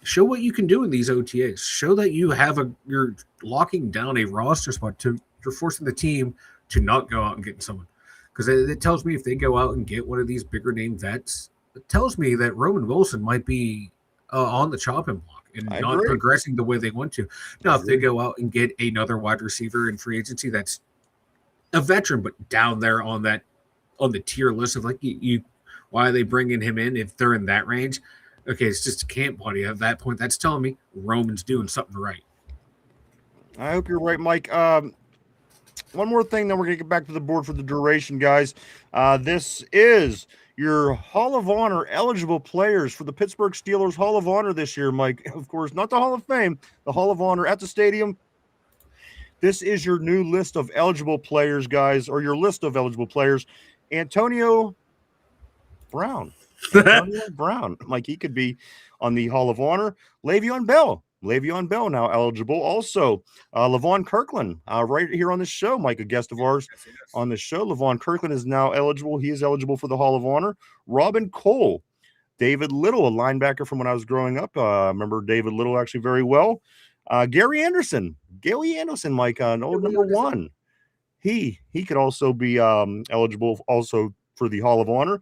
show what you can do in these OTAs. Show that you're locking down a roster spot you're forcing the team to not go out and get someone. Because it tells me if they go out and get one of these bigger name vets, it tells me that Roman Wilson might be on the chopping block and not progressing the way they want to. Now, if they go out and get another wide receiver in free agency that's a veteran, but down there on the tier list of like why are they bringing him in if they're in that range? Okay, it's just a camp buddy. At that point, that's telling me Roman's doing something right. I hope you're right, Mike. One more thing, then we're going to get back to the board for the duration, guys. This is your Hall of Honor eligible players for the Pittsburgh Steelers Hall of Honor this year, Mike. Of course, not the Hall of Fame, the Hall of Honor at the stadium. This is your new list of eligible players, guys, or your list of eligible players. Antonio Brown. Like he could be on the Hall of Honor. Le'Veon Bell now eligible. Also, Levon Kirkland, right here on the show, Mike, a guest of ours on the show. Levon Kirkland is now eligible. He is eligible for the Hall of Honor. Robin Cole, David Little, a linebacker from when I was growing up. Remember David Little actually very well. Gary Anderson, Mike, an old number one. He could also be eligible also for the Hall of Honor.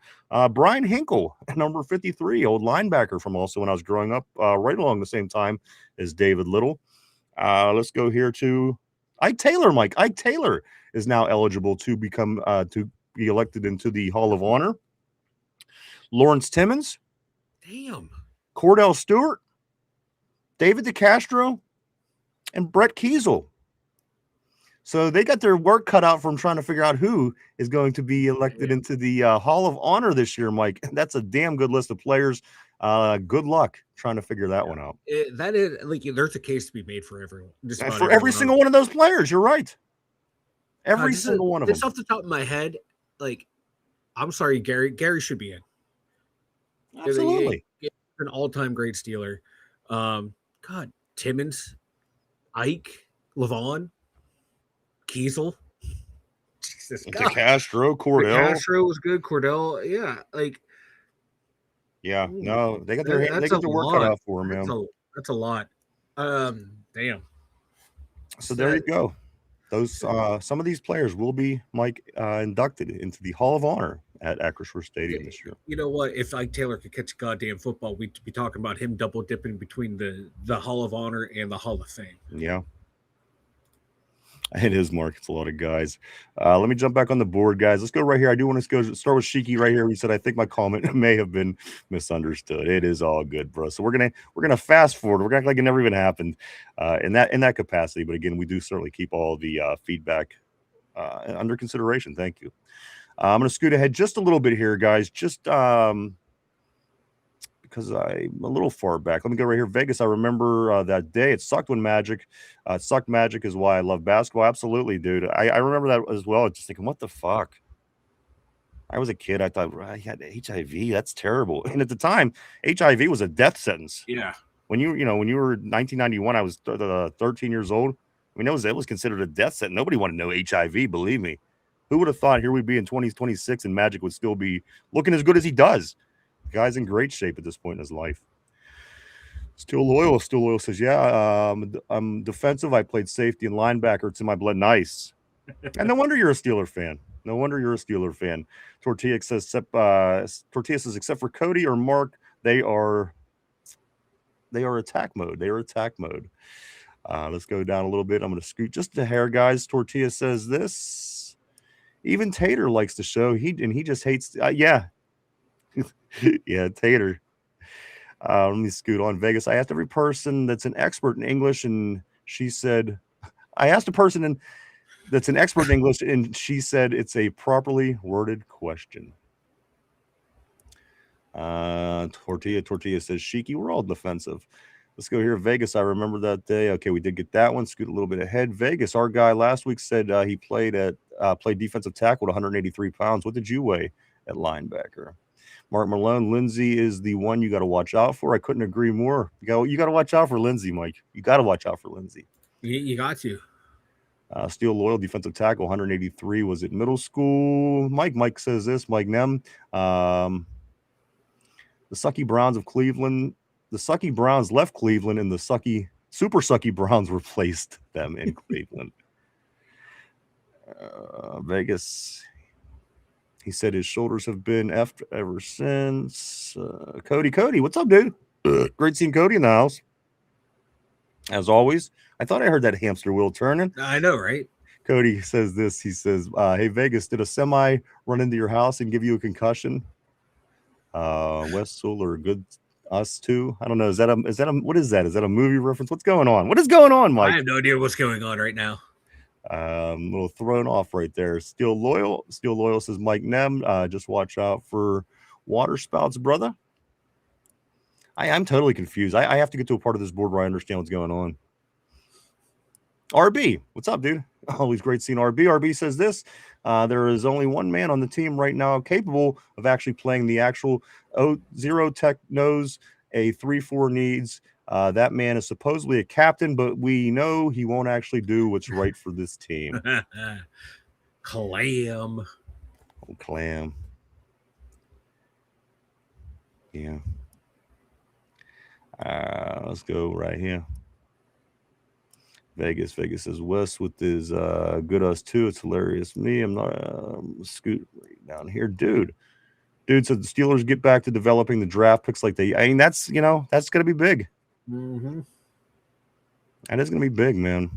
Brian Hinkle, number 53, old linebacker from also when I was growing up, right along the same time as David Little. Let's go here to Ike Taylor, Mike. Ike Taylor is now eligible to become to be elected into the Hall of Honor. Lawrence Timmons. Damn. Cordell Stewart. David DeCastro. And Brett Kiesel. So they got their work cut out from trying to figure out who is going to be elected into the Hall of Honor this year, Mike. That's a damn good list of players. Good luck trying to figure that one out. That is like there's a case to be made for everyone. For every single one of those players, you're right. Every single one of them. Just off the top of my head, like, I'm sorry, Gary should be in. Absolutely. An all-time great Steeler. God, Timmons, Ike, Levon, Kiesel, Jesus, DeCastro, Cordell. DeCastro was good. Cordell, no, they got their work cut out for them, man. That's a lot. Damn. So there you go. Those some of these players will be, Mike, inducted into the Hall of Honor at Acrisure Stadium this year. You know what? If Ike Taylor could catch a goddamn football, we'd be talking about him double dipping between the Hall of Honor and the Hall of Fame. Yeah. It is, Mark. It's a lot of guys. Let me jump back on the board, guys. Let's go right here. I do want to start with Shiki right here. He said, I think my comment may have been misunderstood. It is all good, bro. So we're gonna fast forward. We're gonna act like it never even happened in that capacity. But again, we do certainly keep all the feedback under consideration. Thank you. I'm gonna scoot ahead just a little bit here, guys. Just because I'm a little far back. Let me go right here. Vegas, I remember that day. It sucked when Magic. Sucked Magic is why I love basketball. Absolutely, dude. I remember that as well. Just thinking, what the fuck? I was a kid. I thought, I had HIV. That's terrible. And at the time, HIV was a death sentence. Yeah. When you were 1991, I was 13 years old. I mean, it was considered a death sentence. Nobody wanted to know HIV, believe me. Who would have thought here we'd be in 2026 and Magic would still be looking as good as he does? The guy's in great shape at this point in his life. Still loyal says, yeah, I'm defensive. I played safety and linebacker. It's in my blood. Nice. And no wonder you're a Steeler fan. Tortilla says, except for Cody or Mark, they are attack mode. Let's go down a little bit. I'm going to scoot just a hair, guys. Tortilla says this. Even Tater likes the show. He just hates. Yeah, Tater. Let me scoot on. Vegas. I asked every person that's an expert in English, and she said, I asked a person, and that's an expert in English, and she said it's a properly worded question. Tortilla says, Shiki, we're all defensive. Let's go here. Vegas, I remember that day. Okay, we did get that one. Scoot a little bit ahead. Vegas, our guy last week said he played defensive tackle at 183 pounds. What did you weigh at linebacker? Mark Malone, Lindsay is the one you got to watch out for. I couldn't agree more. You got to watch out for Lindsay, Mike. You got to watch out for Lindsay. You got to. Steel Loyal, defensive tackle, 183. Was it middle school? Mike says this. Mike Nem. The Sucky Browns of Cleveland. The Sucky Browns left Cleveland, and the Super Sucky Browns replaced them in Cleveland. Vegas. He said his shoulders have been effed ever since. Cody, what's up, dude? Great seeing Cody in the house. As always, I thought I heard that hamster wheel turning. I know, right? Cody says this. He says, hey, Vegas, did a semi run into your house and give you a concussion? Westall or Good Us Too? I don't know. What is that? Is that a movie reference? What's going on? What is going on, Mike? I have no idea what's going on right now. Little thrown off right there. Steel Loyal says Mike Nem. Just watch out for water spouts, brother. I'm totally confused. I have to get to a part of this board where I understand what's going on. RB, what's up, dude? Always great seeing RB. RB says this. There is only one man on the team right now capable of actually playing the actual 0 tech knows a 3-4 needs. That man is supposedly a captain, but we know he won't actually do what's right for this team. Clam. Oh, Clam. Yeah. Let's go right here. Vegas says Wes with his Good Us Too. It's hilarious. Me, I'm not scoot right down here, dude said the Steelers get back to developing the draft picks like that's gonna be big. Mm-hmm. That is gonna be big, man.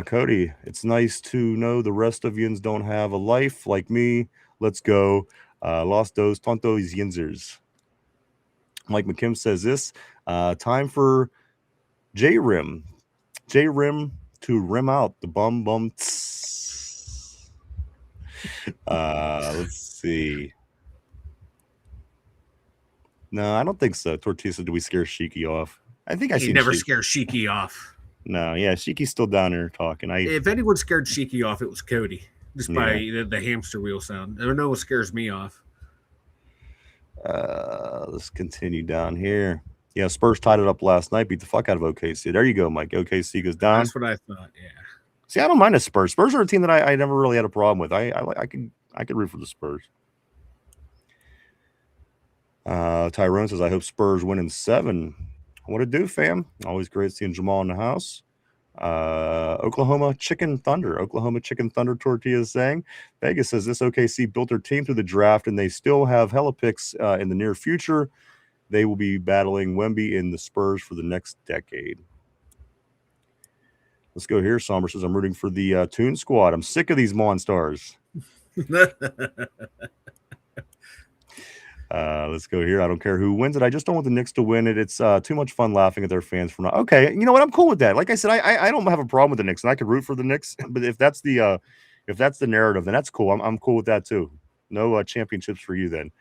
Cody, it's nice to know the rest of yins don't have a life like me. Let's go. Los dos tontos yinzers. Mike McKim says this. Time for J-Rim to rim out the bum. Let's see. No, I don't think so. Tortilla said, do we scare Shiki off? I think He never scared Shiki off. No, yeah, Shiki's still down there talking. If anyone scared Shiki off, it was Cody. Just by the hamster wheel sound. No one scares me off. Let's continue down here. Yeah, Spurs tied it up last night, beat the fuck out of OKC. There you go, Mike. OKC goes down. That's what I thought, yeah. See, I don't mind the Spurs. Spurs are a team that I never really had a problem with. I could root for the Spurs. Tyrone says, I hope Spurs win in 7. What it do, fam? Always great seeing Jamal in the house. Oklahoma Chicken Thunder. Tortilla is saying. Vegas says this OKC built their team through the draft, and they still have hella picks in the near future. They will be battling Wemby in the Spurs for the next decade. Let's go here. Somber says, I'm rooting for the Toon Squad. I'm sick of these Monstars. Let's go here. I don't care who wins it. I just don't want the Knicks to win it. It's too much fun laughing at their fans for not. Okay, you know what? I'm cool with that. Like I said, I don't have a problem with the Knicks, and I could root for the Knicks. But if that's the narrative, then that's cool. I'm cool with that too. No championships for you then.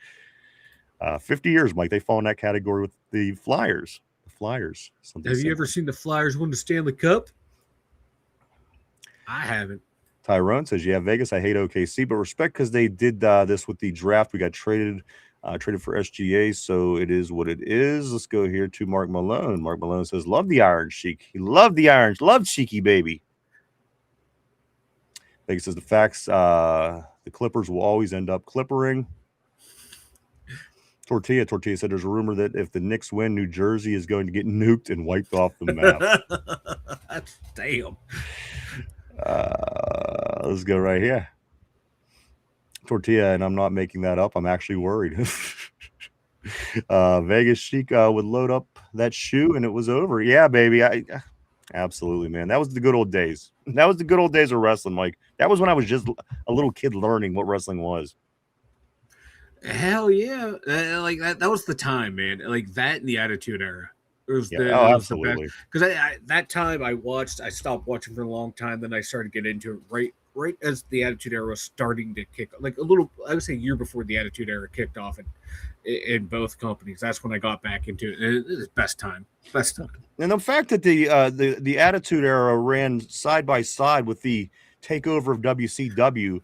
50 years, Mike. They fall in that category with the Flyers. The Flyers. Have you ever seen the Flyers win the Stanley Cup? I haven't. Tyrone says, yeah, Vegas, I hate OKC, but respect because they did this with the draft. We got traded for SGA, so it is what it is. Let's go here to Mark Malone. Mark Malone says, love the Iron Sheik. He loved the Irons. Loved Sheiky, baby. Vegas says, the facts, the Clippers will always end up clippering. Tortilla said there's a rumor that if the Knicks win, New Jersey is going to get nuked and wiped off the map. Damn. Let's go right here. Tortilla, and I'm not making that up. I'm actually worried. Vegas Chic would load up that shoe and it was over. Yeah, baby. Absolutely, man. That was the good old days. That was the good old days of wrestling, Mike. That was when I was just a little kid learning what wrestling was. Hell yeah. Like that was the time, man. Like that and the Attitude Era. It was the best absolutely. because that time I stopped watching for a long time. Then I started to get into it right as the Attitude Era was starting to kick, like a little, I would say, a year before the Attitude Era kicked off in both companies. That's when I got back into it. It was best time. And the fact that the Attitude Era ran side by side with the takeover of WCW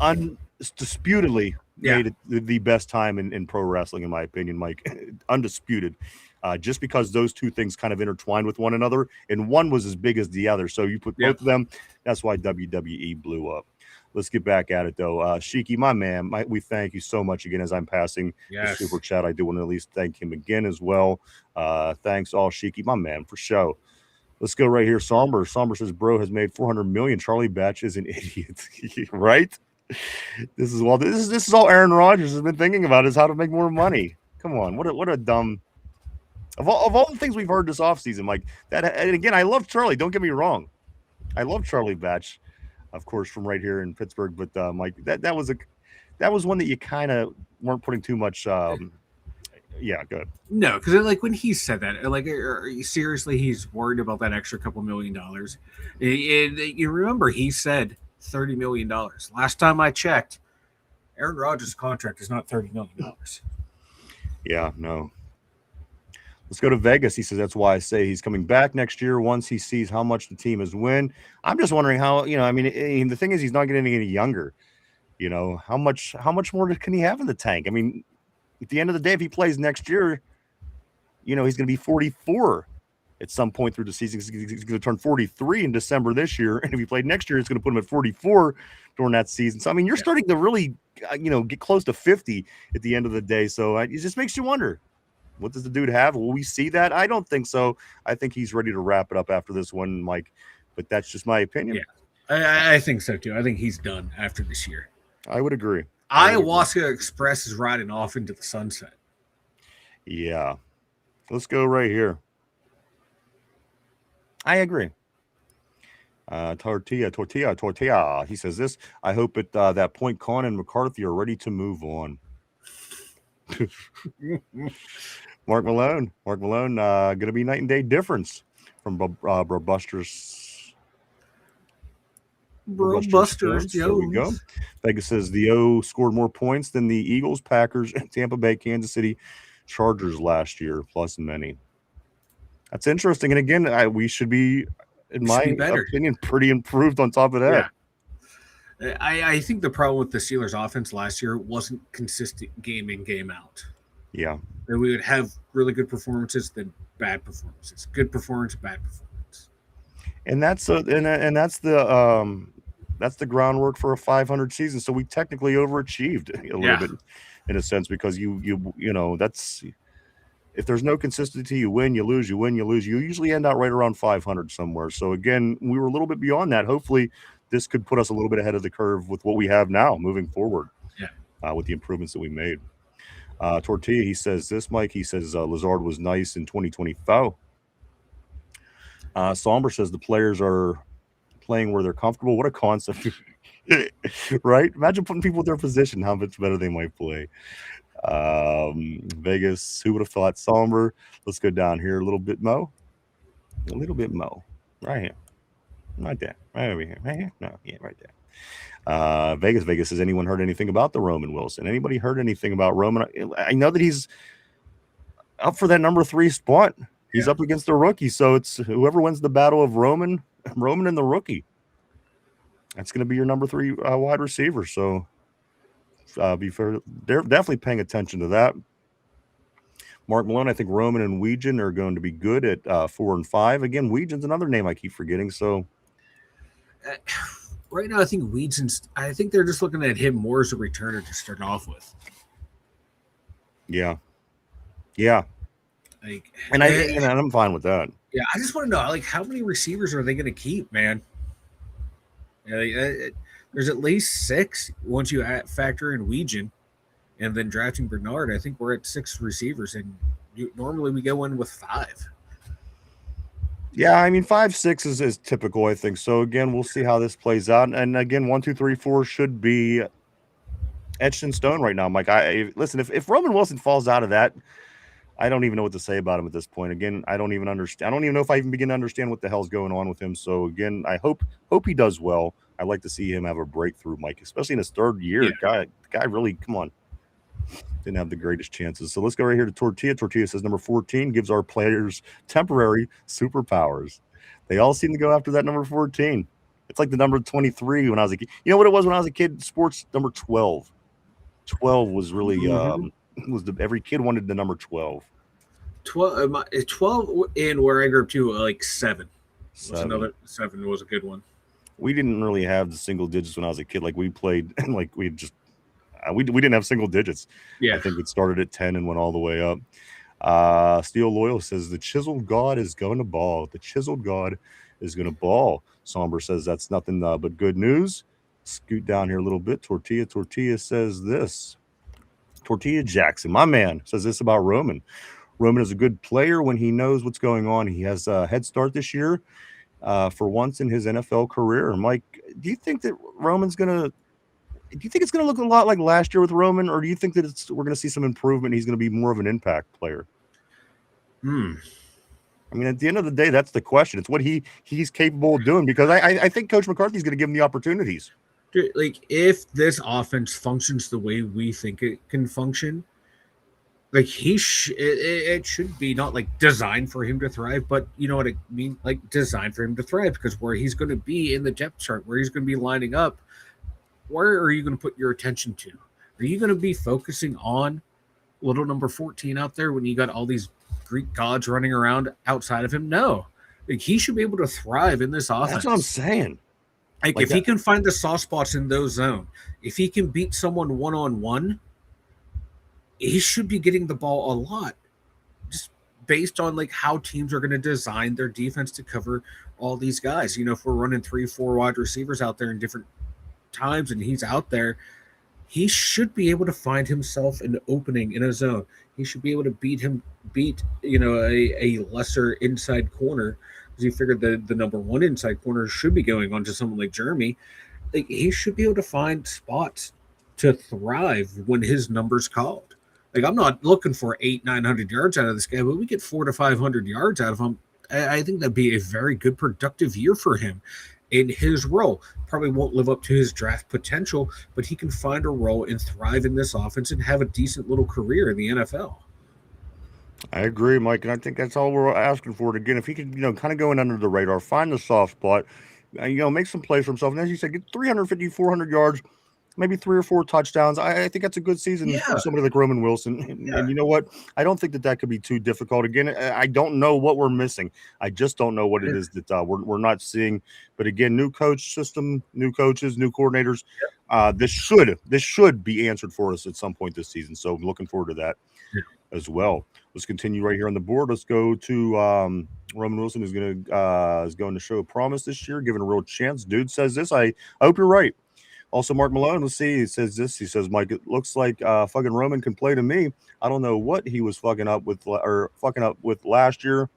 undisputedly made it the best time in pro wrestling, in my opinion, Mike. Undisputed. Just because those two things kind of intertwined with one another, and one was as big as the other. So you put both of them, that's why WWE blew up. Let's get back at it, though. Shiki, my man, we thank you so much again as I'm passing the super chat. I do want to at least thank him again as well. Thanks, all Shiki, my man, for show. Let's go right here. Somber says, bro has made 400 million. Charlie Batch is an idiot, right? This is all Aaron Rodgers has been thinking about, is how to make more money. Come on, what a dumb. Of all the things we've heard this offseason, Mike, that, and again, I love Charlie. Don't get me wrong. I love Charlie Batch, of course, from right here in Pittsburgh. But Mike, that was one that you kind of weren't putting too much. Yeah, good. No, because like when he said that, like, seriously, he's worried about that extra couple $1 million. You remember he said $30 million. Last time I checked, Aaron Rodgers' contract is not $30 million. Yeah, no. Let's go to Vegas. He says, that's why I say he's coming back next year once he sees how much the team has win. I'm just wondering how, I mean, the thing is, he's not getting any younger. How much more can he have in the tank? I mean, at the end of the day, if he plays next year, he's going to be 44 at some point through the season. He's going to turn 43 in December this year. And if he played next year, it's going to put him at 44 during that season. So, I mean, you're starting to really, get close to 50 at the end of the day. So it just makes you wonder. What does the dude have? Will we see that? I don't think so. I think he's ready to wrap it up after this one, Mike. But that's just my opinion. Yeah, I think so, too. I think he's done after this year. I would agree. Ayahuasca Express is riding off into the sunset. Yeah. Let's go right here. I agree. Tortilla. He says this. I hope at that point, Khan and McCarthy are ready to move on. Mark Malone, going to be night and day difference from Brobusters. Brobusters. There we go. Vegas says the O scored more points than the Eagles, Packers, and Tampa Bay, Kansas City Chargers last year, plus many. That's interesting. And again, we should be, in my opinion, pretty improved on top of that. Yeah. I think the problem with the Steelers offense last year wasn't consistent game in, game out. Yeah. And we would have really good performances, then bad performances. Good performance, bad performance. And that's the groundwork for a 500 season. So we technically overachieved a little bit in a sense, because that's, if there's no consistency, you win, you lose, you win, you lose. You usually end out right around 500 somewhere. So again, we were a little bit beyond that. Hopefully this could put us a little bit ahead of the curve with what we have now moving forward. With the improvements that we made. Tortilla, he says this, Mike. He says Lazard was nice in 2024. Somber says the players are playing where they're comfortable. What a concept, right? Imagine putting people in their position, how much better they might play. Vegas, who would have thought? Somber. Let's go down here a little bit, Mo. Right here. Right there. Right over here. Right here? No, yeah, right there. Vegas, has anyone heard anything about the Roman Wilson? Anybody heard anything about Roman? I know that he's up for that number 3 spot. He's up against a rookie, so it's whoever wins the battle of Roman and the rookie. That's going to be your number 3 wide receiver. So be fair, they're definitely paying attention to that. Mark Malone, I think Roman and Weegan are going to be good at 4 and 5. Again, Weegan's another name I keep forgetting. So right now, I think I think they're just looking at him more as a returner to start off with. Yeah. And I'm fine with that. Yeah, I just want to know, how many receivers are they going to keep, man? There's at least 6 once you factor in Weegan, and then drafting Bernard. I think we're at 6 receivers, and normally we go in with 5. Yeah, I mean 5, 6 is typical, I think. So again, we'll see how this plays out. And again, 1, 2, 3, 4 should be etched in stone right now, Mike. Listen, if Roman Wilson falls out of that I don't even know what to say about him at this point. Again, I don't even understand. I don't even know if I even begin to understand what the hell's going on with him. So again, I hope he does well. I'd like to see him have a breakthrough, Mike, especially in his third year. Yeah. Guy really, come on, didn't have the greatest chances. So let's go right here to Tortilla. Tortilla says number 14 gives our players temporary superpowers. They all seem to go after that number 14. It's like the number 23 when I was a kid. You know what it was when I was a kid? Sports number 12. 12 was really was the every kid wanted the number 12. 12 in where I grew up to, like 7. Was 7. another 7 was a good one. We didn't really have the single digits when I was a kid. Like we played, like we just we didn't have single digits. Yeah. I think it started at 10 and went all the way up. Steel Loyal says the chiseled god is going to ball. The chiseled god is going to ball. Somber says that's nothing but good news. Scoot down here a little bit. Tortilla says this. Tortilla Jackson, my man, says this about Roman. Roman is a good player when he knows what's going on. He has a head start this year for once in his NFL career. Mike, do you think that Roman's going to do you think it's going to look a lot like last year with Roman, or do you think that we're going to see some improvement? He's going to be more of an impact player. I mean, at the end of the day, that's the question. It's what he's capable of doing, because I think Coach McCarthy's going to give him the opportunities. Dude, like if this offense functions the way we think it can function, like it should be not like designed for him to thrive, but you know what I mean, like designed for him to thrive, because where he's going to be in the depth chart, where he's going to be lining up, where are you going to put your attention to? Are you going to be focusing on little number 14 out there when you got all these Greek gods running around outside of him? No. Like, he should be able to thrive in this offense. That's what I'm saying. Like if he can find the soft spots in those zones, if he can beat someone one-on-one, he should be getting the ball a lot, just based on like how teams are going to design their defense to cover all these guys. You know, if we're running 3-4 wide receivers out there in different times and he's out there, he should be able to find himself an opening in a zone. He should be able to beat a lesser inside corner, because he figured the number one inside corner should be going on to someone like Jeremy. Like, he should be able to find spots to thrive when his number's called. Like, I'm not looking for 800-900 yards out of this guy, but we get 400 to 500 yards out of him. I think that'd be a very good productive year for him in his role. Probably won't live up to his draft potential, but he can find a role and thrive in this offense and have a decent little career in the NFL. I agree, Mike, and I think that's all we're asking for. Again, if he could, kind of go in under the radar, find the soft spot, make some plays for himself, and as you said, get 350, 400 yards, maybe 3 or 4 touchdowns. I think that's a good season for somebody like Roman Wilson. And you know what? I don't think that could be too difficult. Again, I don't know what we're missing. I just don't know what it is that we're not seeing. But again, new coach system, new coaches, new coordinators. This should be answered for us at some point this season. So I'm looking forward to that as well. Let's continue right here on the board. Let's go to Roman Wilson, is going to show promise this year, given a real chance. Dude says this. I hope you're right. Also, Mark Malone, let's see. He says this. He says, Mike, it looks like fucking Roman can play to me. I don't know what he was fucking up with last year.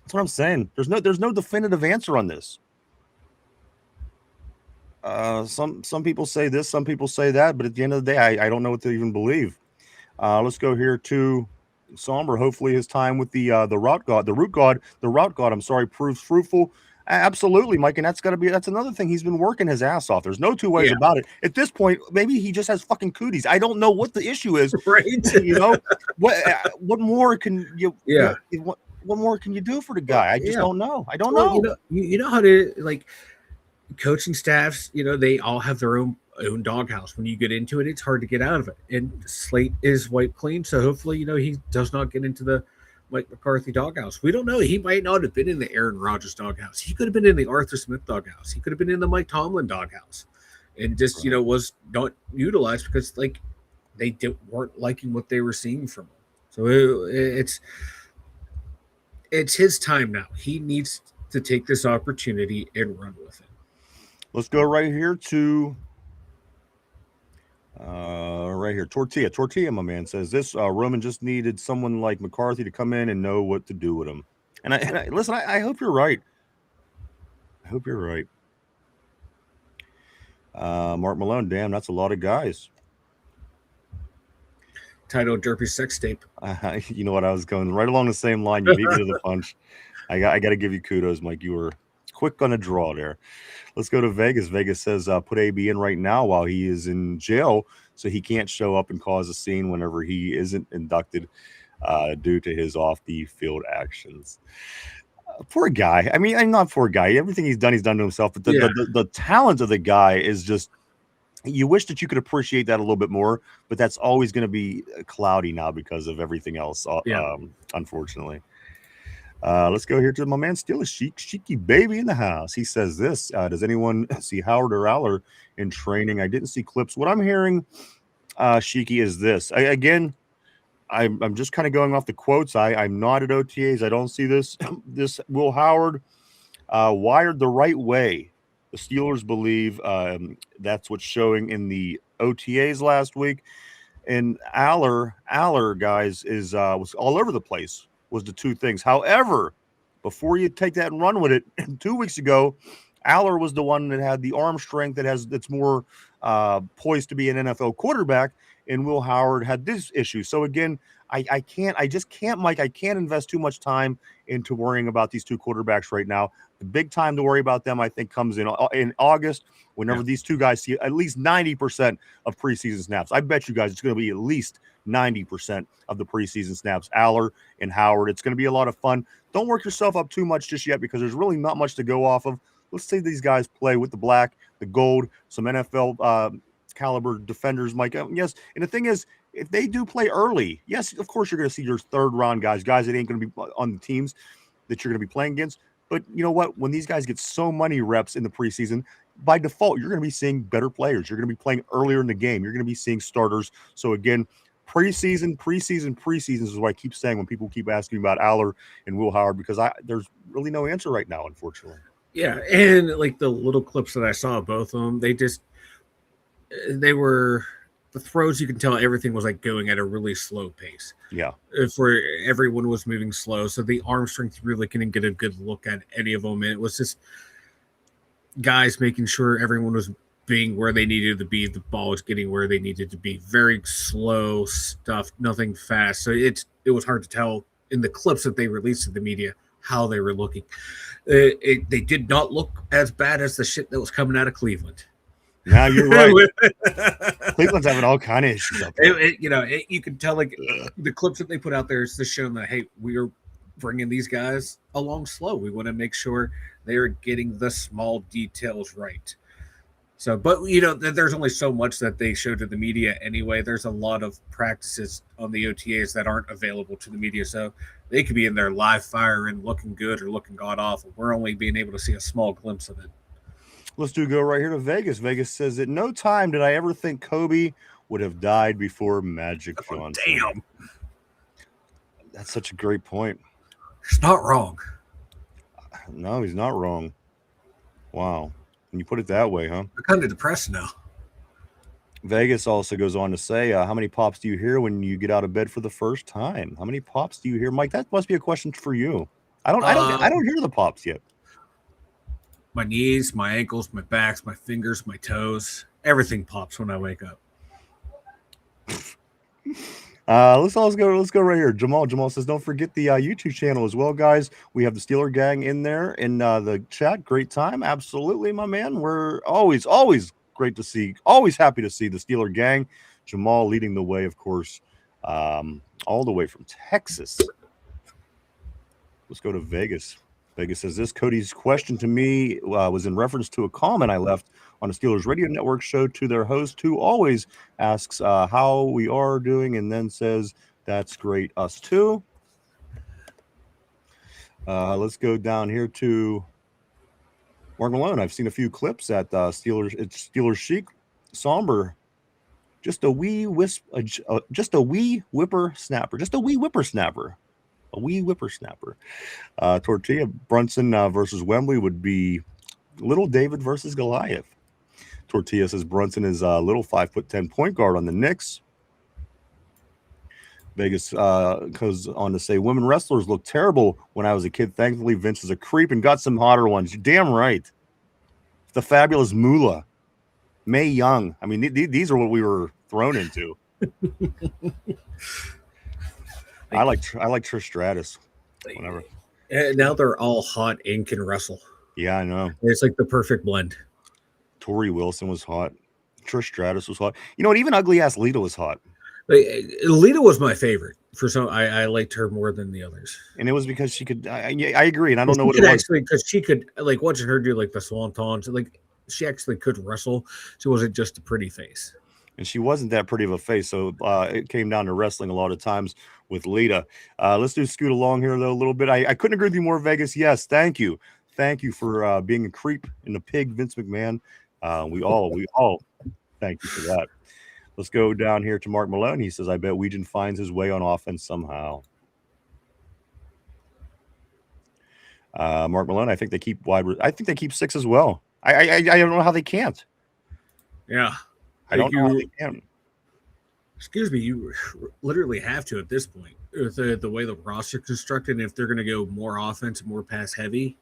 That's what I'm saying. There's no definitive answer on this. Some people say this, some people say that, but at the end of the day, I don't know what to even believe. Let's go here to Somber. Hopefully, his time with the route god, I'm sorry, proves fruitful. Absolutely, Mike, and that's another thing. He's been working his ass off. There's no two ways about it. At this point, maybe he just has fucking cooties. I don't know what the issue is. Right? What more can you? Yeah. What more can you do for the guy? I just don't know. I don't know. You know how to, like, coaching staffs. They all have their own doghouse. When you get into it, it's hard to get out of it. And slate is wiped clean, so hopefully, he does not get into the Mike McCarthy doghouse. We don't know. He might not have been in the Aaron Rodgers doghouse. He could have been in the Arthur Smith doghouse. He could have been in the Mike Tomlin doghouse, and just was not utilized because they weren't liking what they were seeing from him. So it's his time now. He needs to take this opportunity and run with it. Let's go right here to Tortilla, my man, says this. Roman just needed someone like McCarthy to come in and know what to do with him. And I listen, I hope you're right. Mark Malone, damn, that's a lot of guys. title Derpy sex tape. You know what? I was going right along the same line. You beat me to the punch. I got to give you kudos, Mike. You were quick on a draw there. Let's go to Vegas. Vegas says put AB in right now while he is in jail, so he can't show up and cause a scene whenever he isn't inducted due to his off the field actions. Poor guy. I mean, I'm not poor guy. Everything he's done to himself. But the talent of the guy is just. You wish that you could appreciate that a little bit more, but that's always going to be cloudy now because of everything else. Unfortunately. Let's go here to my man Steelers Cheeky Baby in the house. He says this: does anyone see Howard or Aller in training? I didn't see clips. What I'm hearing, Cheeky, is this. I'm just kind of going off the quotes. I'm not at OTAs. I don't see this. This Will Howard wired the right way. The Steelers believe that's what's showing in the OTAs last week. And Aller, guys, was all over the place, was the two things. However, before you take that and run with it, 2 weeks ago, Aller was the one that had the arm strength that's more poised to be an NFL quarterback, and Will Howard had this issue. So again, I just can't, Mike. I can't invest too much time into worrying about these two quarterbacks right now. The big time to worry about them, I think, comes in August, whenever these two guys see at least 90% of preseason snaps. I bet you guys it's going to be at least 90% of the preseason snaps, Aller and Howard. It's going to be a lot of fun. Don't work yourself up too much just yet because there's really not much to go off of. Let's see these guys play with the black, the gold, some NFL caliber defenders, Mike. Yes, and the thing is, if they do play early, yes, of course you're going to see your third round guys that ain't going to be on the teams that you're going to be playing against. But you know what? When these guys get so many reps in the preseason, by default, you're going to be seeing better players. You're going to be playing earlier in the game. You're going to be seeing starters. So again, preseason is what I keep saying when people keep asking about Aller and Will Howard, because there's really no answer right now, unfortunately. Yeah, and like the little clips that I saw of both of them, they were the throws. You can tell everything was like going at a really slow pace. Yeah, where everyone was moving slow, so the arm strength really couldn't get a good look at any of them. And it was just guys making sure everyone was being where they needed to be. The ball was getting where they needed to be. Very slow stuff, nothing fast. So it was hard to tell in the clips that they released to the media how they were looking. They did not look as bad as the shit that was coming out of Cleveland. Now you're right. Cleveland's having all kind of issues up there. You can tell like the clips that they put out there is to show them that, hey, we are bringing these guys along slow. We want to make sure they are getting the small details right. So, but there's only so much that they show to the media anyway. There's a lot of practices on the OTAs that aren't available to the media, so they could be in there live fire and looking good or looking god awful. We're only being able to see a small glimpse of it. Let's go right here to Vegas. Vegas says, at no time did I ever think Kobe would have died before Magic Johnson. Damn. That's such a great point. He's not wrong. No, he's not wrong. Wow. When you put it that way, huh? I'm kind of depressed now. Vegas also goes on to say, how many pops do you hear when you get out of bed for the first time? How many pops do you hear? Mike, that must be a question for you. I don't hear the pops yet. My knees, my ankles, my backs, my fingers, my toes, everything pops when I wake up. Let's go right here. Jamal says, don't forget the YouTube channel as well, guys. We have the Steeler gang in there in the chat. Great time. Absolutely, my man. We're always great to see. Always happy to see the Steeler gang. Jamal leading the way, of course, all the way from Texas. Let's go to Vegas. Vegas says this. Cody's question to me was in reference to a comment I left on a Steelers Radio Network show to their host, who always asks how we are doing and then says, that's great, us too. Let's go down here to Mark Malone. I've seen a few clips at Steelers. It's Steelers chic, somber. Just a wee whippersnapper. Just a wee whippersnapper. A wee whippersnapper. Tortilla Brunson versus Wembley would be little David versus Goliath. Tortilla says Brunson is a little 5'10" point guard on the Knicks. Vegas goes on to say women wrestlers look terrible when I was a kid. Thankfully, Vince is a creep and got some hotter ones. You're damn right. The fabulous Moolah, Mae Young. I mean, these are what we were thrown into. I like Trish Stratus. Whatever. Now they're all hot and can wrestle. Yeah, I know. It's like the perfect blend. Tori Wilson was hot. Trish Stratus was hot. You know what? Even ugly ass Lita was hot. Like, Lita was my favorite. For some, I liked her more than the others. And it was because she could. I agree, and I don't know what it was. Actually, because she could, like, watching her do like the swantons, like she actually could wrestle. She wasn't just a pretty face. And she wasn't that pretty of a face, so it came down to wrestling a lot of times with Lita. Let's do scoot along here though a little bit. I couldn't agree with you more, Vegas. Yes, thank you for being a creep and a pig, Vince McMahon. We all thank you for that. Let's go down here to Mark Malone. He says, "I bet Weegan finds his way on offense somehow." Mark Malone, I think they keep I think they keep 6 as well. I don't know how they can't. Yeah. I don't know how they can. Excuse me, you literally have to at this point. With the way the roster constructed, and if they're going to go more offense, more pass heavy,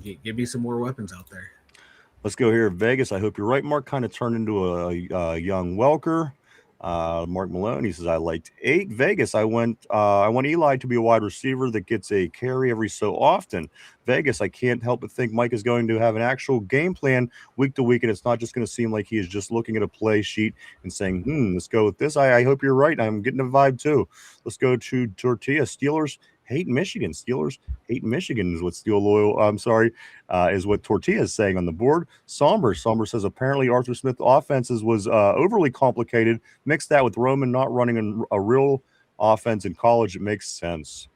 give me some more weapons out there. Let's go here, Vegas. I hope you're right, Mark. Kind of turned into a young Welker. Mark Malone, he says, I liked 8. Vegas, I want Eli to be a wide receiver that gets a carry every so often. Vegas, I can't help but think Mike is going to have an actual game plan week to week, and it's not just going to seem like he is just looking at a play sheet and saying, let's go with this. I hope you're right. I'm getting a vibe too. Let's go to Tortilla. Steelers hate Michigan. Steelers hate Michigan is what is what Tortilla is saying on the board. Somber says apparently Arthur Smith offenses was overly complicated. Mix that with Roman not running a real offense in college. It makes sense.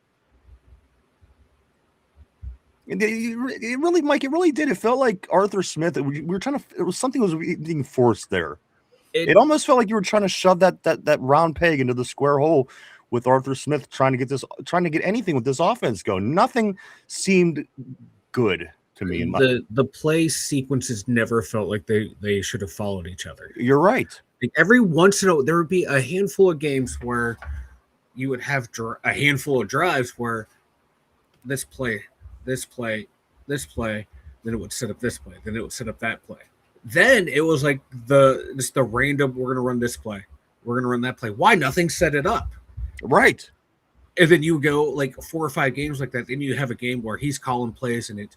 It really, Mike, it really did. It felt like Arthur Smith. We were trying to. It was something was being forced there. It almost felt like you were trying to shove that round peg into the square hole with Arthur Smith trying to get anything with this offense going. Nothing seemed good to me. The play sequences never felt like they should have followed each other. You're right. Like every once in a while, there would be a handful of games where you would have a handful of drives where this play, then it would set up this play, then it would set up that play. Then it was like the random, we're going to run this play, we're going to run that play. Why? Nothing set it up. Right. And then you go like 4 or 5 games like that. Then you have a game where he's calling plays and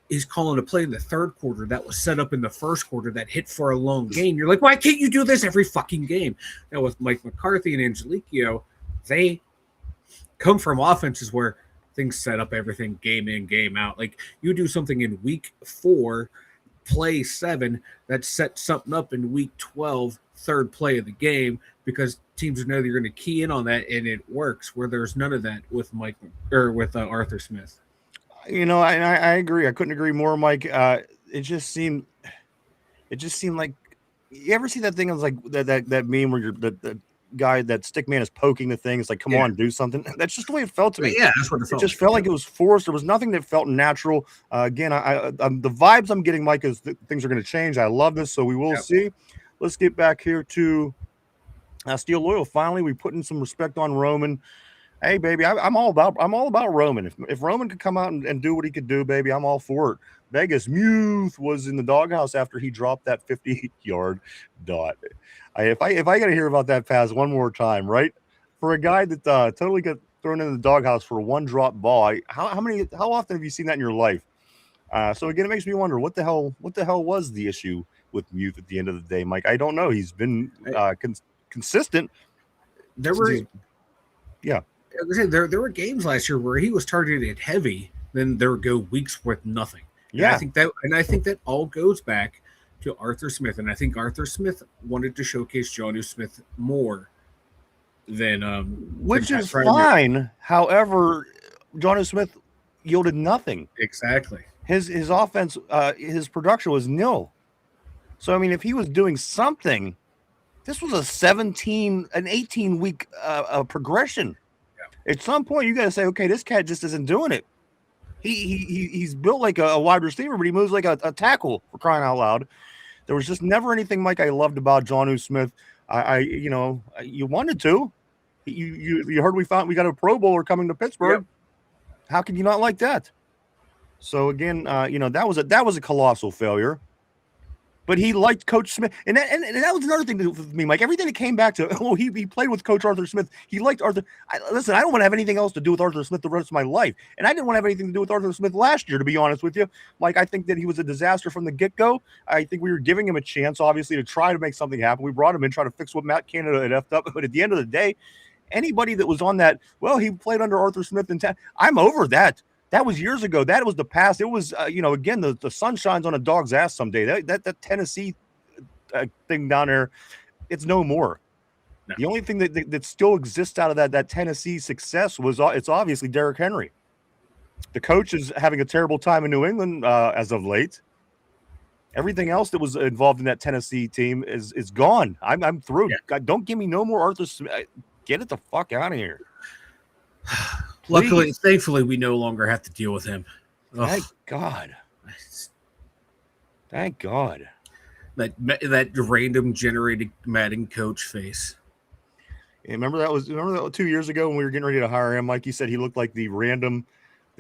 he's calling a play in the third quarter that was set up in the first quarter that hit for a long gain. You're like, why can't you do this every fucking game? Now with Mike McCarthy and Angelico, they come from offenses where things set up everything game in, game out. Like you do something in week 4, play 7, that sets something up in week 12, third play of the game, because teams know you're going to key in on that and it works, where there's none of that with Arthur Smith. You know, I agree. I couldn't agree more, Mike. It just seemed like, you ever see that thing? It was like that meme where the guy, that stick man, is poking the thing. It's like, come on, do something. That's just the way it felt to me. Yeah, that's what it felt. It just felt like it was forced. There was nothing that felt natural. Again, the vibes I'm getting, Mike, is things are going to change. I love this, so we will see. Let's get back here to Steel Loyal. Finally, we put in some respect on Roman. Hey, baby, I'm all about Roman. If Roman could come out and do what he could do, baby, I'm all for it. Vegas Muth was in the doghouse after he dropped that 50-yard dot. If I got to hear about that pass one more time, right? For a guy that totally got thrown in the doghouse for one drop ball, how often have you seen that in your life? So again, it makes me wonder what the hell was the issue with Muth at the end of the day, Mike? I don't know. He's been consistent. There were games last year where he was targeted heavy, then there would go weeks with nothing. Yeah, and I think that all goes back to Arthur Smith, and I think Arthur Smith wanted to showcase Jonnu Smith more than which is fine. However, Jonnu Smith yielded nothing. Exactly. His offense, his production was nil. So I mean, if he was doing something, this was an 18 week progression. Yeah. At some point, you got to say, okay, this cat just isn't doing it. He's built like a wide receiver, but he moves like a tackle, for crying out loud. There was just never anything, Mike, I loved about Jonnu Smith. You wanted to. You heard we got a Pro Bowler coming to Pittsburgh. Yep. How can you not like that? So again, that was a colossal failure. But he liked Coach Smith, and that was another thing with me, Mike. Everything that came back to, he played with Coach Arthur Smith. He liked Arthur. Listen, I don't want to have anything else to do with Arthur Smith the rest of my life, and I didn't want to have anything to do with Arthur Smith last year, to be honest with you. Mike, I think that he was a disaster from the get-go. I think we were giving him a chance, obviously, to try to make something happen. We brought him in, try to fix what Matt Canada had effed up, but at the end of the day, anybody that was on that, well, he played under Arthur Smith and I'm over that. That was years ago. That was the past. It was, again, the sun shines on a dog's ass someday. That Tennessee thing down there, it's no more. No. The only thing that still exists out of that Tennessee success was it's obviously Derrick Henry. The coach is having a terrible time in New England as of late. Everything else that was involved in that Tennessee team is gone. I'm through. Yeah. God, don't give me no more Arthur Smith. Get it the fuck out of here. Luckily, thankfully, we no longer have to deal with him. Thank God. Thank God. That random generated Madden coach face. Yeah, remember that 2 years ago when we were getting ready to hire him? Mike, you said he looked like the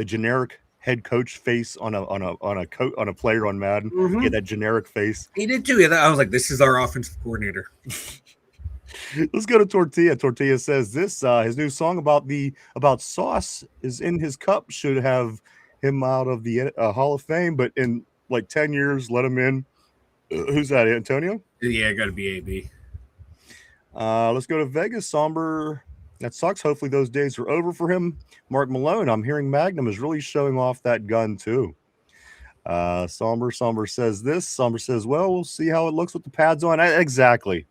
generic head coach face on a player on Madden. Mm-hmm. He had that generic face. He did too. Yeah, I was like, this is our offensive coordinator. Let's go to Tortilla. Tortilla says this: his new song about sauce is in his cup should have him out of the Hall of Fame, but in like 10 years, let him in. Who's that? Antonio? Yeah, got to be AB. Let's go to Vegas. Somber. That sucks. Hopefully those days are over for him. Mark Malone. I'm hearing Magnum is really showing off that gun too. Somber says this. Somber says, well, we'll see how it looks with the pads on. Exactly.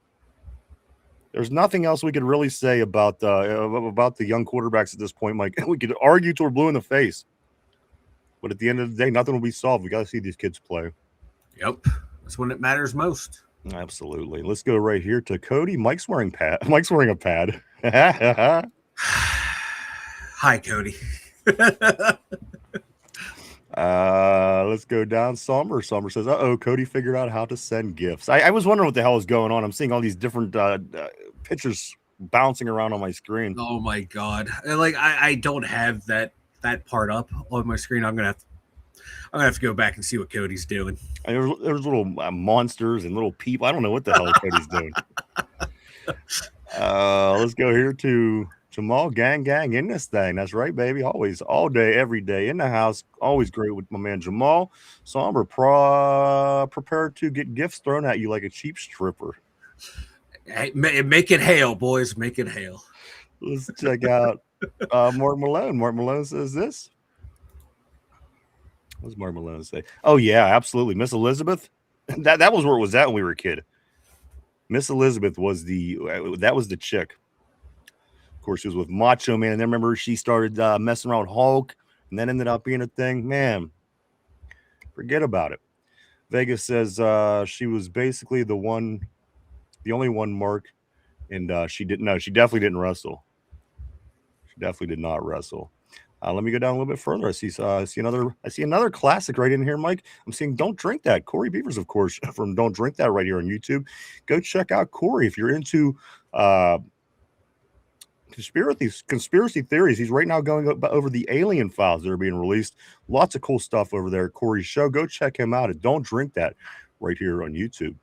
There's nothing else we could really say about the young quarterbacks at this point, Mike. We could argue till we're blue in the face, but at the end of the day, nothing will be solved. We got to see these kids play. Yep, that's when it matters most. Absolutely. Let's go right here to Cody. Mike's wearing a pad. Hi, Cody. Let's go down. Somber says, Cody figured out how to send gifts. I was wondering what the hell is going on. I'm seeing all these different pictures bouncing around on my screen. Oh my God. Like I don't have that part up on my screen. I'm gonna have to go back and see what Cody's doing. There's little monsters and little people. I don't know what the hell Cody's doing. Let's go here to Jamal. Gang in this thing. That's right, baby. Always, all day, every day in the house. Always great with my man Jamal. Somber, prepared to get gifts thrown at you like a cheap stripper. Hey, make it hail, boys. Make it hail. Let's check out Mark Malone. Mark Malone says this. What does Mark Malone say? Oh, yeah, absolutely. Miss Elizabeth. That was where it was at when we were a kid. Miss Elizabeth was the chick. Of course, she was with Macho Man. And then remember, she started messing around with Hulk and then ended up being a thing. Man, forget about it. Vegas says she was basically the only one, Mark. And she definitely didn't wrestle. She definitely did not wrestle. Let me go down a little bit further. I see another classic right in here, Mike. I'm seeing Don't Drink That. Corey Beavers, of course, from Don't Drink That right here on YouTube. Go check out Corey if you're into conspiracy theories. He's right now going over the alien files that are being released. Lots of cool stuff over there. Corey's show. Go check him out at Don't Drink That right here on YouTube.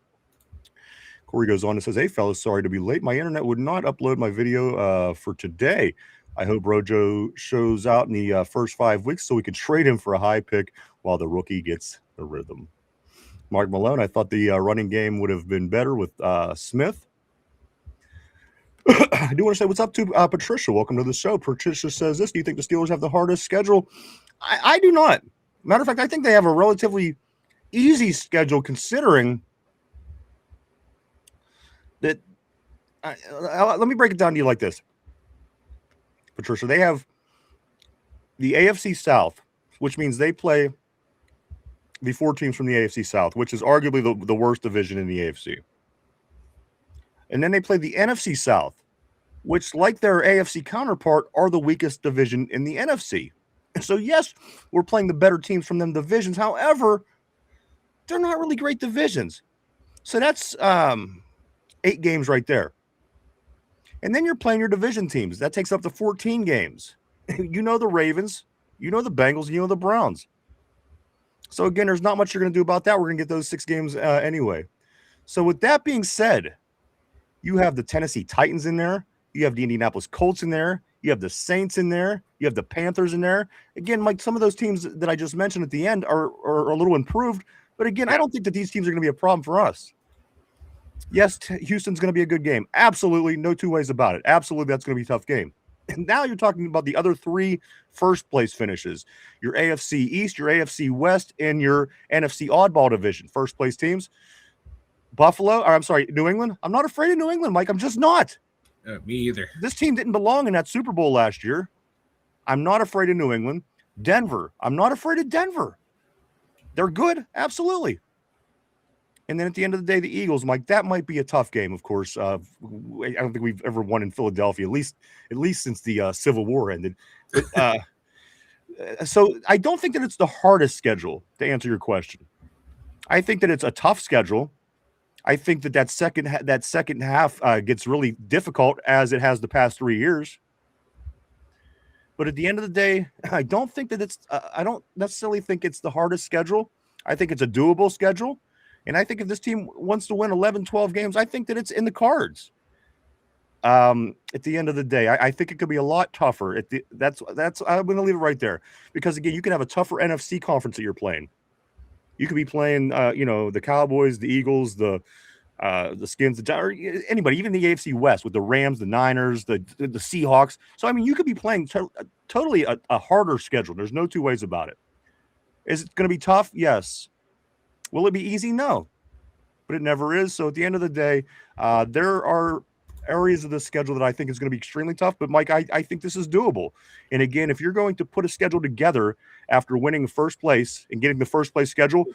Corey goes on and says, hey, fellas, sorry to be late. My internet would not upload my video for today. I hope Rojo shows out in the first 5 weeks so we can trade him for a high pick while the rookie gets the rhythm. Mark Malone, I thought the running game would have been better with Smith. I do want to say what's up to Patricia. Welcome to the show. Patricia says this. Do you think the Steelers have the hardest schedule? I do not. Matter of fact, I think they have a relatively easy schedule considering that. Let me break it down to you like this. Patricia, they have the AFC South, which means they play the 4 teams from the AFC South, which is arguably the worst division in the AFC. And then they play the NFC South, which, like their AFC counterpart, are the weakest division in the NFC. So, yes, we're playing the better teams from them divisions. However, they're not really great divisions. So that's 8 games right there. And then you're playing your division teams. That takes up to 14 games. You know the Ravens, you know the Bengals, you know the Browns. So again, there's not much you're going to do about that. We're going to get those 6 games anyway. So with that being said, you have the Tennessee Titans in there. You have the Indianapolis Colts in there. You have the Saints in there. You have the Panthers in there. Again, Mike, some of those teams that I just mentioned at the end are a little improved. But again, I don't think that these teams are going to be a problem for us. Yes, Houston's going to be a good game. Absolutely. No two ways about it. Absolutely, that's going to be a tough game. And now you're talking about the other 3 first-place finishes. Your AFC East, your AFC West, and your NFC oddball division. First-place teams. New England. I'm not afraid of New England, Mike. I'm just not. Me either. This team didn't belong in that Super Bowl last year. I'm not afraid of New England. Denver. I'm not afraid of Denver. They're good. Absolutely. And then at the end of the day, the Eagles, Mike, that might be a tough game, of course. I don't think we've ever won in Philadelphia, at least since the Civil War ended. But, so I don't think that it's the hardest schedule, to answer your question. I think that it's a tough schedule. I think that second half gets really difficult, as it has the past 3 years. But at the end of the day, I don't think that it's I don't necessarily think it's the hardest schedule. I think it's a doable schedule. And I think if this team wants to win 11, 12 games, I think that it's in the cards. At the end of the day, I think it could be a lot tougher. That's I'm going to leave it right there, because again, you can have a tougher NFC conference that you're playing. You could be playing, the Cowboys, the Eagles, the Skins, anybody, even the AFC West with the Rams, the Niners, the Seahawks. So I mean, you could be playing totally a harder schedule. There's no two ways about it. Is it going to be tough? Yes. Will it be easy? No, but it never is. So at the end of the day, there are areas of the schedule that I think is going to be extremely tough. But Mike, I think this is doable. And again, if you're going to put a schedule together after winning first place and getting the first place schedule,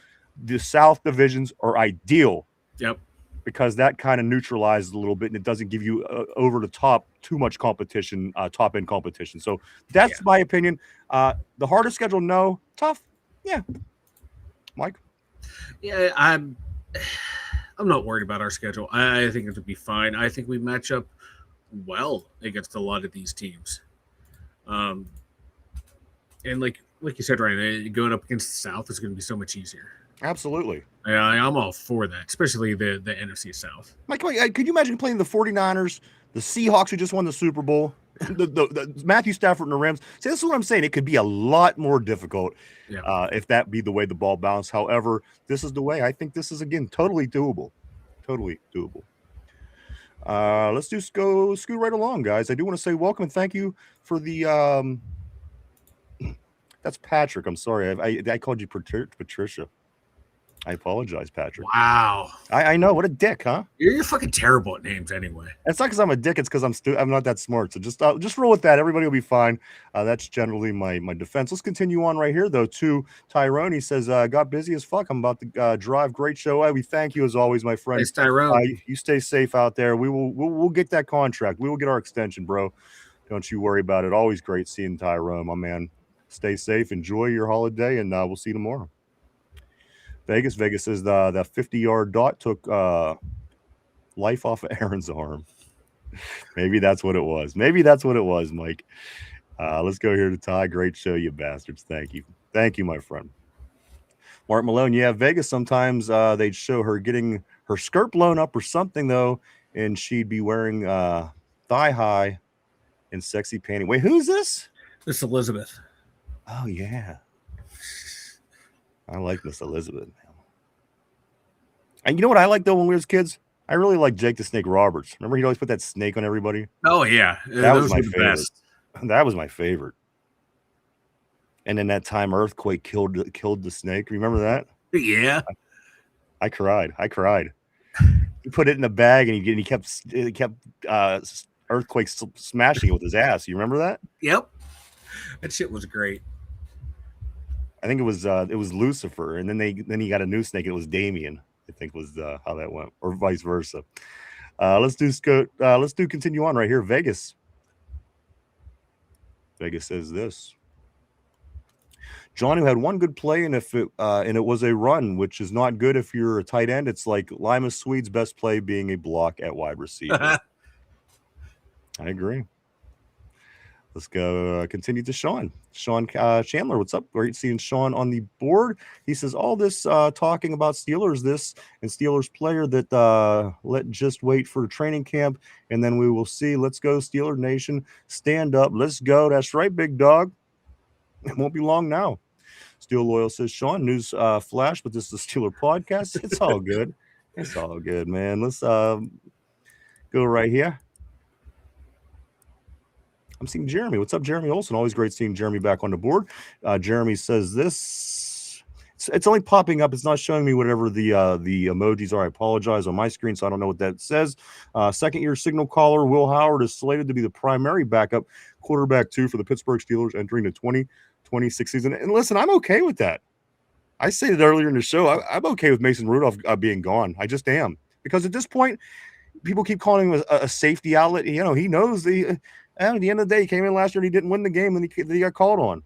the South divisions are ideal. Yep. Because that kind of neutralizes a little bit, and it doesn't give you over the top too much competition, top end competition. So that's my opinion. The hardest schedule, no. Tough, yeah. Mike. Yeah, I'm not worried about our schedule. I think it'll be fine. I think we match up well against a lot of these teams. And like you said, Ryan, going up against the South is going to be so much easier. Absolutely. I'm all for that, especially the NFC South. Mike, could you imagine playing the 49ers, the Seahawks who just won the Super Bowl, the Matthew Stafford and the Rams? See, this is what I'm saying. It could be a lot more difficult if that be the way the ball bounced. However, this is the way. I think this is, again, totally doable. Totally doable. Let's just go scoot right along, guys. I do want to say welcome and thank you for the that's Patrick. I'm sorry. I called you Patricia. I apologize, Patrick. Wow. I know. What a dick, huh? You're fucking terrible at names anyway. It's not because I'm a dick. It's because I'm not that smart. So just roll with that. Everybody will be fine. That's generally my defense. Let's continue on right here, though, to Tyrone. He says, got busy as fuck. I'm about to drive. Great show. We thank you as always, my friend. Thanks, Tyrone. You stay safe out there. We'll get that contract. We will get our extension, bro. Don't you worry about it. Always great seeing Tyrone, my man. Stay safe. Enjoy your holiday, and we'll see you tomorrow. Vegas says that 50-yard dot took life off of Aaron's arm. Maybe that's what it was. Mike. Let's go here to Ty. Great show, you bastards. Thank you, my friend. Mark Malone. Yeah, Vegas. Sometimes they'd show her getting her skirt blown up or something though, and she'd be wearing thigh high and sexy panty. Wait, who's this? This is Elizabeth. Oh yeah. I like Miss Elizabeth. And you know what I like though when we were kids? I really like Jake the Snake Roberts. Remember he'd always put that snake on everybody? Oh yeah. That was my favorite. That was my favorite. And then that time Earthquake killed the snake. Remember that? Yeah. I cried. He put it in the bag and he kept Earthquake smashing it with his ass. You remember that? Yep. That shit was great. I think it was Lucifer, and then he got a new snake. And it was Damien. I think was how that went, or vice versa. Let's continue on right here. Vegas says this. Johnny had one good play, and it was a run, which is not good if you're a tight end. It's like Lima Swede's best play being a block at wide receiver. I agree. Let's go continue to Sean. Sean Chandler, what's up? Great seeing Sean on the board. He says, all this talking about Steelers, this and Steelers player that let just wait for training camp, and then we will see. Let's go, Steeler Nation. Stand up. Let's go. That's right, big dog. It won't be long now. Steel Loyal says, Sean, news flash, but this is a Steeler podcast. It's all good. It's all good, man. Let's go right here. I'm seeing Jeremy. What's up, Jeremy Olson? Always great seeing Jeremy back on the board. Jeremy says this. It's only popping up. It's not showing me whatever the emojis are. I apologize on my screen, so I don't know what that says. Second-year signal caller Will Howard is slated to be the primary backup quarterback 2 for the Pittsburgh Steelers entering the 2026 season. And listen, I'm okay with that. I said it earlier in the show. I'm okay with Mason Rudolph being gone. I just am. Because at this point, people keep calling him a safety outlet. You know, he knows at the end of the day, he came in last year and he didn't win the game and he got called on.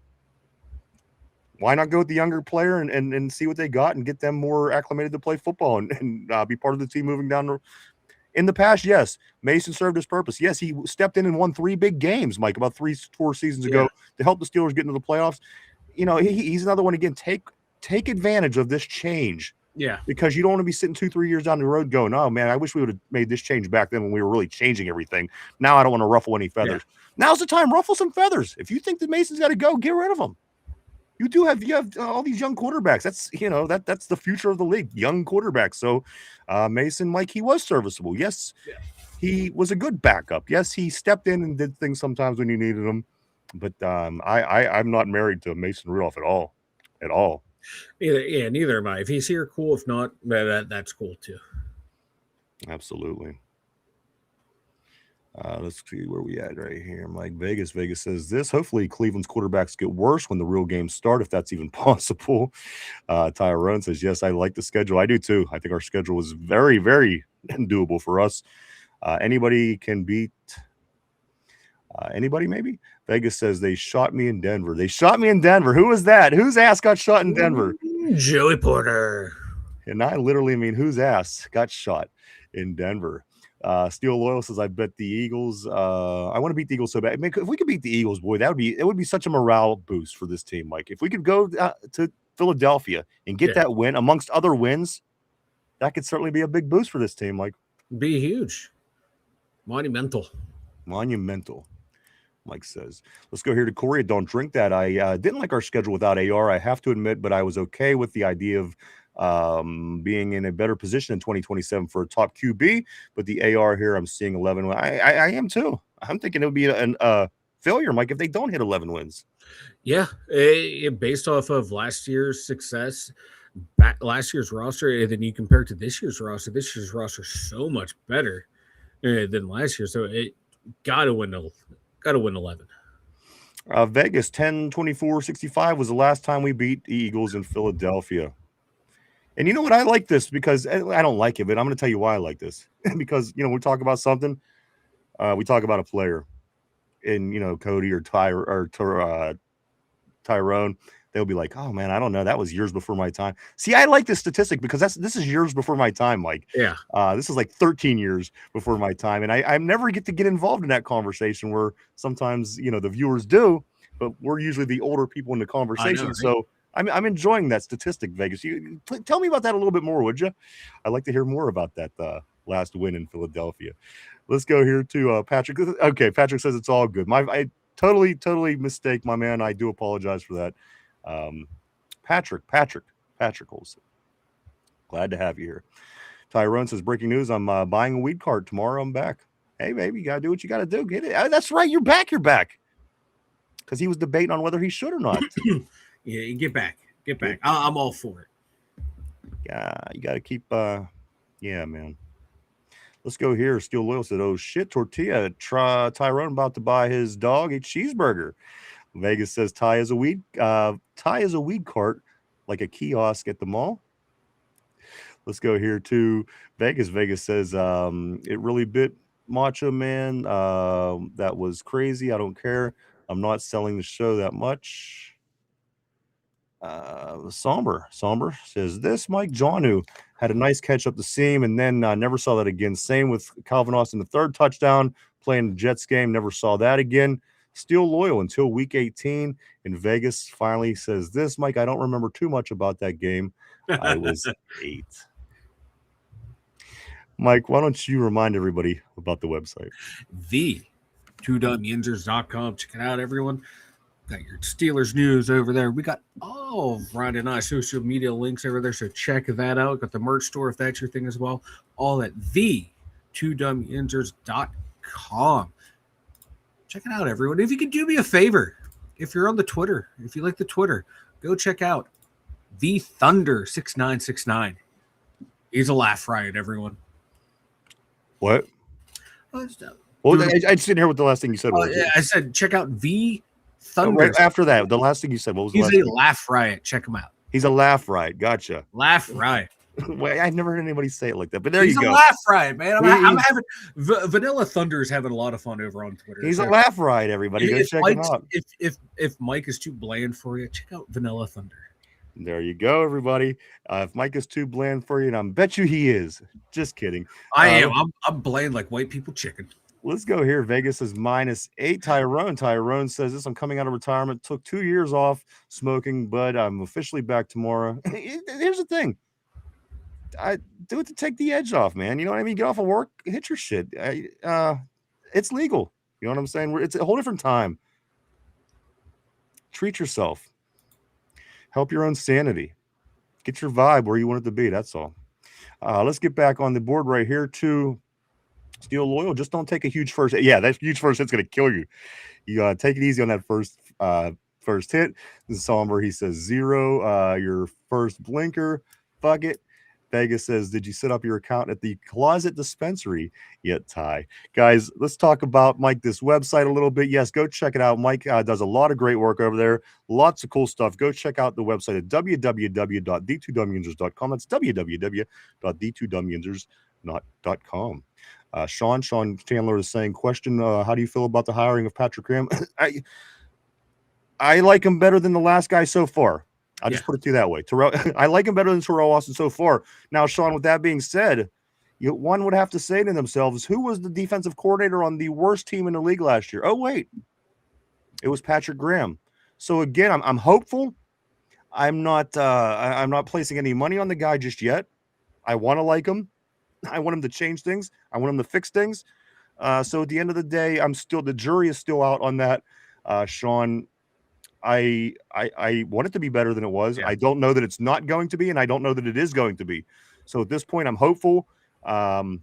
Why not go with the younger player and see what they got and get them more acclimated to play football and be part of the team moving down? In the past, yes, Mason served his purpose. Yes, he stepped in and won 3 big games, Mike, about 4 seasons ago to help the Steelers get into the playoffs. You know, he's another one, again, take advantage of this change. Yeah. Because you don't want to be sitting 2-3 years down the road going, oh, man, I wish we would have made this change back then when we were really changing everything. Now I don't want to ruffle any feathers. Yeah. Now's the time. Ruffle some feathers. If you think that Mason's got to go, get rid of him. You have all these young quarterbacks. That's, that's the future of the league, young quarterbacks. So Mason, Mike, he was serviceable. Yes, he was a good backup. Yes, he stepped in and did things sometimes when you needed him. But I'm not married to Mason Rudolph at all. At all. Neither am I. If he's here, cool. If not, that's cool too. Absolutely. Let's see where we at right here. Mike Vegas says this. Hopefully Cleveland's quarterbacks get worse when the real games start, if that's even possible. Tyrone says, yes, I like the schedule. I do too. I think our schedule is very, very doable for us. Anybody can beat anybody, maybe? Vegas says they shot me in Denver. They shot me in Denver. Who was that? Whose ass got shot in Denver? Joey Porter. And I literally mean whose ass got shot in Denver. Steel Loyal says, I bet the Eagles. I want to beat the Eagles so bad. I mean, if we could beat the Eagles, boy, it would be such a morale boost for this team, Mike. If we could go to Philadelphia and get that win amongst other wins, that could certainly be a big boost for this team, Mike. Be huge. Monumental. Mike says, let's go here to Corey. Don't drink that. I didn't like our schedule without AR, I have to admit, but I was okay with the idea of being in a better position in 2027 for a top QB. But the AR here, I'm seeing 11. I am too. I'm thinking it would be a failure, Mike, if they don't hit 11 wins. Yeah, based off of last year's success, last year's roster, and then you compare it to this year's roster. This year's roster is so much better than last year. So it got to win 11. Vegas 10-24-65 was the last time we beat the Eagles in Philadelphia. And you know what? I like this because I don't like it, but I'm going to tell you why I like this. Because, we talk about something, we talk about a player, and, Cody or Tyrone, they'll be like, oh, man, I don't know. That was years before my time. See, I like this statistic because this is years before my time, Mike. Yeah. This is like 13 years before my time. And I never get to get involved in that conversation where sometimes, the viewers do, but we're usually the older people in the conversation. Know, right? So I'm enjoying that statistic, Vegas. You tell me about that a little bit more, would you? I'd like to hear more about that last win in Philadelphia. Let's go here to Patrick. Okay, Patrick says it's all good. I totally mistake, my man. I do apologize for that. Patrick Olson. Glad to have you here. Tyrone says, breaking news, I'm buying a weed cart tomorrow. I'm back. Hey, baby, you got to do what you got to do. Get it. That's right. You're back. Because he was debating on whether he should or not. Yeah, get back. I'm all for it. Yeah, you got to keep, yeah, man. Let's go here. Steel Loyal said, oh, shit, tortilla. Tyrone about to buy his dog a cheeseburger. Vegas says Ty is a weed cart like a kiosk at the mall. Let's go here to Vegas. Vegas says it really bit Macho Man. That was crazy. I don't care. I'm not selling the show that much. Somber says this. Mike Johnu had a nice catch up the seam and then never saw that again. Same with Calvin Austin, the third touchdown playing the Jets game. Never saw that again. Still loyal until week 18. And Vegas finally says this, Mike, I don't remember too much about that game. I was 8. Mike, why don't you remind everybody about the website? The 2dumyinzers.com. Check it out, everyone. Got your Steelers news over there. We got all of Ryan and I social media links over there, so check that out. Got the merch store if that's your thing as well. All at the 2dumyinzers.com. Check it out, everyone. If you could do me a favor, if you're on the Twitter, if you like the Twitter, go check out the Thunder 6969. He's a laugh riot, everyone. What? Well, I just didn't hear what the last thing you said was. Yeah, I said check out the Thunder. Right after that, the last thing you said, what was the He's last a thing? laugh riot. Check him out. He's a laugh riot. Gotcha. Laugh riot. Well, I've never heard anybody say it like that, but there He's you go. He's a laugh riot, man. I'm having Vanilla Thunder is having a lot of fun over on Twitter. He's a laugh riot, everybody. Go check him out. If Mike is too bland for you, check out Vanilla Thunder. There you go, everybody. If Mike is too bland for you, and I bet you he is. Just kidding. I am. I'm bland like white people chicken. Let's go here. Vegas is -8. Tyrone says this. I'm coming out of retirement. Took 2 years off smoking, but I'm officially back tomorrow. Here's the thing. I do it to take the edge off, man. You know what I mean? Get off of work, hit your shit. It's legal. You know what I'm saying? It's a whole different time. Treat yourself. Help your own sanity. Get your vibe where you want it to be. That's all. Let's get back on the board right here to Steel Loyal. Just don't take a huge first. Yeah, that huge first hit's going to kill you. You take it easy on that first hit. This is Somber. He says 0. Your first blinker. Fuck it. Vegas says, did you set up your account at the Closet Dispensary yet, Ty? Guys, let's talk about, Mike, this website a little bit. Yes, go check it out. Mike does a lot of great work over there. Lots of cool stuff. Go check out the website at www.the2dumyinzers.com. That's www.the2dumyinzers.com. Sean Chandler is saying, question, how do you feel about the hiring of Patrick Graham? I like him better than the last guy so far. I'll just put it to you that way. I like him better than Terrell Austin so far. Now, Sean, with that being said, one would have to say to themselves, who was the defensive coordinator on the worst team in the league last year? Oh, wait. It was Patrick Graham. So, again, I'm hopeful. I'm not placing any money on the guy just yet. I want to like him. I want him to change things. I want him to fix things. So, at the end of the day, the jury is still out on that. Sean, I want it to be better than it was. Yeah. I don't know that it's not going to be, and I don't know that it is going to be. So at this point, I'm hopeful. I'm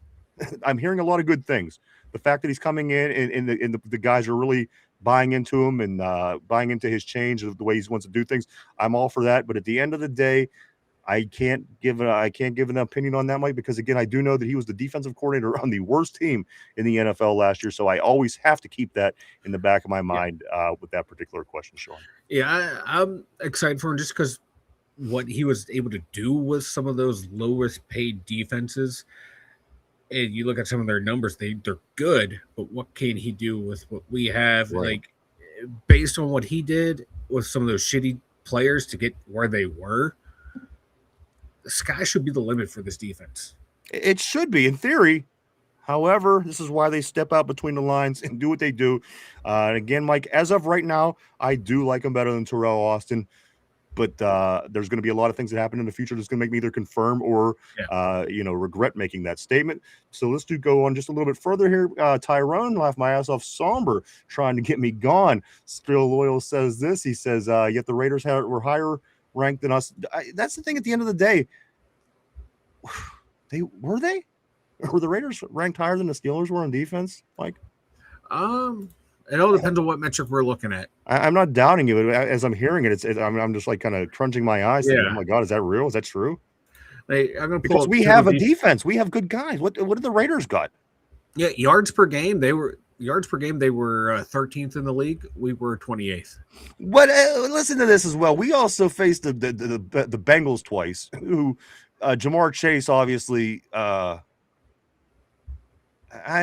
hearing a lot of good things. The fact that he's coming in and the guys are really buying into him and buying into his change of the way he wants to do things, I'm all for that. But at the end of the day, I can't give an opinion on that, Mike, because again, I do know that he was the defensive coordinator on the worst team in the NFL last year. So I always have to keep that in the back of my mind with that particular question, Sean. Yeah, I'm excited for him just because what he was able to do with some of those lowest paid defenses. And you look at some of their numbers, they're good, but what can he do with what we have? Right. Like, based on what he did with some of those shitty players to get where they were, the sky should be the limit for this defense. It should be, in theory. However, this is why they step out between the lines and do what they do. And again, Mike, as of right now, I do like him better than Terrell Austin. But there's going to be a lot of things that happen in the future that's going to make me either confirm or, regret making that statement. So let's go on just a little bit further here. Tyrone, laughed my ass off. Somber, trying to get me gone. Still Loyal says this. He says, yet the Raiders were higher ranked than us. That's the thing at the end of the day. Were the Raiders ranked higher than the Steelers were on defense, Mike? It all depends on what metric we're looking at. I'm not doubting it, but as I'm hearing it, I'm just like kind of crunching my eyes. Thinking, oh my God, is that real? Is that true? Because we have a defense. We have good guys. What do the Raiders got? Yeah, yards per game. They were 13th in the league. We were 28th. But listen to this as well. We also faced the Bengals twice. Who Jamar Chase obviously. I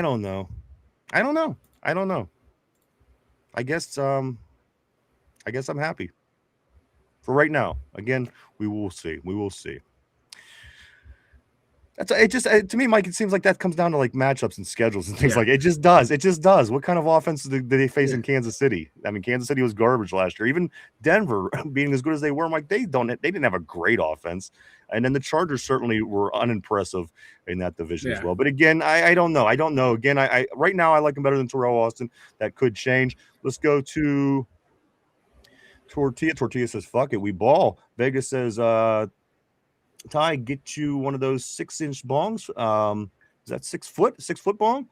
don't know. I guess I'm happy for right now. Again, we will see. To me, Mike, it seems like that comes down to like matchups and schedules and things like it just does. It just does. What kind of offense did they face in Kansas City? I mean, Kansas City was garbage last year. Even Denver, being as good as they were, Mike, they didn't have a great offense. And then the Chargers certainly were unimpressive in that division as well. But again, I don't know. I don't know. Again, I right now I like them better than Terrell Austin. That could change. Let's go to Tortilla. Tortilla says, "Fuck it, we ball." Vegas says, Ty, get you one of those 6-inch bongs. Is that 6 foot bong?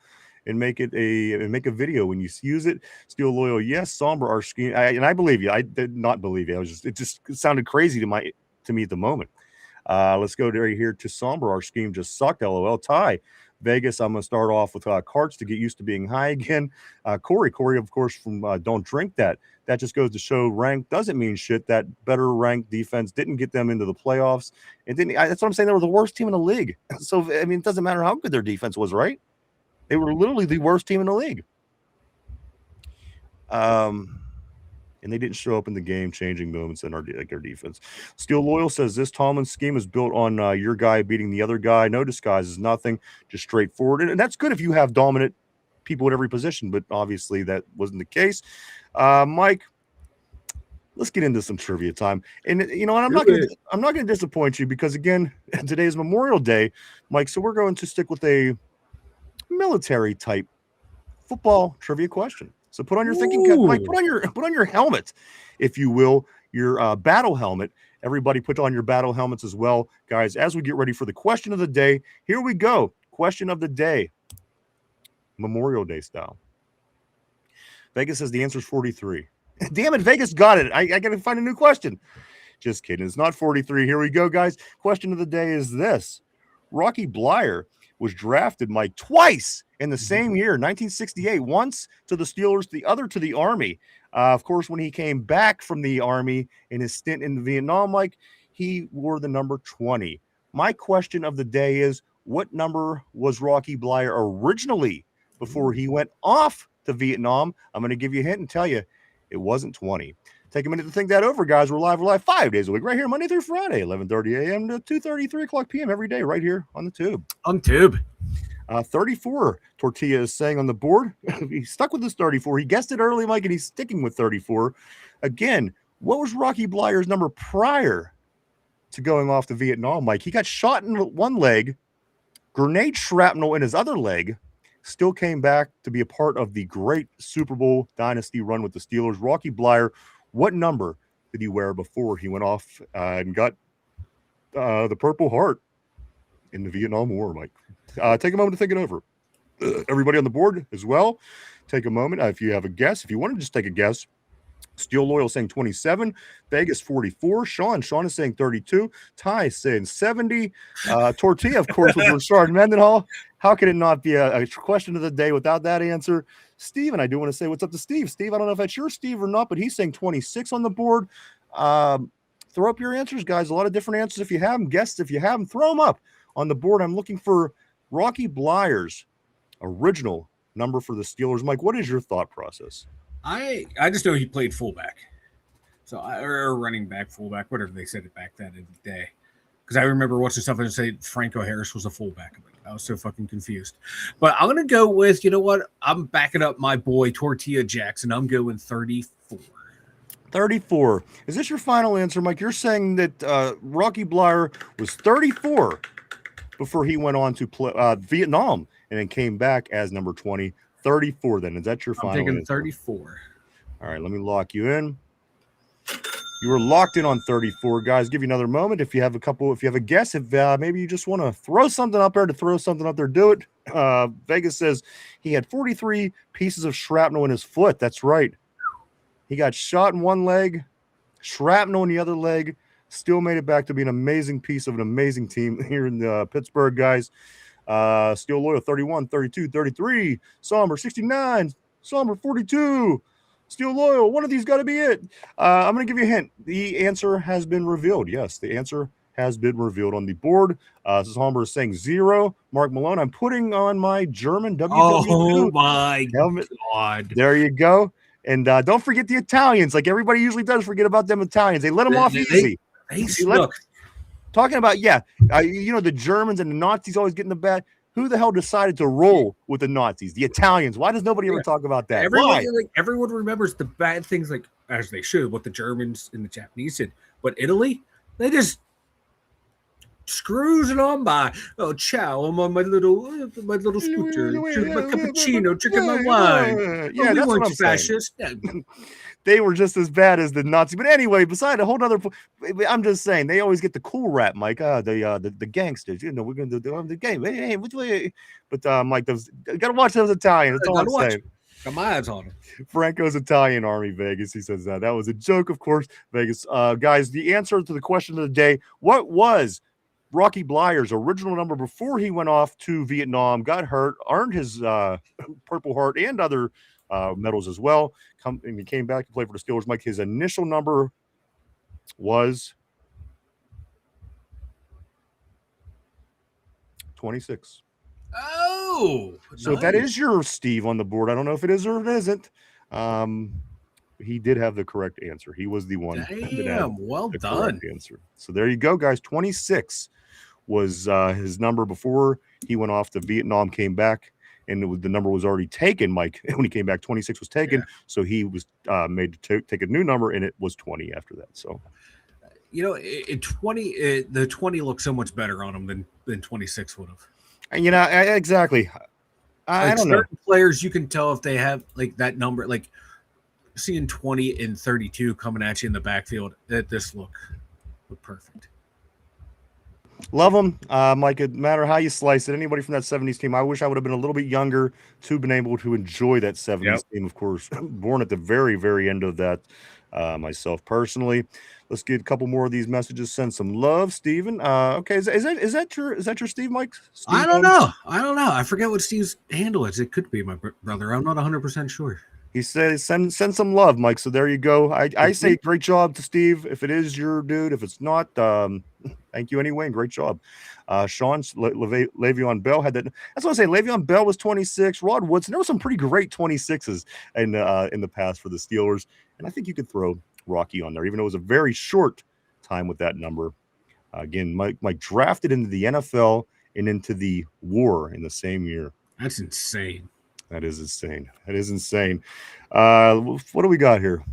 And make a video when you use it. Steel Loyal, yes. Somber, our scheme, and I believe you. I did not believe you. It sounded crazy to me at the moment. Let's go right here to Somber. Our scheme just sucked. LOL. Ty, Vegas. I'm gonna start off with carts to get used to being high again. Corey, of course, from Don't Drink That. That just goes to show rank doesn't mean shit. That better ranked defense didn't get them into the playoffs. And that's what I'm saying. They were the worst team in the league. So, I mean, it doesn't matter how good their defense was, right? They were literally the worst team in the league. And they didn't show up in the game-changing moments in our defense. Steel Loyal says, this Tomlin scheme is built on your guy beating the other guy. No disguises, nothing. Just straightforward. And that's good if you have dominant people at every position, but obviously that wasn't the case. Mike, let's get into some trivia time. And I'm not going to disappoint you because again, today is Memorial Day, Mike. So we're going to stick with a military type football trivia question. So put on your thinking cap, Mike. Put on your helmet, if you will, your battle helmet. Everybody, put on your battle helmets as well, guys. As we get ready for the question of the day, here we go. Question of the day. Memorial Day style. Vegas says the answer is 43. Damn it, Vegas got it. I got to find a new question. Just kidding. It's not 43. Here we go, guys. Question of the day is this. Rocky Bleier was drafted, Mike, twice in the same year, 1968. Once to the Steelers, the other to the Army. Of course, when he came back from the Army in his stint in Vietnam, Mike, he wore the number 20. My question of the day is, what number was Rocky Bleier originally before he went off to Vietnam? I'm going to give you a hint and tell you it wasn't 20. Take a minute to think that over, guys. We're live 5 days a week, right here, Monday through Friday, 11:30 a.m. to 2:30, 3 o'clock p.m. every day, right here on the tube. 34, Tortilla is saying on the board. He stuck with this 34. He guessed it early, Mike, and he's sticking with 34. Again, what was Rocky Bleier's number prior to going off to Vietnam, Mike? He got shot in one leg, grenade shrapnel in his other leg, still came back to be a part of the great Super Bowl dynasty run with the Steelers. Rocky Bleier, what number did he wear before he went off and got the Purple Heart in the Vietnam War, Mike? Take a moment to think it over. Everybody on the board as well, take a moment. If you have a guess, if you want to just take a guess. Steel Loyal saying 27, Vegas 44, Sean is saying 32, Ty is saying 70, Tortilla, of course, with Rashard Mendenhall. How can it not be a question of the day without that answer? Steve, and I do want to say what's up to Steve. Steve, I don't know if that's your Steve or not, but he's saying 26 on the board. Throw up your answers, guys. A lot of different answers if you have them. Guests, if you have them, throw them up on the board. I'm looking for Rocky Bleier's original number for the Steelers. Mike, what is your thought process? I just know he played fullback, or running back, fullback, whatever they said it back then in the day. Because I remember watching stuff and say Franco Harris was a fullback. I was so fucking confused. But I'm gonna go with, you know what? I'm backing up my boy Tortilla Jackson. I'm going 34. 34. Is this your final answer, Mike? You're saying that Rocky Bleier was 34 before he went on to play Vietnam and then came back as number 20. 34 then. Is that your final answer? I'm taking 34. All right, let me lock you in. You were locked in on 34, guys. Give you another moment. If you have a guess, if maybe you just want to throw something up there, do it. Vegas says he had 43 pieces of shrapnel in his foot. That's right. He got shot in one leg, shrapnel in the other leg, still made it back to be an amazing piece of an amazing team here in Pittsburgh, guys. Steel Loyal 31, 32, 33, Somber 69, Somber 42, Steel Loyal. One of these got to be it. I'm going to give you a hint. The answer has been revealed. Yes, the answer has been revealed on the board. Somber is saying 0. Mark Malone, I'm putting on my German WW2 oh my helmet. God. There you go. And don't forget the Italians. Like everybody usually does forget about them Italians. They let them off easy. They snuck. talking about the Germans and the Nazis always getting the bad. Who the hell decided to roll with the Nazis? The Italians. Why does nobody ever talk about that? Why? Everyone remembers the bad things, like as they should, what the Germans and the Japanese did. But Italy, they just cruising on by. Oh, ciao! I'm on my little scooter, drinking my cappuccino, drinking my wine. Yeah, that's what I'm fascist. saying. They were just as bad as the Nazis. But anyway, beside a whole other, I'm just saying they always get the cool rap, Mike. The gangsters, we're gonna do the game. Hey, which way? But Mike, those gotta watch those Italians. That's all I'm saying. Got my eyes on him. Franco's Italian Army, Vegas. He says that was a joke, of course. Vegas, guys. The answer to the question of the day: what was Rocky Blyer's original number before he went off to Vietnam, got hurt, earned his Purple Heart and other medals as well. And he came back to play for the Steelers. Mike, his initial number was 26. Oh, so nice. That is your Steve on the board. I don't know if it is or it isn't. He did have the correct answer. He was the one. Damn, well done. Answer. So there you go, guys. 26 was his number before he went off to Vietnam, came back, and the number was already taken, Mike. When he came back, 26 was taken. Yeah. So he was made to take a new number, and it was 20 after that. So, the 20 looks so much better on him than 26 would have. Exactly. I don't know. Players, you can tell if they have like that number, like seeing 20 and 32 coming at you in the backfield. That this look perfect. Love them, Mike. It matter how you slice it. Anybody from that 70s team, I wish I would have been a little bit younger to been able to enjoy that 70s team. Of course, born at the very, very end of that myself personally. Let's get a couple more of these messages. Send some love, Steven. Okay, is that your Steve, Mike? Steve I don't know. I forget what Steve's handle is. It could be my brother. I'm not 100% sure. He says send some love, Mike. So there you go. I say great job to Steve. If it is your dude, if it's not, thank you anyway. And great job. Sean Le'Veon Bell had that. That's what I say. Le'Veon Bell was 26. Rod Woodson. There were some pretty great 26s in the past for the Steelers, and I think you could throw Rocky on there, even though it was a very short time with that number. Again, Mike drafted into the NFL and into the war in the same year. That's insane. That is insane. What do we got here?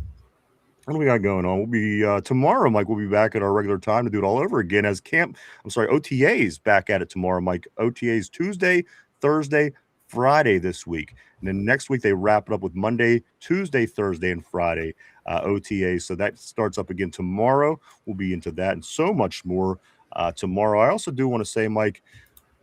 What do we got going on? We'll be tomorrow, Mike. We'll be back at our regular time to do it all over again as OTAs back at it tomorrow, Mike. OTAs Tuesday, Thursday, Friday this week. And then next week they wrap it up with Monday, Tuesday, Thursday, and Friday OTAs. So that starts up again tomorrow. We'll be into that and so much more tomorrow. I also do want to say, Mike,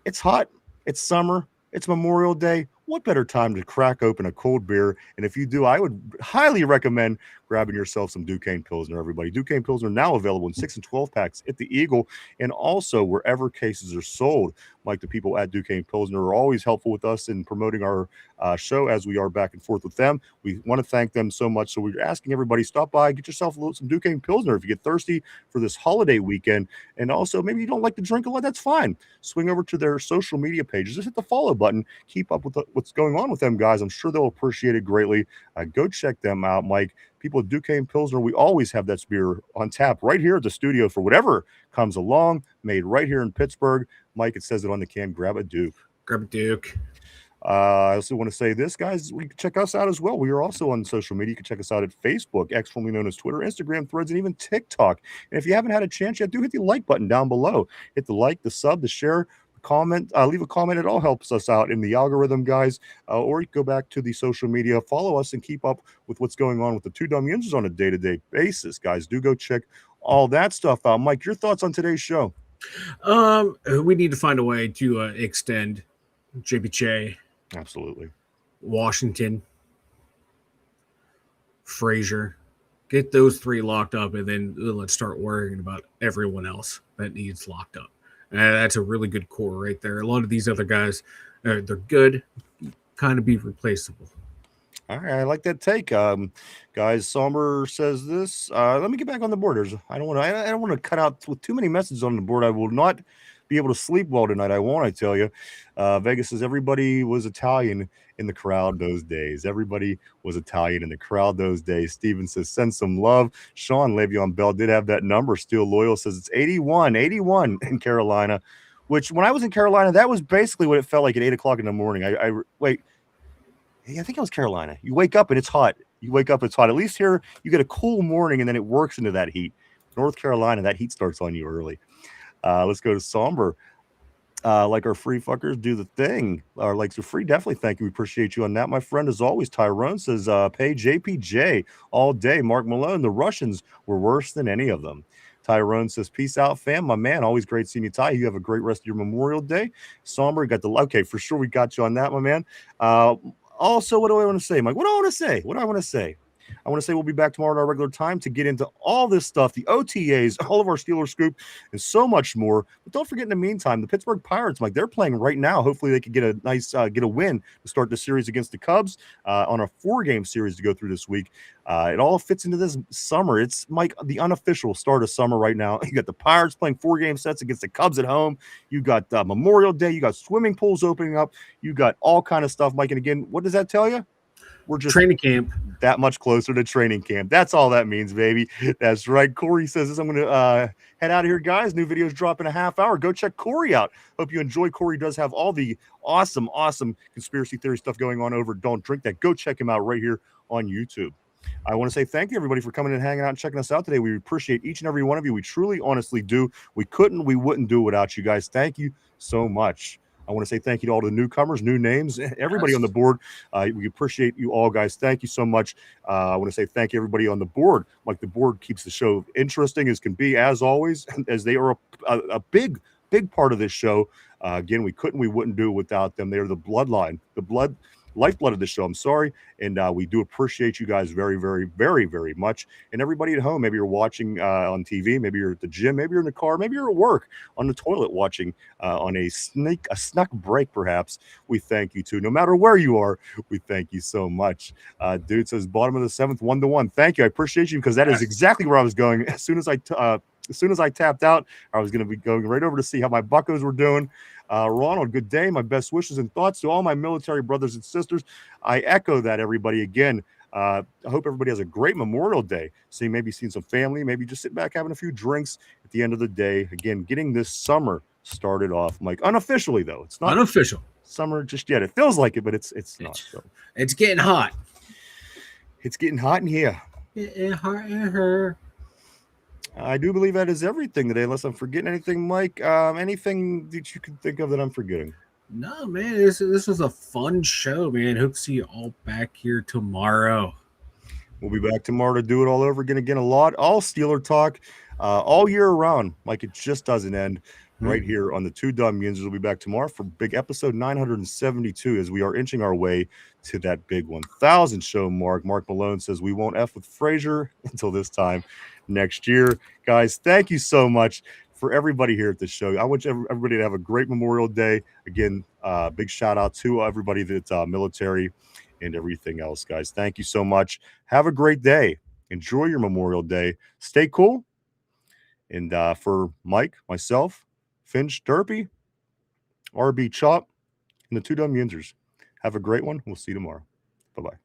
it's hot. It's summer. It's Memorial Day. What better time to crack open a cold beer? And if you do, I would highly recommend grabbing yourself some Duquesne Pilsner, everybody. Duquesne Pilsner now available in 6 and 12 packs at the Eagle and also wherever cases are sold. Mike, the people at Duquesne Pilsner are always helpful with us in promoting our show as we are back and forth with them. We want to thank them so much. So we're asking everybody, stop by, get yourself some Duquesne Pilsner if you get thirsty for this holiday weekend. And also, maybe you don't like to drink a lot, that's fine. Swing over to their social media pages. Just hit the follow button. Keep up with what's going on with them, guys. I'm sure they'll appreciate it greatly. Go check them out, Mike. People at Duquesne Pilsner, we always have that beer on tap right here at the studio for whatever comes along, made right here in Pittsburgh. Mike, it says it on the can. Grab a Duke. Grab a Duke. I also want to say this, guys. You can check us out as well. We are also on social media. You can check us out at Facebook, formerly known as Twitter, Instagram, Threads, and even TikTok. And if you haven't had a chance yet, do hit the like button down below. Hit the like, the sub, the share, the comment. Leave a comment. It all helps us out in the algorithm, guys. Or you can go back to the social media, follow us, and keep up with what's going on with the two Dum Yinzers on a day-to-day basis, guys. Do go check all that stuff out. Mike, your thoughts on today's show? We need to find a way to extend JBJ. Absolutely. Washington, Frazier, get those three locked up, and then let's start worrying about everyone else that needs locked up. That's a really good core right there. A lot of these other guys, they're good, kind of be replaceable. All right, I like that take, guys. Somber says this. Let me get back on the board. I don't want to cut out with too many messages on the board. I will not be able to sleep well tonight. I won't, I tell you. Vegas says everybody was Italian in the crowd those days. Everybody was Italian in the crowd those days. Steven says, send some love. Sean Le'Veon Bell did have that number. Still Loyal says it's 81 in Carolina, which when I was in Carolina, that was basically what it felt like at 8 o'clock in the morning. I think it was Carolina. You wake up and it's hot. At least here, you get a cool morning and then it works into that heat. North Carolina, that heat starts on you early. Let's go to Somber. Like our free fuckers do the thing. Our likes are free. Definitely thank you. We appreciate you on that, my friend. As always, Tyrone says, pay JPJ all day. Mark Malone, the Russians were worse than any of them. Tyrone says, peace out, fam. My man, always great seeing you, Ty. You have a great rest of your Memorial Day. Somber, got the, okay, for sure we got you on that, my man. Also, what do I want to say, Mike? What do I want to say? I want to say we'll be back tomorrow at our regular time to get into all this stuff, the OTAs, all of our Steelers scoop, and so much more. But don't forget, in the meantime, the Pittsburgh Pirates, Mike, they're playing right now. Hopefully they can get a nice get a win to start the series against the Cubs on a 4-game series to go through this week. It all fits into this summer. It's, Mike, the unofficial start of summer right now. You got the Pirates playing 4-game sets against the Cubs at home. You got Memorial Day. You got swimming pools opening up. You got all kind of stuff, Mike. And again, what does that tell you? We're just training camp that much closer to training camp. That's all that means, baby. That's right. Corey says this. I'm going to head out of here, guys. New videos drop in a half hour. Go check Corey out. Hope you enjoy. Corey does have all the awesome conspiracy theory stuff going on over Don't Drink That. Go check him out right here on YouTube. I want to say thank you, everybody, for coming and hanging out and checking us out today. We appreciate each and every one of you. We truly, honestly do. We wouldn't do it without you guys. Thank you so much. I want to say thank you to all the newcomers, new names, everybody on the board. We appreciate you all, guys. Thank you so much. I want to say thank you, everybody on the board. Like, the board keeps the show interesting as can be, as always, as they are a big part of this show. Again, we wouldn't do it without them. They are the bloodline, lifeblood of the show. I'm sorry. And we do appreciate you guys very, very, very, very much. And everybody at home, maybe you're watching on TV, maybe you're at the gym, maybe you're in the car, maybe you're at work, on the toilet watching on a snuck break, perhaps. We thank you too. No matter where you are, we thank you so much. Dude says bottom of the 7th, 1-1. Thank you. I appreciate you, because that is exactly where I was going. As soon as I tapped out, I was going to be going right over to see how my buckos were doing. Ronald, good day. My best wishes and thoughts to all my military brothers and sisters. I echo that, everybody. Again, I hope everybody has a great Memorial Day. Maybe seeing some family, maybe just sitting back having a few drinks at the end of the day. Again, getting this summer started off, Mike, unofficially, though. It's not unofficial summer just yet. It feels like it, but it's not. So it's getting hot. It's getting hot in here. I do believe that is everything today, unless I'm forgetting anything, Mike. Anything that you can think of that I'm forgetting? No, man, this was a fun show, man. Hope to see you all back here tomorrow. We'll be back tomorrow to do it all over again. All Steeler talk all year round. Mike, it just doesn't end. Right here on the Two Dum Yinzers. We'll be back tomorrow for big episode 972 as we are inching our way to that big 1,000 show mark. Mark Malone says we won't F with Frazier until this time next year. Guys, thank you so much for everybody here at the show. I want everybody to have a great Memorial Day. Again, big shout out to everybody that's military and everything else, guys. Thank you so much. Have a great day. Enjoy your Memorial Day. Stay cool. And for Mike, myself, Finch, Derpy, RB Chop, and the Two Dum Yinzers, have a great one. We'll see you tomorrow. Bye-bye.